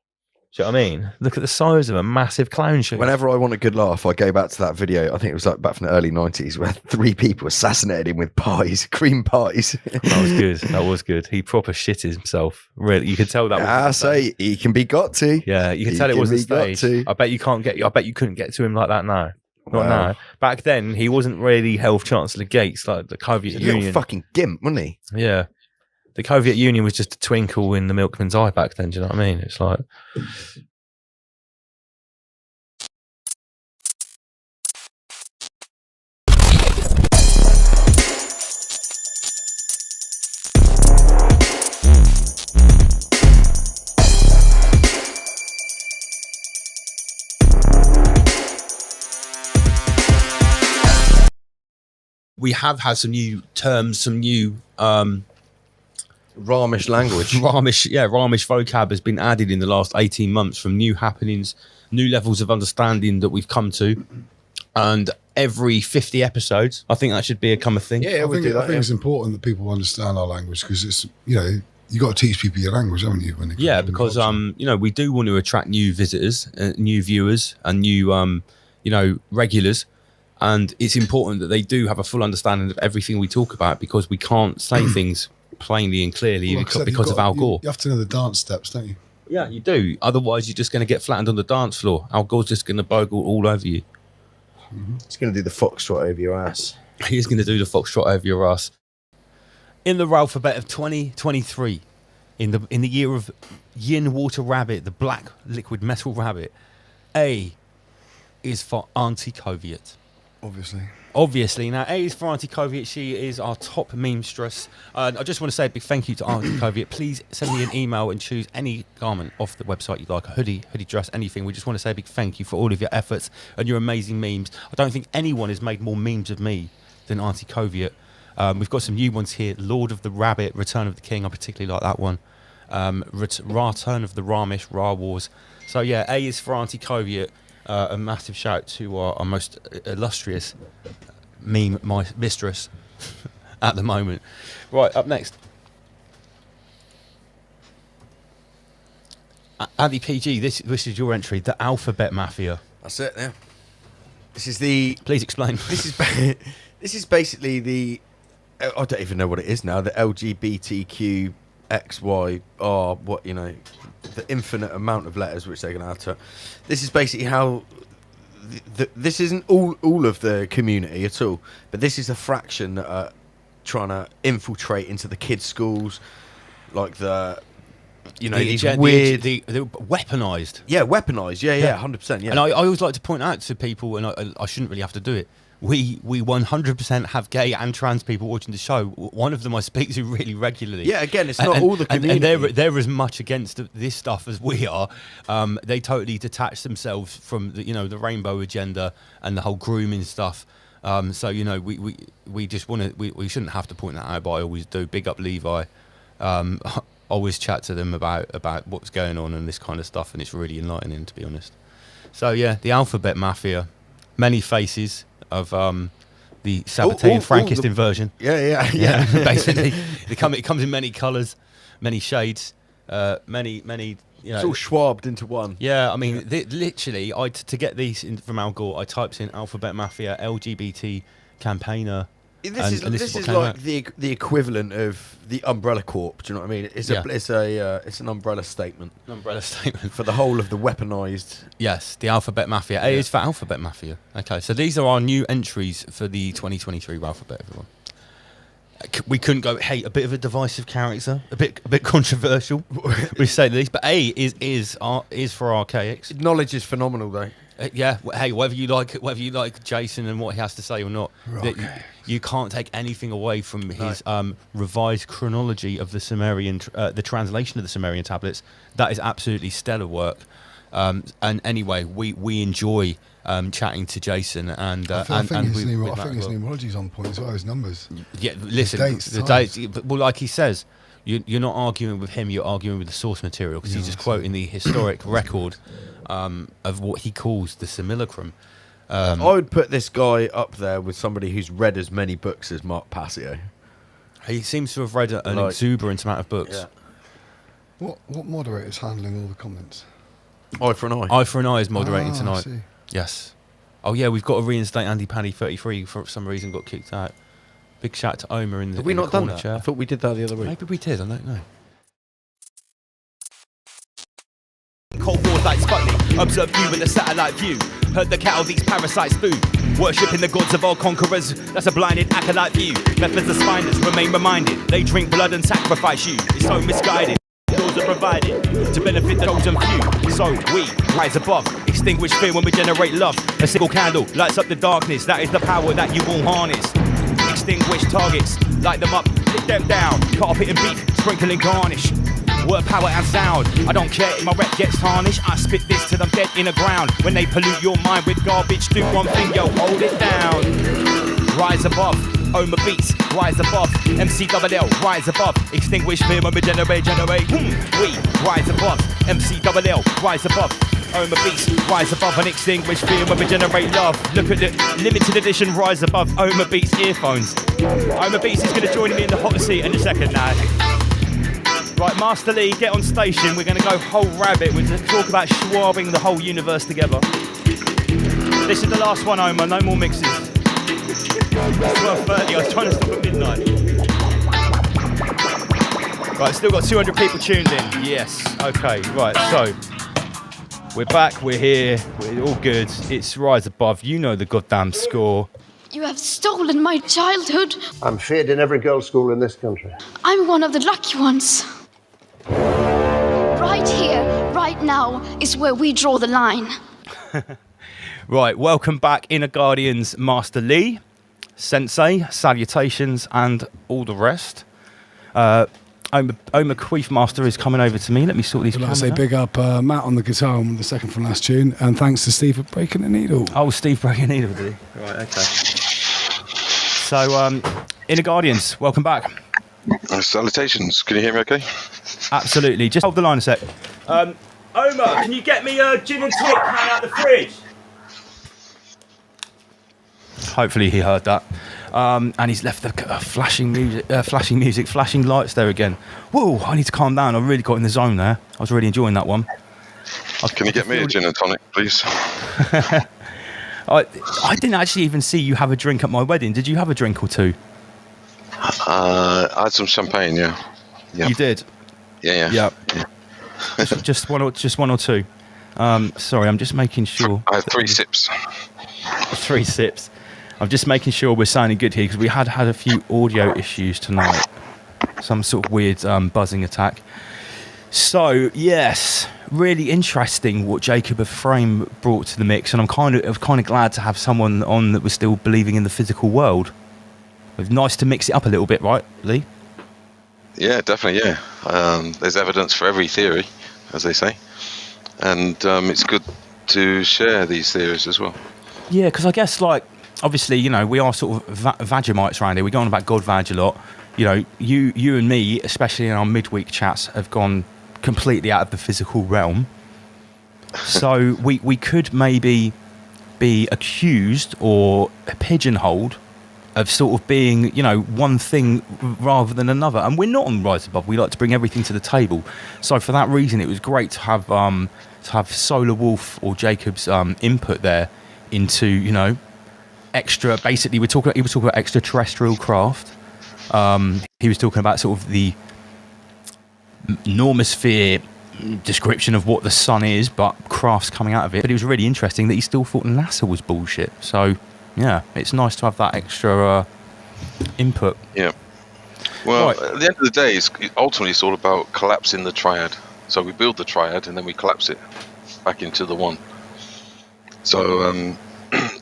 Do you know what I mean? Look at the size of a massive clown shoe. Whenever I want a good laugh, I go back to that video. I think it was like back from the early 90s where 3 people assassinated him with pies, cream pies. That was good. That was good. He proper shitted himself. Really, you could tell that. I say he can be got to. Yeah, you can tell it wasn't staged. I bet you couldn't get to him like that now. Not now. Back then, he wasn't really Health Chancellor Gates like the Soviet Union. Little fucking gimp, wasn't he? Yeah. The Soviet Union was just a twinkle in the milkman's eye back then. Do you know what I mean? It's like. We have had some new terms, some new Ramish language. Ramish vocab has been added in the last 18 months from new happenings, new levels of understanding that we've come to. And every 50 episodes, I think that should become a thing. I think it's important that people understand our language because it's, you got to teach people your language, haven't you? Because we do want to attract new visitors, new viewers, and new regulars. And it's important that they do have a full understanding of everything we talk about because we can't say things plainly and clearly because of Al Gore. You have to know the dance steps, don't you? Yeah, you do. Otherwise, you're just going to get flattened on the dance floor. Al Gore's just going to bogle all over you. He's going to do the foxtrot over your ass. He's going to do the foxtrot over your ass. In the alphabet of 2023, in the year of Yin Water Rabbit, the black liquid metal rabbit, A is for Auntie Coviet. Obviously. Now, A is for Auntie Coviet. She is our top meme-stress. I just want to say a big thank you to Auntie Coviet. Please send me an email and choose any garment off the website you'd like, a hoodie dress, anything. We just want to say a big thank you for all of your efforts and your amazing memes. I don't think anyone has made more memes of me than Auntie Coviet. We've got some new ones here. Lord of the Rabbit, Return of the King. I particularly like that one. Return of the Ramish, Ra Wars. So, yeah, A is for Auntie Coviet. A massive shout to our most illustrious meme my mistress at the moment. Right, up next. Andy PG, this is your entry, the Alphabet Mafia. That's it, yeah. This is the... Please explain. This is basically the... I don't even know what it is now. The LGBTQ XYR, the infinite amount of letters which they're going to have to... This is basically how... this isn't all of the community at all, but this is a fraction that are trying to infiltrate into the kids' schools, like these weird... The weaponised. Yeah, weaponised. Yeah, 100%. Yeah. And I always like to point out to people, and I shouldn't really have to do it, we 100% have gay and trans people watching the show. One of them I speak to really regularly. Yeah, again, it's not all the community. And they're as much against this stuff as we are. They totally detach themselves from the rainbow agenda and the whole grooming stuff. So we just want to. We shouldn't have to point that out, but I always do. Big up Levi. Always chat to them about what's going on and this kind of stuff, and it's really enlightening, to be honest. So yeah, the Alphabet Mafia, many faces of the Sabbatean Frankistan version. Yeah. Basically, it comes in many colours, many shades, many. It's all schwabbed into one. Yeah, I mean, literally, to get these from Al Gore, I typed in Alphabet Mafia LGBT campaigner. This is like the equivalent of the Umbrella Corp. Do you know what I mean? It's an umbrella statement. An umbrella statement for the whole of the weaponised. Yes, the Alphabet Mafia. A is for Alphabet Mafia. Okay, so these are our new entries for the 2023 Alphabet. Everyone, we couldn't go. Hey, a bit of a divisive character, a bit controversial. We say the least, but A is for ARCHAIX. Knowledge is phenomenal, though. Yeah. Hey, whether you like Jason and what he has to say or not, you can't take anything away from his revised chronology of the Sumerian, the translation of the Sumerian tablets. That is absolutely stellar work. And anyway, we enjoy chatting to Jason, and I think his numerology's on point as well. His numbers. Yeah, listen, the dates. Well, like he says, you're not arguing with him. You're arguing with the source material because he's just quoting the historic record of what he calls the simulacrum. I would put this guy up there with somebody who's read as many books as Mark Passio. He seems to have read an exuberant amount of books. Yeah. What moderator's handling all the comments? Eye for an eye. Eye for an Eye is moderating I tonight. see. Yes. Oh yeah, we've got to reinstate Andy Paddy 33 for some reason got kicked out. Big shout to Omer in the Have we in the not done corner that? chair. I thought we did that the other week. Maybe we did. I don't know. Cold War's like Sputnik, observe you with a satellite view. Heard the cattle these parasites do. Worshipping the gods of all conquerors, that's a blinded acolyte view. Methods of spineless remain reminded. They drink blood and sacrifice you. It's so misguided. Laws are provided to benefit the chosen few. So we rise above, extinguish fear when we generate love. A single candle lights up the darkness. That is the power that you will harness. Extinguish targets, light them up, hit them down. Carpet and beef, sprinkle and garnish. Word, power and sound. I don't care if my rep gets tarnished. I spit this till I'm dead in the ground. When they pollute your mind with garbage, do one thing, yo, hold it down. Rise above, Oma beats, rise above. MC double L, rise above. Extinguish fear when we generate. We rise above. MC double L, rise above. Oma beats, rise above and extinguish fear when we generate love. Look at the limited edition rise above Oma beats earphones. Oma beats is going to join me in the hot seat in a second now. Right, Master Lee, get on station. We're going to go whole rabbit. We're going to talk about schwabbing the whole universe together. This is the last one, Omar. No more mixes. It's 12:30. I was trying to stop at midnight. Right, still got 200 people tuned in. Yes. Okay. Right. So we're back. We're here. We're all good. It's Rise Above. You know the goddamn score. You have stolen my childhood. I'm feared in every girls' school in this country. I'm one of the lucky ones. Right here, right now, is where we draw the line. Right, welcome back, Inner Guardians, Master Lee, Sensei, salutations, and all the rest. Omar Queef Master is coming over to me. Let me sort these I'd like cameras to say out. big up Matt on the guitar on the second from last tune, and thanks to Steve for breaking the needle. Oh, Steve breaking the needle, did he? Right, okay. So, Inner Guardians, welcome back. Salutations. Can you hear me okay? Absolutely. Just hold the line a sec. Omar, can you get me a gin and tonic can out the fridge? Hopefully he heard that. And he's left the flashing music, flashing lights there again. Whoa, I need to calm down. I really got in the zone there. I was really enjoying that one. Can you get me a gin and tonic, please? I didn't actually even see you have a drink at my wedding. Did you have a drink or two? I had some champagne, yeah. You did? Yeah. just one or two. Sorry, I'm just making sure. I had 3 sips. 3 sips. I'm just making sure we're sounding good here because we had a few audio issues tonight. Some sort of weird buzzing attack. So yes, really interesting what Jacob of Frame brought to the mix, and I'm kind of glad to have someone on that was still believing in the physical world. It's nice to mix it up a little bit, right, Lee? Yeah, definitely, yeah. There's evidence for every theory, as they say. And it's good to share these theories as well. Yeah, because I guess, like, obviously, you know, we are sort of Vagamites around here. We go on about God Vag a lot. You know, you and me, especially in our midweek chats, have gone completely out of the physical realm. So we could maybe be accused or pigeonholed of sort of being, you know, one thing rather than another. And we're not on Rise Above. We like to bring everything to the table. So for that reason, it was great to have Solar Wolf or Jacob's input there into, you know, extra. Basically, he was talking about extraterrestrial craft. He was talking about sort of the normosphere description of what the sun is, but crafts coming out of it. But it was really interesting that he still thought NASA was bullshit. So yeah, it's nice to have that extra input. Yeah. Well, Right. at the end of the day, ultimately it's all about collapsing the triad. So we build the triad and then we collapse it back into the one. So,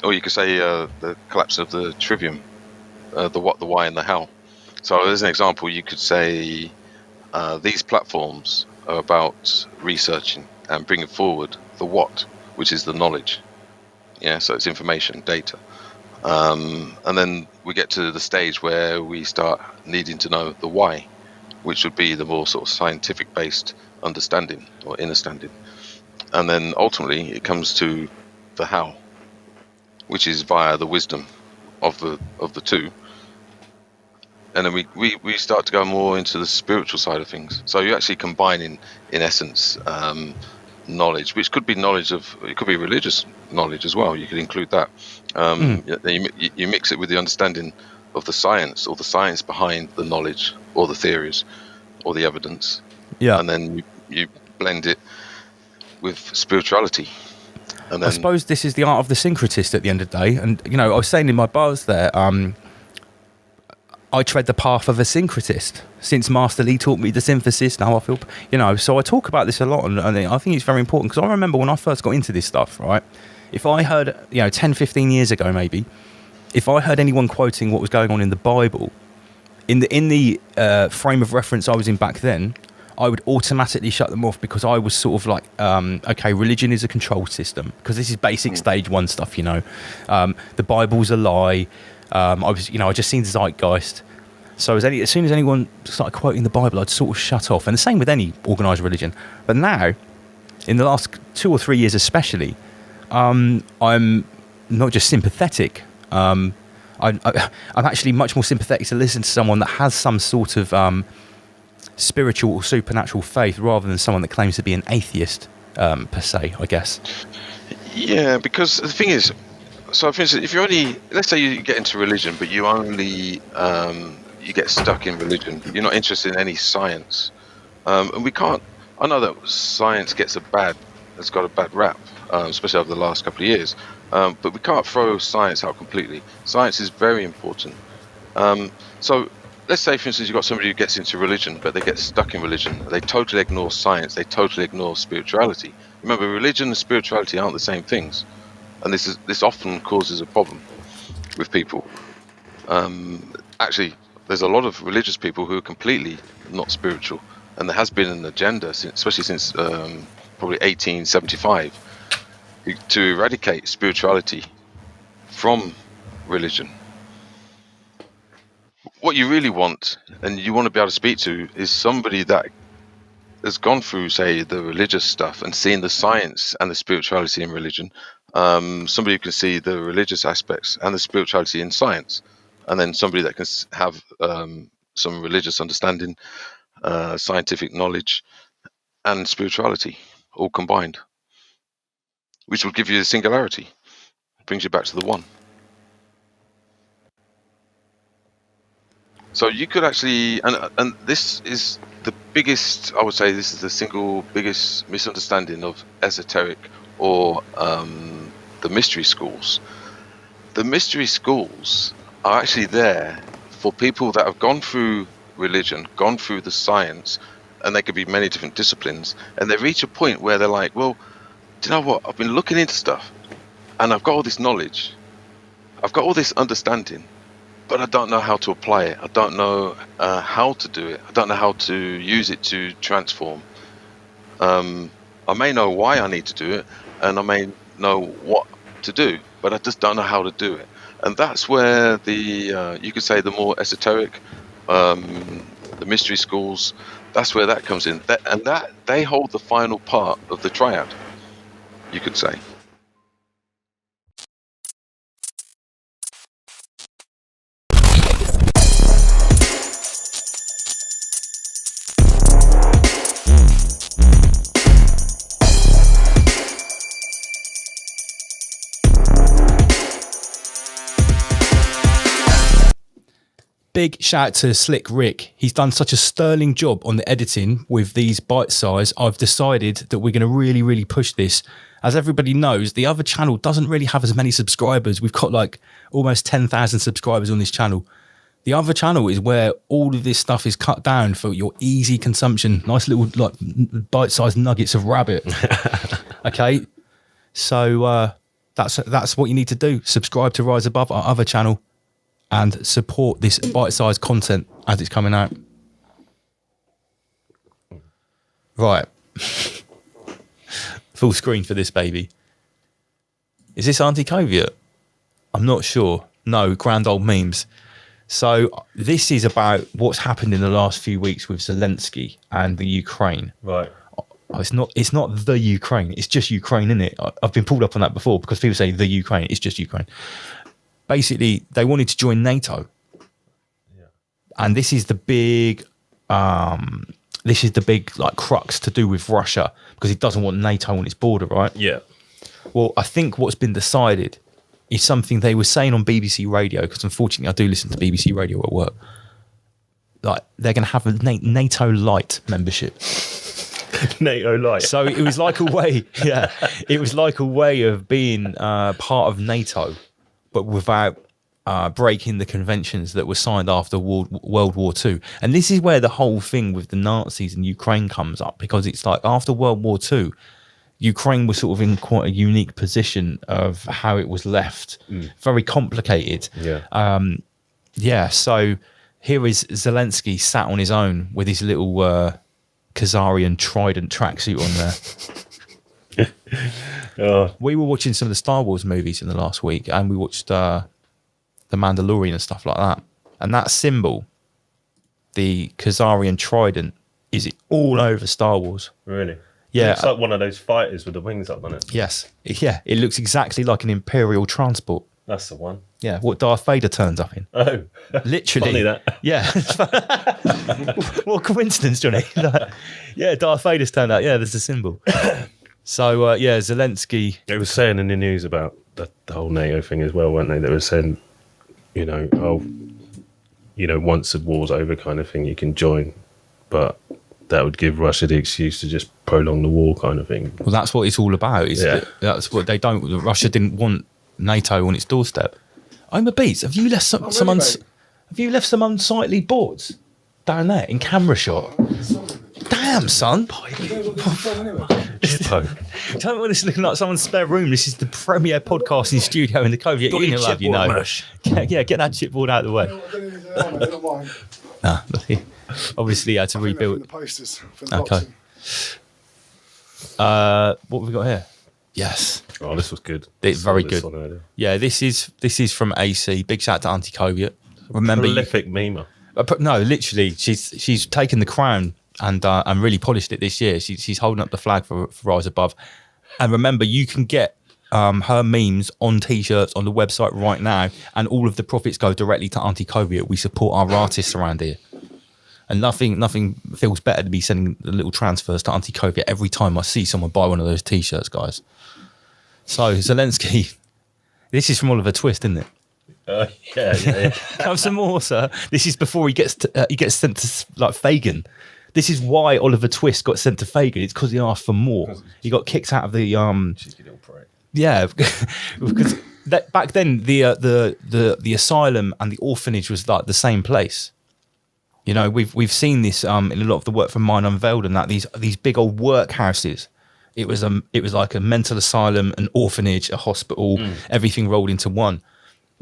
or you could say the collapse of the trivium, the what, the why, and the how. So as an example, you could say these platforms are about researching and bringing forward the what, which is the knowledge. Yeah, so it's information, data. And then we get to the stage where we start needing to know the why, which would be the more sort of scientific-based understanding or understanding. And then ultimately it comes to the how, which is via the wisdom of the two. And then we start to go more into the spiritual side of things. So you're actually combining, in essence, knowledge, which could be knowledge of, it could be religious knowledge as well. You could include that. You mix it with the understanding of the science, or the science behind the knowledge, or the theories, or the evidence. Yeah. And then you blend it with spirituality. And then, I suppose this is the art of the syncretist at the end of the day. And, you know, I was saying in my bars there, I tread the path of a syncretist. Since Master Lee taught me the synthesis, now I feel, you know, so I talk about this a lot, and I think it's very important, because I remember when I first got into this stuff, right? If I heard, 10, 15 years ago maybe, if I heard anyone quoting what was going on in the Bible, in the frame of reference I was in back then, I would automatically shut them off, because I was sort of like, okay, religion is a control system, because this is basic stage 1 stuff, the Bible's a lie. I just seen Zeitgeist. So as soon as anyone started quoting the Bible, I'd sort of shut off. And the same with any organised religion. But now, in the last 2 or 3 years especially, I'm not just sympathetic. I'm actually much more sympathetic to listen to someone that has some sort of spiritual or supernatural faith, rather than someone that claims to be an atheist, per se, I guess. yeah, because the thing is, so for instance, if you only, let's say you get into religion, but you only you get stuck in religion, you're not interested in any science, and we can't. I know that science has got a bad rap, especially over the last couple of years, but we can't throw science out completely. Science is very important. So let's say, for instance, you've got somebody who gets into religion, but they get stuck in religion. They totally ignore science. They totally ignore spirituality. Remember, religion and spirituality aren't the same things. And this often causes a problem with people. Actually, there's a lot of religious people who are completely not spiritual, and there has been an agenda, especially since probably 1875, to eradicate spirituality from religion. What you really want, and you want to be able to speak to, is somebody that has gone through, say, the religious stuff and seen the science and the spirituality in religion. Somebody who can see the religious aspects and the spirituality in science, and then somebody that can have some religious understanding, scientific knowledge, and spirituality all combined, which will give you the singularity. It brings you back to the one. So you could actually, and this is the biggest, I would say, this is the single biggest misunderstanding of esoteric or the mystery schools. The mystery schools are actually there for people that have gone through religion, gone through the science, and they could be many different disciplines, and they reach a point where they're like, well, do you know what? I've been looking into stuff, and I've got all this knowledge, I've got all this understanding, but I don't know how to apply it. I don't know how to do it. I don't know how to use it to transform. I may know why I need to do it, and I may know what to do, but I just don't know how to do it. And that's where the you could say the more esoteric, the mystery schools, that's where that comes in. That they hold the final part of the triad, you could say. Big shout out to Slick Rick. He's done such a sterling job on the editing with these bite size. I've decided that we're going to really, really push this. As everybody knows, the other channel doesn't really have as many subscribers. We've got like almost 10,000 subscribers on this channel. The other channel is where all of this stuff is cut down for your easy consumption. Nice little like bite-sized nuggets of rabbit. Okay, so that's what you need to do. Subscribe to Rise Above, our other channel, and support this bite-sized content as it's coming out. Right. Full screen for this baby. Is this Auntie Koviet? I'm not sure. No, grand old memes. So this is about what's happened in the last few weeks with Zelensky and the Ukraine. Right. It's not the Ukraine. It's just Ukraine, isn't it? I've been pulled up on that before because people say the Ukraine. It's just Ukraine. Basically, they wanted to join NATO. Yeah. And this is the big this is the big like crux to do with Russia because he doesn't want NATO on its border, right? Yeah. Well, I think what's been decided is something they were saying on BBC Radio, because unfortunately I do listen to BBC Radio at work. Like they're going to have a NATO light membership. NATO light. So it was like a way, yeah, it was like a way of being part of NATO, but without breaking the conventions that were signed after World War II. And this is where the whole thing with the Nazis and Ukraine comes up, because it's like after World War II, Ukraine was sort of in quite a unique position of how it was left. Very complicated. Yeah. So here is Zelensky sat on his own with his little Khazarian Trident tracksuit on there. We were watching some of the Star Wars movies in the last week, and we watched The Mandalorian and stuff like that. And that symbol, the Khazarian Trident, is all over Star Wars. Really? Yeah. It's like one of those fighters with the wings up on it. Yes. Yeah. It looks exactly like an Imperial transport. That's the one. Yeah. What Darth Vader turns up in. Oh. Literally. Funny that. Yeah. What coincidence, Johnny. Yeah, Darth Vader's turned out. Yeah, there's a symbol. So, yeah, Zelensky. It was saying in the news about the whole NATO thing as well, weren't they? They were saying, once the war's over kind of thing, you can join. But that would give Russia the excuse to just prolong the war kind of thing. Well, that's what it's all about. That's what they don't. Russia didn't want NATO on its doorstep. Oma Beats, have you left some unsightly boards down there in camera shot? Damn, son. Don't want this looking like someone's spare room. This is the premier podcasting studio in the Cove. Yeah, you know, love, you know. Yeah, get that chipboard out of the way. Nah, obviously, you had to rebuild. The posters for the okay. What have we got here? Yes. Oh, this was good. It's very good. Yeah, this is from AC. Big shout out to Auntie Koviet. Remember, prolific memer. No, literally, she's taken the crown and really polished it this year. She's holding up the flag for Rise Above. And remember, you can get her memes on T-shirts on the website right now, and all of the profits go directly to Auntie Koviet. We support our artists around here. And nothing feels better than me sending the little transfers to Auntie Koviet every time I see someone buy one of those T-shirts, guys. So, Zelensky, this is from Oliver Twist, isn't it? Yeah. Have some more, sir. This is before he gets sent to like Fagin. This is why Oliver Twist got sent to Fagin. It's because he asked for more. He got kicked out of the cheeky little prick. Yeah, because back then the asylum and the orphanage was like the same place. You know, we've seen this in a lot of the work from Mine Unveiled, and that these big old workhouses. It was like a mental asylum, an orphanage, a hospital, everything rolled into one.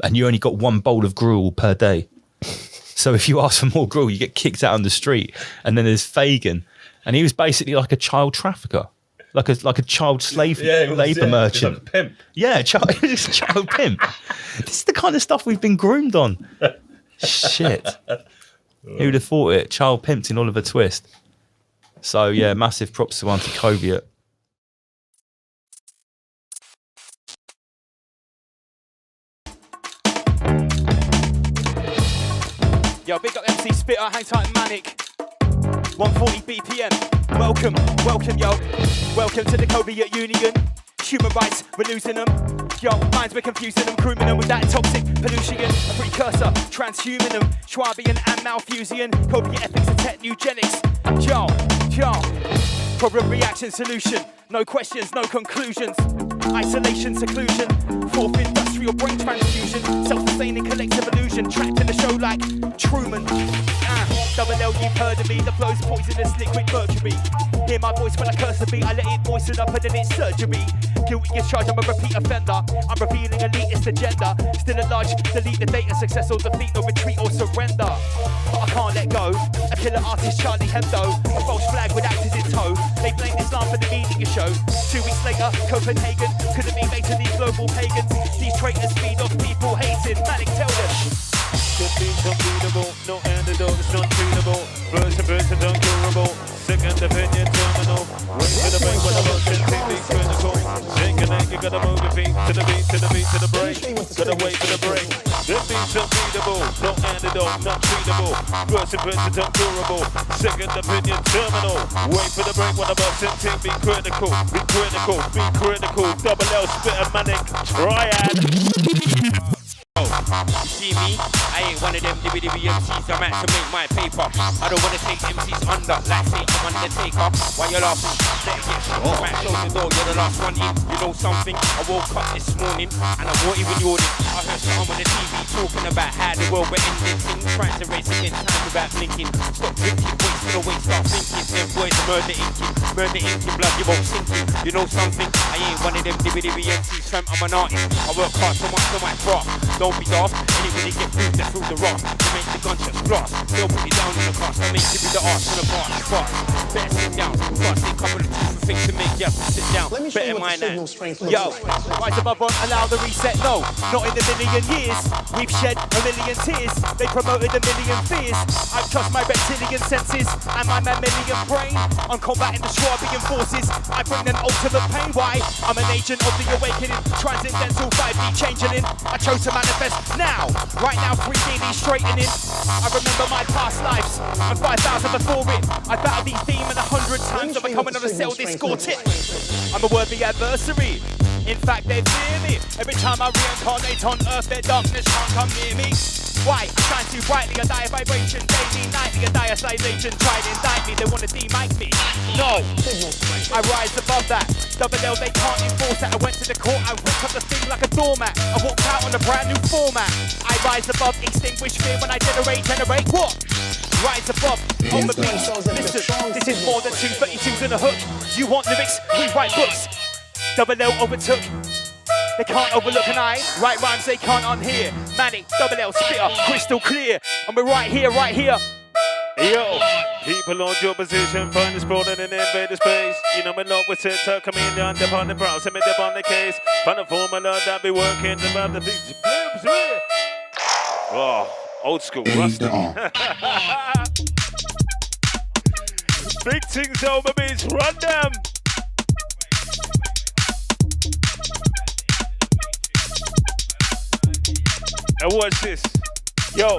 And you only got one bowl of gruel per day. So if you ask for more gruel, you get kicked out on the street. And then there's Fagin, and he was basically like a child trafficker, like a child slave labour merchant. Like a pimp. Yeah, child pimp. This is the kind of stuff we've been groomed on. Shit. Who'd have thought it? Child pimped in Oliver Twist. So yeah, massive props to Auntie Koviet. Yo, big up MC Spitter, hang tight and Manic. 140 BPM. Welcome, yo. Welcome to the Koviet Union. Human rights, we're losing them. Yo, minds we're confusing them, grooming them with that toxic pollution. A precursor, transhuman them, Schwabian and Malthusian. Koviet ethics and tech eugenics. Yo. Problem, reaction, solution. No questions, no conclusions. Isolation, seclusion. Fourth industrial brain transfusion. Self-sustaining collective illusion. Trapped in a show like Truman. Double L, you've heard of me. The flow's poisonous, liquid mercury. Hear my voice when I curse the beat. I let it moisten up and then it's surgery. Guilty as charged, I'm a repeat offender. I'm revealing elitist agenda. Still at large, delete the data. Success or defeat, no retreat or surrender. But I can't let go. A killer artist, Charlie Hebdo. A false flag with actors in tow. They blame Islam for the media show. 2 weeks later, Copenhagen couldn't be made to these global pagans. These traitors feed off people hating. Manic, tell them. Could be unbeatable, no antidote, it's not treatable. Version, uncurable. Second opinion, terminal. Race to the bank with a motion, technique critical. Shake and you gotta move your feet to the beat, to the beat, to the break. Gotta wait for the break. Them beats unbeatable, no antidote, not treatable. First impressions undurable, second opinion terminal. Wait for the break when the bustin' team be critical, be critical, be critical. Double L spit a manic triad. You see me? I ain't one of them dibby MCs. I'm out to make my paper. I don't wanna take MCs under, like say I'm Undertaker. Why you laughing? Let it get shot. You might close the door, you're the last one in. You know something? I woke up this morning and I won't even yawning. I heard someone on the TV talking about how the world will end this thing. Trying to race against time without blinking. Stop drinking, waste to the waste, start thinking. Them boys murder inking, blood you won't sinking. You know something? I ain't one of them dibby MCs, fam. I'm an artist. I work hard so much for my craft. Don't be daft. Anybody get through, they're through the rock. They make the gunshots blast. They'll put you down in the cast. I make you be the arse from the past. Fast. Better sit down. Fast. They couple of two things to make you have to sit down. Let me show better you what mind the that. signal strength looks Yo, like. rise above on, allow the reset. No, not in a million years. We've shed a million tears. They promoted a million fears. I trust my reptilian senses and my mammalian brain. I'm combating the Schwabian forces. I bring them ultimate pain. Why? I'm an agent of the awakening. Transcendental 5D changing in. I chose to manifest now. Right now, 3D straightening. I remember my past lives and 5,000 before it. I battled these demons 100 times. I'm coming on to sell this score tip. I'm a worthy adversary. In fact, they fear me. Every time I reincarnate on earth, their darkness can't come near me. Why? I shine too brightly, I die of vibration. Daily, nightly, a diacisation. Try to indict me, they want to de-mic me. No, I rise above that. Double L, they can't enforce that. I went to the court, I ripped up the thing like a doormat. I walked out on a brand new format. I rise above, extinguish fear when I generate what? Rise above, on the beat. Listen, this is more than 232s and a hook. You want lyrics? We write books. Double L overtook. They can't overlook an eye. Write rhymes they can't unhear. Manic, Double L, spitter, crystal clear. And we're right here, right here. Yo, people on your position, find the sprawling and invade the space. You know me love with it, chameleon, upon the brow, send me up on the case. Find a formula that be working about the things. Oh, old school, rusty. Big things over beats, run them. Now watch this. Yo.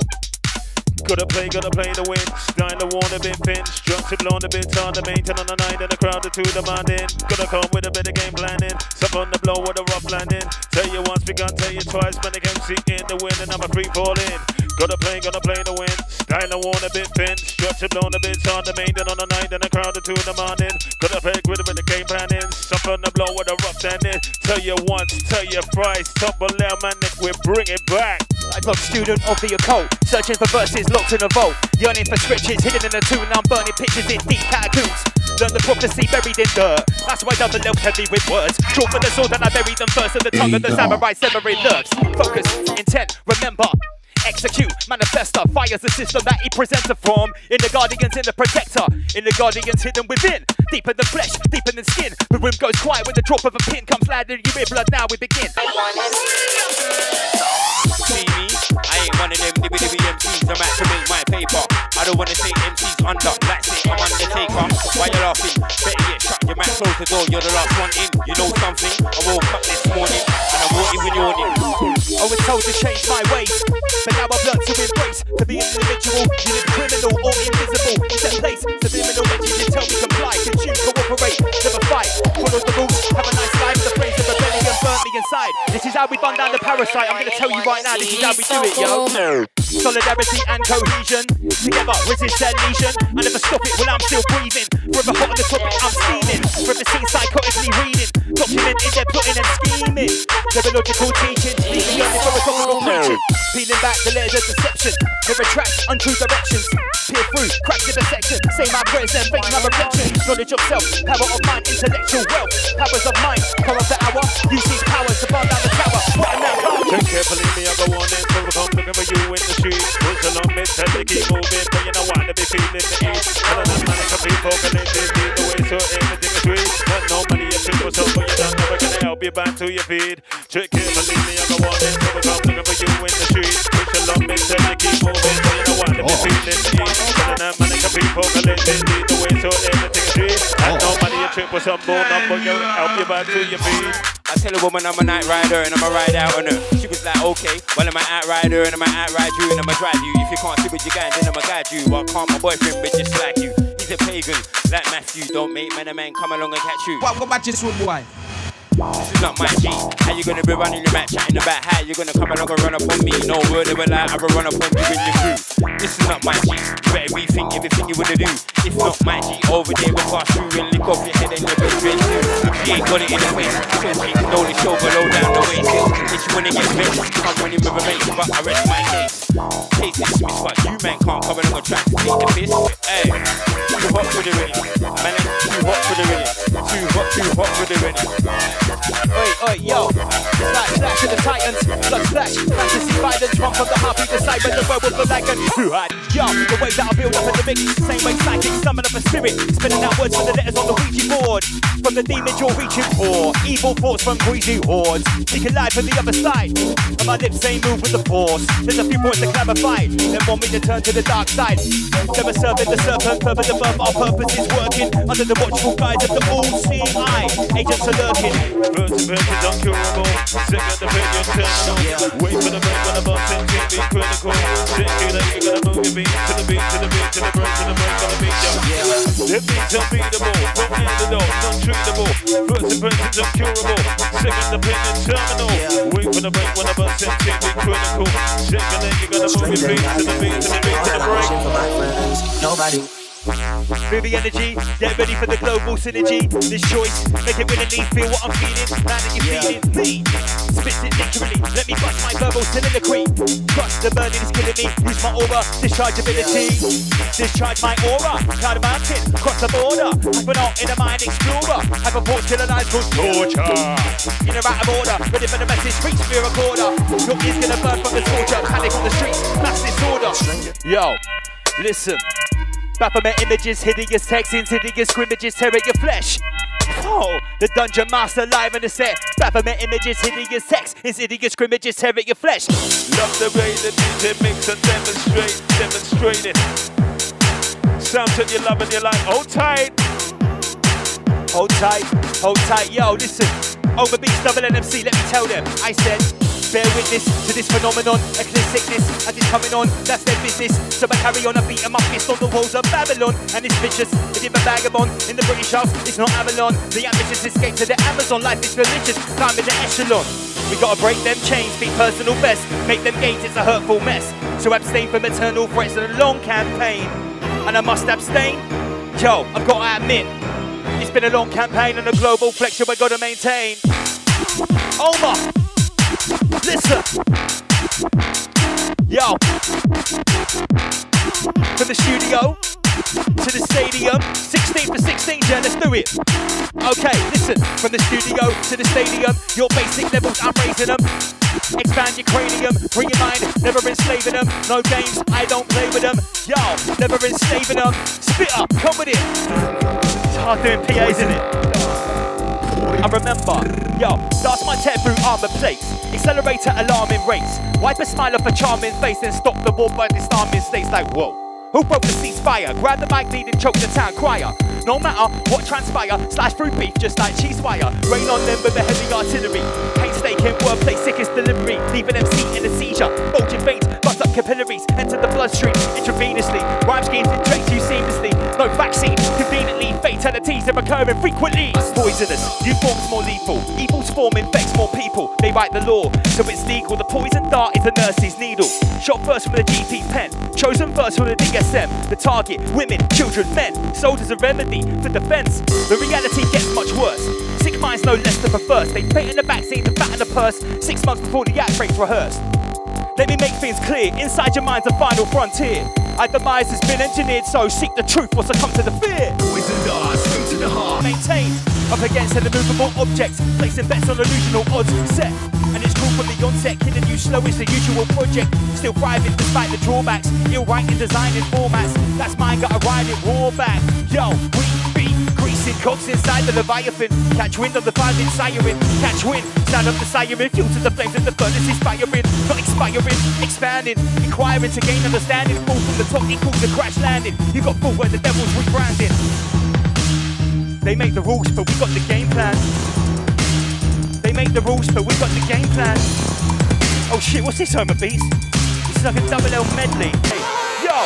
Gotta play the win. Style the one a bit thin. Structured on a bit on the maintain on the night and the crowd are too demanding. Gotta come with a bit of game planning. Stop on the blow with a rough landing. Tell you once, begun, tell you twice. Manic MC in the win and I'm a free falling. Gotta play the win. Style the one a bit thin. Structured on a bit on the maintain on the night and the crowd are too demanding. Gotta play with a bit of game planning. Stop on the blow with a rough landing. Tell you once, tell you thrice. Top below, manic, we bring it back. I'm a student of the occult, searching for verses locked in a vault, yearning for scriptures hidden in a tune. I'm burning pictures in deep catacombs. Learn the prophecy buried in dirt. That's why Double L heavy with words. Draw for the sword and I bury them first. And the tongue of the samurai severing nerves. Focus, intent, remember. Execute, manifesta, fire's the system that he presents a form. In the guardians, in the protector, in the guardians hidden within. Deep in the flesh, deep in the skin. The room goes quiet when the drop of a pin comes sliding you in blood. Now we begin. See me? I ain't one of them dibby MCs. I'm out to make my paper. I don't wanna take MCs under, like say I'm Undertaker. Why you laughing? Better get shut. Your man close the door. You're the last one in. You know something? I woke up this morning and I won't even yawning. I was told to change my ways, but now I've learned to embrace. To be an individual, you live criminal or invisible. Set place, subliminal messages you tell me comply. Consume, cooperate, never fight. Follow the rules, have a nice life. The phrase of rebellion burnt me inside. This is how we bun down the parasite. I'm gonna tell you right now, this is how we do it, yo. Solidarity and cohesion. Together, resist their lesion. I never stop it while I'm still breathing. Forever hot on the topic, I'm steaming. Forever seen psychotically reading. Documenting their plotting and scheming. Neurological teaching, leaving yearning for a topical preaching. Peeling back the layers of deception. They retract untrue directions. Peer through, crack the section. Say my prayers and face my reflection. Knowledge of self, power of mind, intellectual wealth. Powers of mind, power of the hour. Use these powers to burn down the tower. What a now, Take carefully, me, I go on in. So come looking for you in the streets. Push along, me, tell me keep moving. But you know what, to be feeling the heat. Telling them money can be focusing. They lead the way, so everything is sweet. But no money, you think for something you don't know. We're gonna help you back to your feet. Take carefully, me, I go on in. So come looking for you in the streets. Push along, me, tell me keep moving. But you know what, to be feeling the heat. Telling them money can be focusing. They lead the way, so everything is sweet. And no money, you trip for some more number, yo, help you back to your feet. I tell a woman I'm a night rider and I'ma ride out on her. She was like, okay, well I'm an outrider and I'ma outride you and I'ma drive you. If you can't see what you got, then I'ma guide you. I can't my boyfriend, but just like you. He's a pagan, like Matthew. Don't make man a man come along and catch you. What about this one, boy? This is not my G. How you gonna be running your mouth, chatting about how you gonna come along and run up on me? No word of a lie, I will run up on you in your crew. This is not my G. You better rethink everything you wanna do. If not my G, over there we'll pass through and lick off your head and your best friend too. She ain't got it in the waist, so she can only show below down the waist. If you wanna get vexed, come running with a mate, but I rest my case. Case dismissed, but you man can't come along and try to take the piss. Hey, too hot for the ready. Man, too hot for the ready. Too hot for the ready. Oi, yo, slash to the Titans, blood splash, fantasy violence, one from the heartbeat, the side when the world will feel like a yo, the way that I build up in the mix, same way psychic, summon up a spirit, spinning out words for the letters on the Ouija board, from the demons you're reaching for, evil thoughts from greasy hordes, seeking life from the other side, and my lips ain't move with the force, there's a few points to clarify, they want me to turn to the dark side, never serving the serpent, further above, our purpose is working, under the watchful guise of the all-seeing eye, agents are lurking. Versus uncurable, sick of the opinion terminal. Wait for the break when the bus and keep me critical. Sick of that you're gonna move your beat to the beat, to the beat, to the break, to the break, to the beat, yo. The beat's unbeatable, from antidote, not treatable. Versus uncurable, sick of the opinion terminal. Wait for the break when the bus and keep me critical. Sick of that you're gonna move your beat to the beat, to the beat, to the break. Nobody. Feel the energy, get ready for the global synergy. This choice, make it willingly, feel what I'm feeling. Now that you're feeling me, spit it literally. Let me bust my verbal soliloquy. Trust the burning is killing me. Use my aura, discharge ability. Discharge my aura, cloud a mountain, cross the border. I've been out in a mind explorer. I've a thought till a night for torture. In or out of order, ready for the message, reach for a recorder. Your ears gonna burn from the torture. Panic on the streets, mass disorder. Yo, listen. Baphomet images, hideous texts, hideous scrimmages, tearing your flesh. Oh, the dungeon master live in the set. Baphomet images, hideous texts, hideous scrimmages, tearing your flesh. Love the way the DJ mix and demonstrate it. Sounds that you love and you're like, hold tight. Hold tight, yo, listen. Over beats, double NMC, let me tell them. I said, bear witness to this phenomenon, a clear sickness as it's coming on, that's their business. So I carry on, I beat my fist on the walls of Babylon. And it's vicious, it is a vagabond in the British House, it's not Avalon. The ambitious escape to the Amazon, life is delicious, climbing the echelon. We gotta break them chains, be personal best, make them gains, it's a hurtful mess. So abstain from eternal threats and a long campaign. And I must abstain? Yo, I've gotta admit, it's been a long campaign and a global flex, so I gotta maintain. Over! Listen, yo, from the studio to the stadium, 16 for 16, yeah, let's do it. Okay, listen, from the studio to the stadium, your basic levels, I'm raising them. Expand your cranium, bring your mind, never enslaving them. No games, I don't play with them. Yo, never enslaving them. Spit up, come with it. It's hard doing PAs, isn't it? I remember, yo, dance my tear through armor plates. Accelerator alarming rates. Wipe a smile off a charming face and stop the war by disarming states like whoa. Who broke the ceasefire? Grab the mic lead and choke the town crier. No matter what transpire, slash through beef just like cheese wire. Rain on them with the heavy artillery. Painstaking wordplay, sickest delivery. Leaving MC in a seizure. Bulging veins, bust up capillaries. Enter the bloodstream intravenously. Rhyme schemes infect you seamlessly. No vaccine, conveniently. Fatalities are occurring frequently. Poisonous, new forms more lethal. Evil's form infects more people. They write the law, so it's legal. The poison dart is the nurse's needle. Shot first from the GP pen. Chosen first from the DSM. The target, women, children, men. Soldiers a remedy for defense. The reality gets much worse. Sick minds no less than the first. They bait in the backseat, the fat in the purse. 6 months before the outbreak's rehearsed. Let me make things clear. Inside your mind's a final frontier. Our demise has been engineered, so seek the truth or succumb to the fear. Poison dart, straight to the heart. Maintain up against an immovable objects, placing bets on illusional odds set. And it's cool from the onset, killing you slow is the usual project. Still thriving despite the drawbacks. Ill writing, designing formats. That's mine, gotta ride it raw back. Yo, we be greasing cogs inside the Leviathan. Catch wind of the violent siren. Catch wind, sound of the siren. Fuel to the flames of the furnace is firing. Not expiring, expanding. Inquiring to gain understanding. Fall from the top equals a crash landing. You got full where the devil's rebranding. They make the rules, but we got the game plan. They make the rules, but we got the game plan. Oh shit, what's this, Homer Beats? This is like a double L medley. Hey, yo!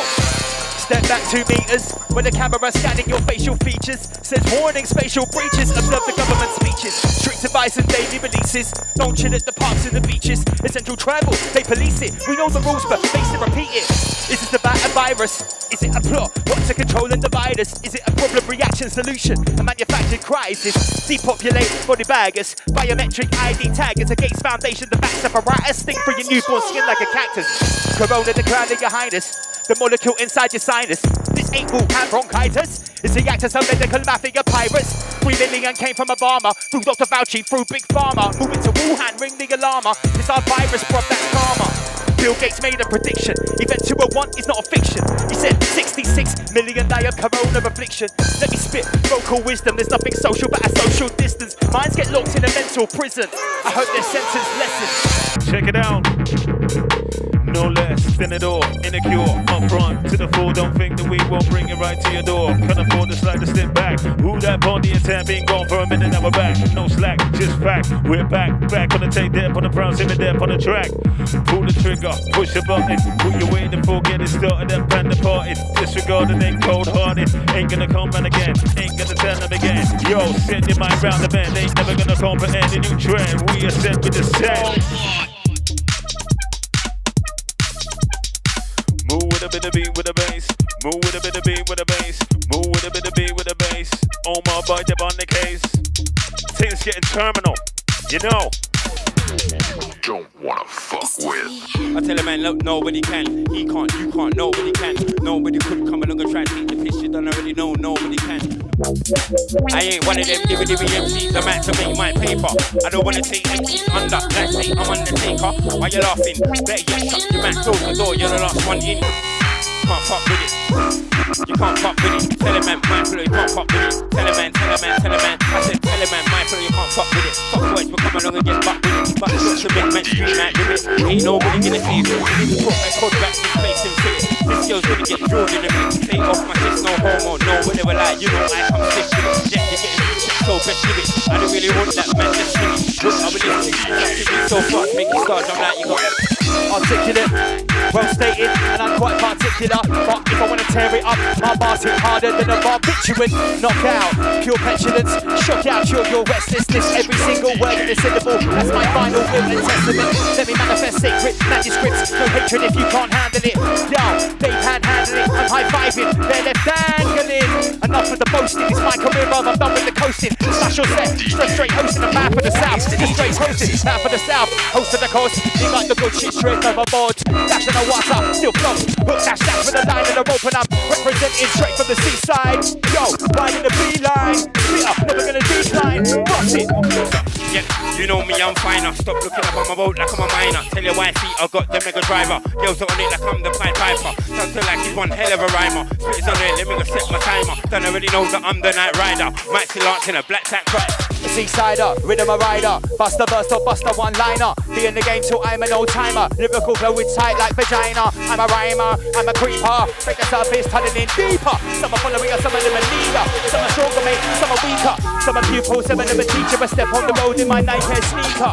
Step back 2 meters, when the camera scanning your facial features. Says warning, spatial breaches, observe the government speeches. Strict advice and daily releases. Don't chill at the parks and the beaches. Essential travel, they police it. We know the rules, but face it, repeat it. Is this about a virus? Is it a plot? What to control and divide us? Is it a problem, reaction, solution? A manufactured crisis? Depopulate body baggers. Biometric ID taggers. A Gates Foundation, the backs apparatus. Sting for your newborn skin like a cactus. Corona, the crown of your highness. The molecule inside your sinus. This ain't Wuhan bronchitis. It's the act of some medical mafia pirates. 3 million came from Obama. Through Dr. Fauci, through Big Pharma. Moving to Wuhan, ring the alarm. It's our virus, brought that karma. Bill Gates made a prediction. Event 201 is not a fiction. He said 66 million die of corona affliction. Let me spit vocal wisdom. There's nothing social but a social distance. Minds get locked in a mental prison. I hope their sentence lessens. Check it out. No less than it all. In a cure, up front to the floor. Don't think that we won't bring it right to your door. Can't afford to slide a step back. Who that body attack? Been gone for a minute, now we're back. No slack, just fact. We're back on the tape, there on the brown, sitting there on the track. Pull the trigger, push the button. What you waiting for? Get it started and plan the party. Disregarding it, cold hearted. Ain't gonna come round again. Ain't gonna tell them again. Yo, send your mind round the bend. Ain't never gonna comprehend a new trend. We ascend with the sound. Move with a bit of beat with a bass. Move with a bit of beat with a bass. Move with a bit of beat with a bass. Oh my boy, they're on the case. Things getting terminal, you know. Don't wanna fuck with. I tell a man, look, nobody can. He can't, you can't, nobody can. Nobody could come along and try to take the piss. You don't already know, nobody can. I ain't one of them DVD MCs, the man to make my paper. I don't wanna take MCs under, like say I'm Undertaker. Why you laughing? Better get shut, your man close the door, you're the last one in. Can't fuck with it. You can't fuck with it. Tell a man, mindful, you can't fuck with it. Tell a man, tell a man, tell a man. I said, tell a man, mindful, you can't fuck with it. Fuck boys, but come along and get fucked with it. But it's not to make mainstream out with it. Ain't nobody gonna see it. You need to put my code back in place and fit it. This girl's gonna get drilled in a minute. Take off my chest, no homo, no, whatever, like, you know, I come stick with it. Yeah, you're getting so best with it. I don't really want that man, just shit it. Look, I believe it. So fast, make it start, I'm like, you got articulate, well stated, and I'm quite particular. But if I want to tear it up, my bars hit harder than a barbiturate. Knockout, pure petulance, shock out your restlessness. Every single word in a syllable, that's my final will and testament. Let me manifest sacred manuscripts. No hatred if you can't handle it. Yo, they panhandle it, I'm high-fiving, they're left dangling. Enough of the boasting, it's my career, brother, I'm done with the coasting. Slash your set, straight hosting the map for the south. The straight hosting, map for the south, host of the coast. You like the good shit straight overboard. Dash in the water, still float. Hook dash for the line and the rope, and I'm representing straight from the seaside. Yo, riding the beeline. Twitter, never gonna decline. Got it. Yeah, you know me, I'm finer. Stop looking up on my boat like I'm a miner. Tell your wife, I got the mega driver. Girls are on it like I'm the Pied Piper. Sounds like he's one hell of a rhymer. Spits on it, let me go set my timer. Don't already know that I'm the night rider. Might still launch in a black tank cry. A seasider, rhythm a rider. Buster burst or buster one-liner. Be in the game till I'm an old-timer. Lyrical flow is tight like vagina. I'm a rhymer, I'm a creeper. Break the surface, tunneling deeper. Some are following us, some of them are leader. Some are stronger, mate, some are weaker. Some are pupils, some of them a teacher. A step on the road in my Nike sneaker.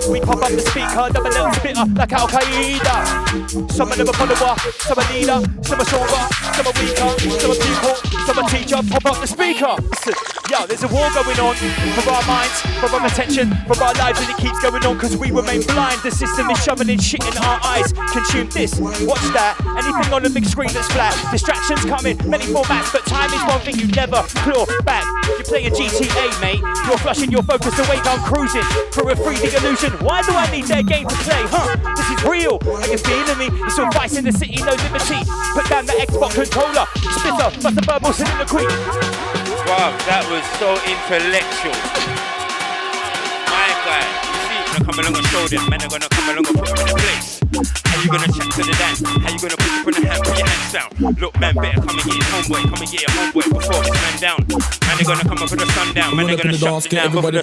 We pop up the speaker, double little spitter like Al-Qaeda. Some of them a follower, some a leader. Some are stronger, some are weaker. Some are pupil, some a teacher. Pop up the speaker. Listen, yo, there's a war going on. For our minds, for our attention, for our lives, and it keeps going on because we remain blind. The system is shoveling shit in our eyes. Consume this, watch that. Anything on the big screen that's flat. Distractions coming, many formats, but time is one thing you never claw back. You're playing GTA, mate. You're flushing your focus away, I'm cruising through a 3D illusion. Why do I need their game to play? This is real. Are you feeling me? It's all vice in the city, no liberty. Put down the Xbox controller. Spitter, bust the verbal soliloquy. Wow, that was so intellectual. My guy, you see, I'm gonna come along and show them, man, I'm gonna come along and put them in the place. you gonna chat to the dance? How you gonna put it from the hand, put your hands down? Look, man, better come and get your homeboy, come and get your homeboy before it's man down. Man, they're gonna come up with the sundown, man, they're gonna shut you down before the...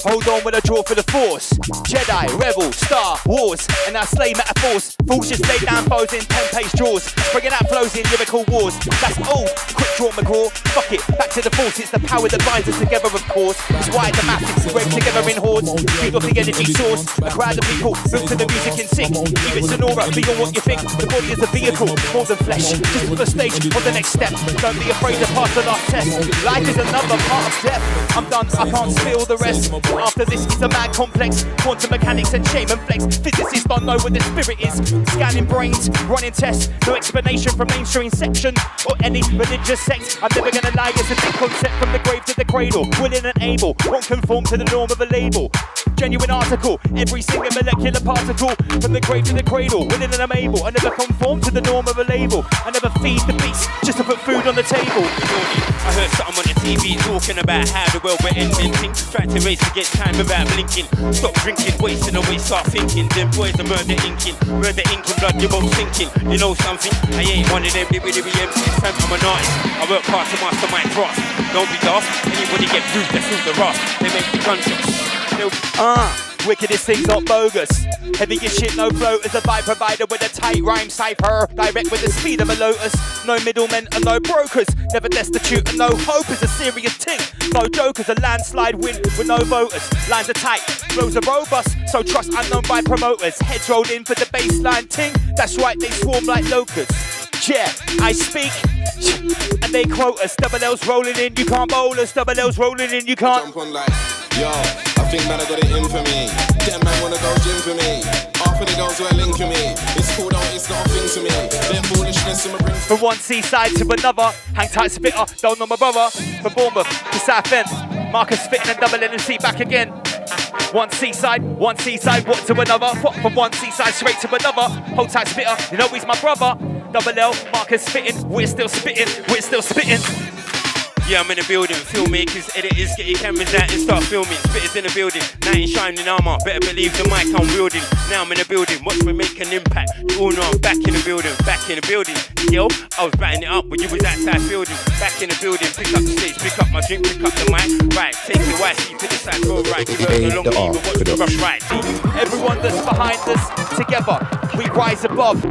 Hold on with a draw for the force. Jedi, rebel, star, wars, and I slay metaphors. Fools just lay down foes in 10-page draws, bringing out flows in lyrical wars. That's all. Quick draw McGraw. Fuck it, back to the force. It's the power that binds us together, of course. It's why the masses break together in hordes. Feed off the energy source. A crowd of people move to the music in sync. Keep it sonora, beyond what you think. The body is a vehicle, more than flesh. Just for the stage or the next step. Don't be afraid to pass the last test. Life is another part of death. I'm done, I can't spill the rest. After this, it's a mad complex. Quantum mechanics and shame and flex. Physicists don't know where the spirit is. Scanning brains, running tests. No explanation from mainstream section or any religious sect. I'm never gonna lie, it's a big concept from the grave to the cradle. Willing and able, won't conform to the norm of a label. Genuine article, every single molecular particle. From the grave to the cradle, willing and I'm able. I never conform to the norm of a label. I never feed the beast just to put food on the table. I heard something on the TV talking about how the world we're inventing. Trying to race against time without blinking. Stop drinking, wasting away, start thinking. Them boys are murder inking, blood, you're both sinking. You know something? I ain't one of them, they really MCs, fam, I'm an artist. I work hard to master my craft. Don't be daft, anybody get bruised, they through the rust. They make me gunshots. Wickedest things not bogus. Heaviest shit, no floaters. A vibe provider with a tight rhyme cipher. Direct with the speed of a lotus. No middlemen and no brokers. Never destitute and no hope is a serious thing. No jokers, a landslide win with no voters. Lines are tight, flows are robust. So trust unknown by promoters. Heads rolled in for the baseline ting. That's right, they swarm like locusts. Yeah, I speak and they quote us. Double L's rolling in, you can't bowl us. Double L's rolling in, you can't. Jump on like, yo, I think man I got it in for me. Them man wanna go gym for me. Half of the girls were linking me. It's cool though, it's not a thing to me. Their foolishness in my brain. From one seaside to another, hang tight spitter, don't know my brother. From Bournemouth to Southend, Marcus fitting and double NC back again. One seaside, what to another. From one seaside straight to another. Hold tight spitter, you know he's my brother. Double L, Marcus fitting, we're still spitting. Yeah, I'm in the building, filmmakers, editors, get your cameras out and start filming. Spitters in the building, knight in shining armor, better believe the mic I'm wielding. Now I'm in the building, watch me make an impact. You all know I'm back in the building. Yo, I was batting it up when you was outside fielding. Back in the building, pick up the stage, pick up my drink, pick up the mic. Right, take the white seat to the side, go right. You heard along with me, but watch me rush right. Everyone that's behind us, together, we rise above.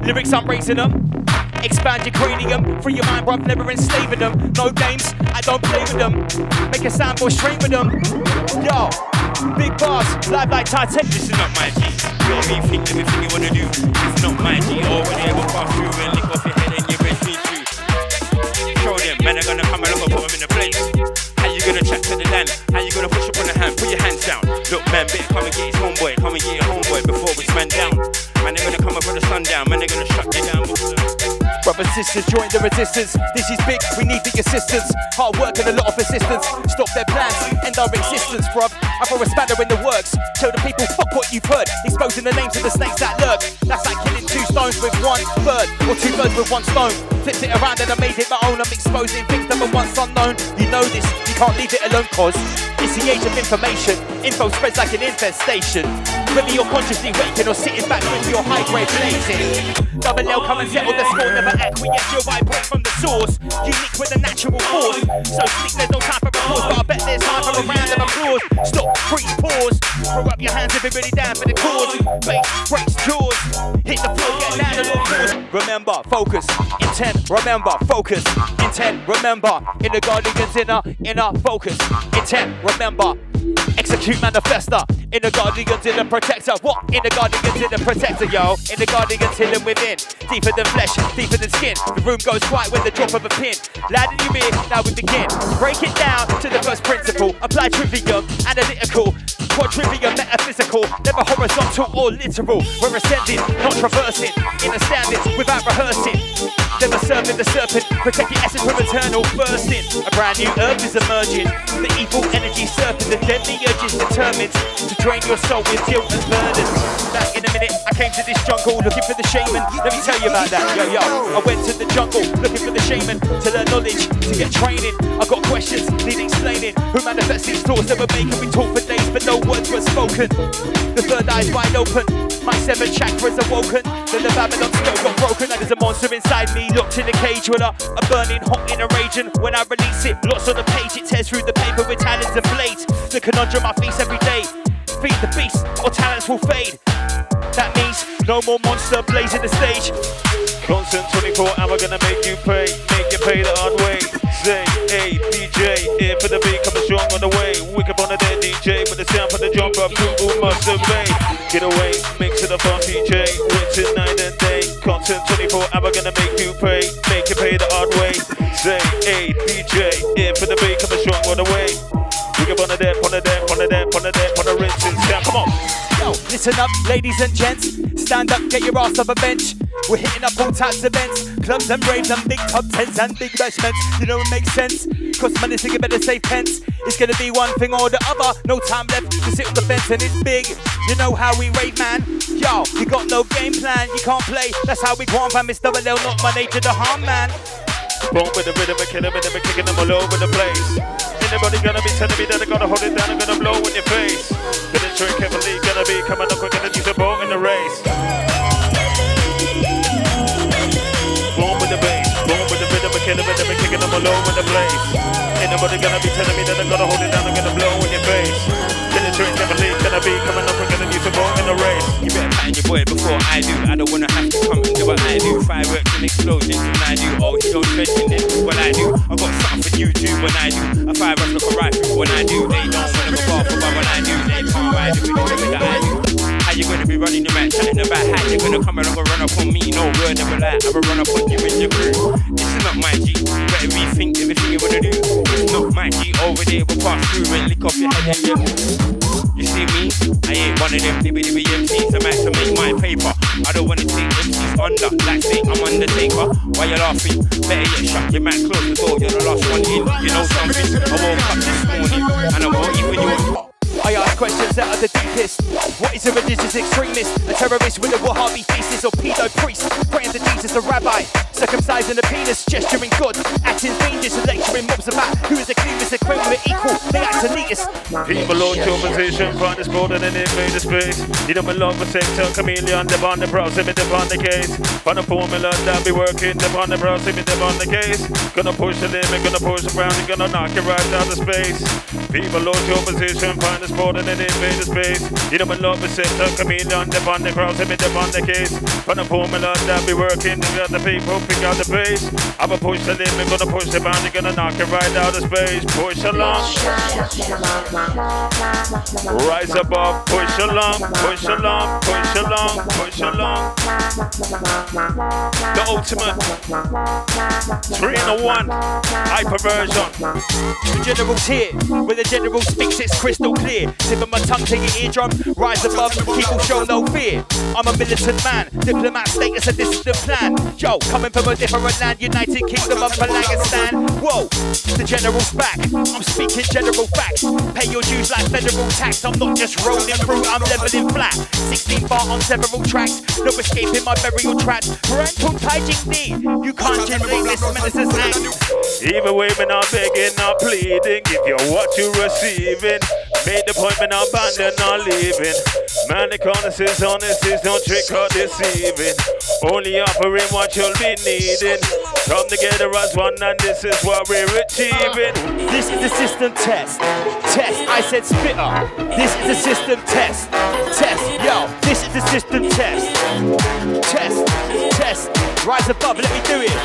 Lyrics, I'm raising them. Expand your cranium, free your mind, bruv, never enslaving them. No games, I don't play with them. Make a sound boy straight with them. Yo, big bars, live like Titan. This is not my G. What me think, everything you wanna do. It's not my G. Already ever pass through and lick off your head and your best feet through. Show them, man, I'm gonna come along and put them in the place. How you gonna chat to the land? How you gonna push up on the hand? Put your hands down. Look, man, better come and get his homeboy. Come and get your homeboy before we man down. Man, they're gonna come up for the sundown. Man, they're gonna shut you down before Brothers, sisters, join the resistance. This is big, we need the assistance. Hard work and a lot of persistence. Stop their plans, end our existence, bruv. I throw a spanner in the works. Tell the people, fuck what you've heard. Exposing the names of the snakes that lurk. That's like killing 2 stones with 1 bird. Or 2 birds with 1 stone. Flipped it around and I made it my own. I'm exposing things that were once unknown. You know this, you can't leave it alone, cause it's the age of information. Info spreads like an infestation. Whether you're consciously waking or sitting back with your high grade blazing. Double L, come and settle the score. Never acquiesce, you'll vibrate from the source. Unique with a natural force. So sleep, there's no time for applause, but I bet there's time for a round of applause. Stop, freeze, pause. Throw up your hands if you're really down for the cause. Bass, breaks, jaws. Hit the floor, get down and all pause. Remember, focus, intent. Remember, focus, intent. Remember, in the Guardian's inner focus, intent. Remember, execute manifesta. In the Guardian's inner protector. What? In the Guardian's inner protector, yo. In the Guardian's hidden within. Deeper than flesh, deeper than skin. The room goes quiet with the drop of a pin. Loud in your ear, now we begin. Break it down to the first principle. Apply trivium, analytical. Quadrivium, metaphysical. Never horizontal or literal. We're ascending, not traversing. In a standing without rehearsing. Never Serving the serpent, protect your essence from eternal bursting. A brand new earth is emerging. The evil energy serpent, the deadly urges determined to drain your soul with guilt and burden. Back in a minute, I came to this jungle looking for the shaman. Let me tell you about that, yo. I went to the jungle looking for the shaman to learn knowledge, to get training. I got questions, need explaining. Who manifests these thoughts that were making me talk for days, but no words were spoken. The third eye's wide open, my 7 chakras awoken. Then the Babylon spell got broken. Like there's a monster inside me, locked in a cage with a burning, hot in a raging. When I release it, lots on the page, it tears through the paper with talons and blades. The conundrum I face every day, feed the beast or talents will fade. That means no more monster blazing the stage. Constant 24 hour gonna make you pay the hard way. Say, hey, DJ, here for the beat, coming strong on the way. Wick up on the dead DJ, with the sound for the jump up, Google must obey. Get away, mix it up on DJ, written night and day. Constant 24 hour gonna make you pay the hard way. Say, hey, DJ, here for the beat, coming strong on the way. Wick up on the dead, on the written sound, come on. Yo, listen up, ladies and gents. Stand up, get your ass off a bench. We're hitting up all types of events, clubs and raves and big top tents and big bashments. You know it makes sense. Cost money, so you better save pence. It's gonna be one thing or the other. No time left to sit on the fence and it's big. You know how we rave, man. Yo, you got no game plan, you can't play. That's how we go on, fam. It's double L, not my nature to harm, man. Born with the rhythm, and kill them, and they're kicking them all over the place. Anybody gonna be telling me that they're gonna hold it down and gonna blow in your face? Penetrate carefully, gonna be coming up quicker than you to boat in the race. Born with the bass, born with the rhythm, and kill them, and they're kicking them all over the place. Anybody gonna be telling me that they're gonna hold it down and gonna blow in your face? Penetrate carefully, gonna be coming up quicker than you to boat in the race. You better find your boy before I do. I don't wanna have to come and do what I do. Fireworks and explosions when I do. Oh, he don't mention it when I do. I got something for you too when I do. I fire up like a rifle when I do. They don't wanna go far from when I do. They can't ride it with the way that I do. How you gonna be running your mouth, chatting about how you gonna come along and run up on me? No word never lie. I will run up on you and your crew. This is not my G. You better rethink everything you wanna do. It's not my G over there. We'll pass through and lick off your head and your. You see me? I ain't one of them dibby MCs. I'm out to make my paper. I don't wanna take MCs under, like say I'm Undertaker. Why you laughing? Better yet shut your mouth, close the door. You're the last one in. You know something? I woke up this morning and I won't even you. I ask questions that are the deepest. What is a religious extremist? A terrorist with a Wahhabi thesis or pedo priest? Praying to Jesus, a rabbi, circumcising a penis, gesturing God, acting fiendish, lecturing mobs about who is the cleanest, the queen, we're equal, they act elitist. People load your position, find this border and invade the space. You don't belong with sector, chameleon, they're on the browser, me they're on the case. Find a formula that be working, they're on the browser, me they're on the case. Gonna push the limit, gonna push the ground, gonna knock you right out of space. People load your position, find this border and invade the space. You don't belong with sector, chameleon, they're on the browser, me they're on the case. Find a formula that be working, they got the people, pick out the pace. I'ma push the limit, gonna push the boundary, gonna knock it right out of space. Push along, rise above, push along, push along, push along, push along. The ultimate 3-in-1 hyper version. The general's here, when the general speaks it's crystal clear. Tip of my tongue to your eardrum, rise above, people show no fear. I'm a militant man, diplomat status a distant plan. Yo, coming from a different land, United Kingdom of Pelagistan. Whoa, the general's back, I'm speaking general facts. Pay your dues like federal tax, I'm not just rolling through, I'm leveling flat. 16 bar on several tracks, no escaping my burial track. Parental hygiene D, you can't generate this medicine's act. Either way, man, I'm begging, not pleading. Give you what you're receiving. Made the point, man, I'm banned, not leaving. Man, the cornices, honesties, don't trick or deceiving. Only offering what you'll be needing. Come together as one, and this is what we're achieving. This is the system test. Test, I said spitter. This is the system test. Test, yo, this is the system test. Test, test, rise above, let me do it.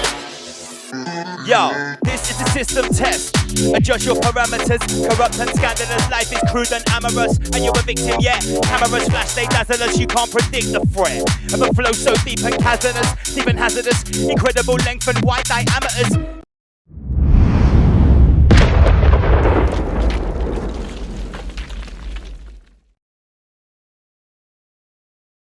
Yo, this is the system test. Adjust your parameters. Corrupt and scandalous. Life is crude and amorous. And you're a victim, yeah. Cameras flash, they dazzle us. You can't predict the threat of a flow so deep and hazardous. Deep and hazardous. Incredible length and wide diameters.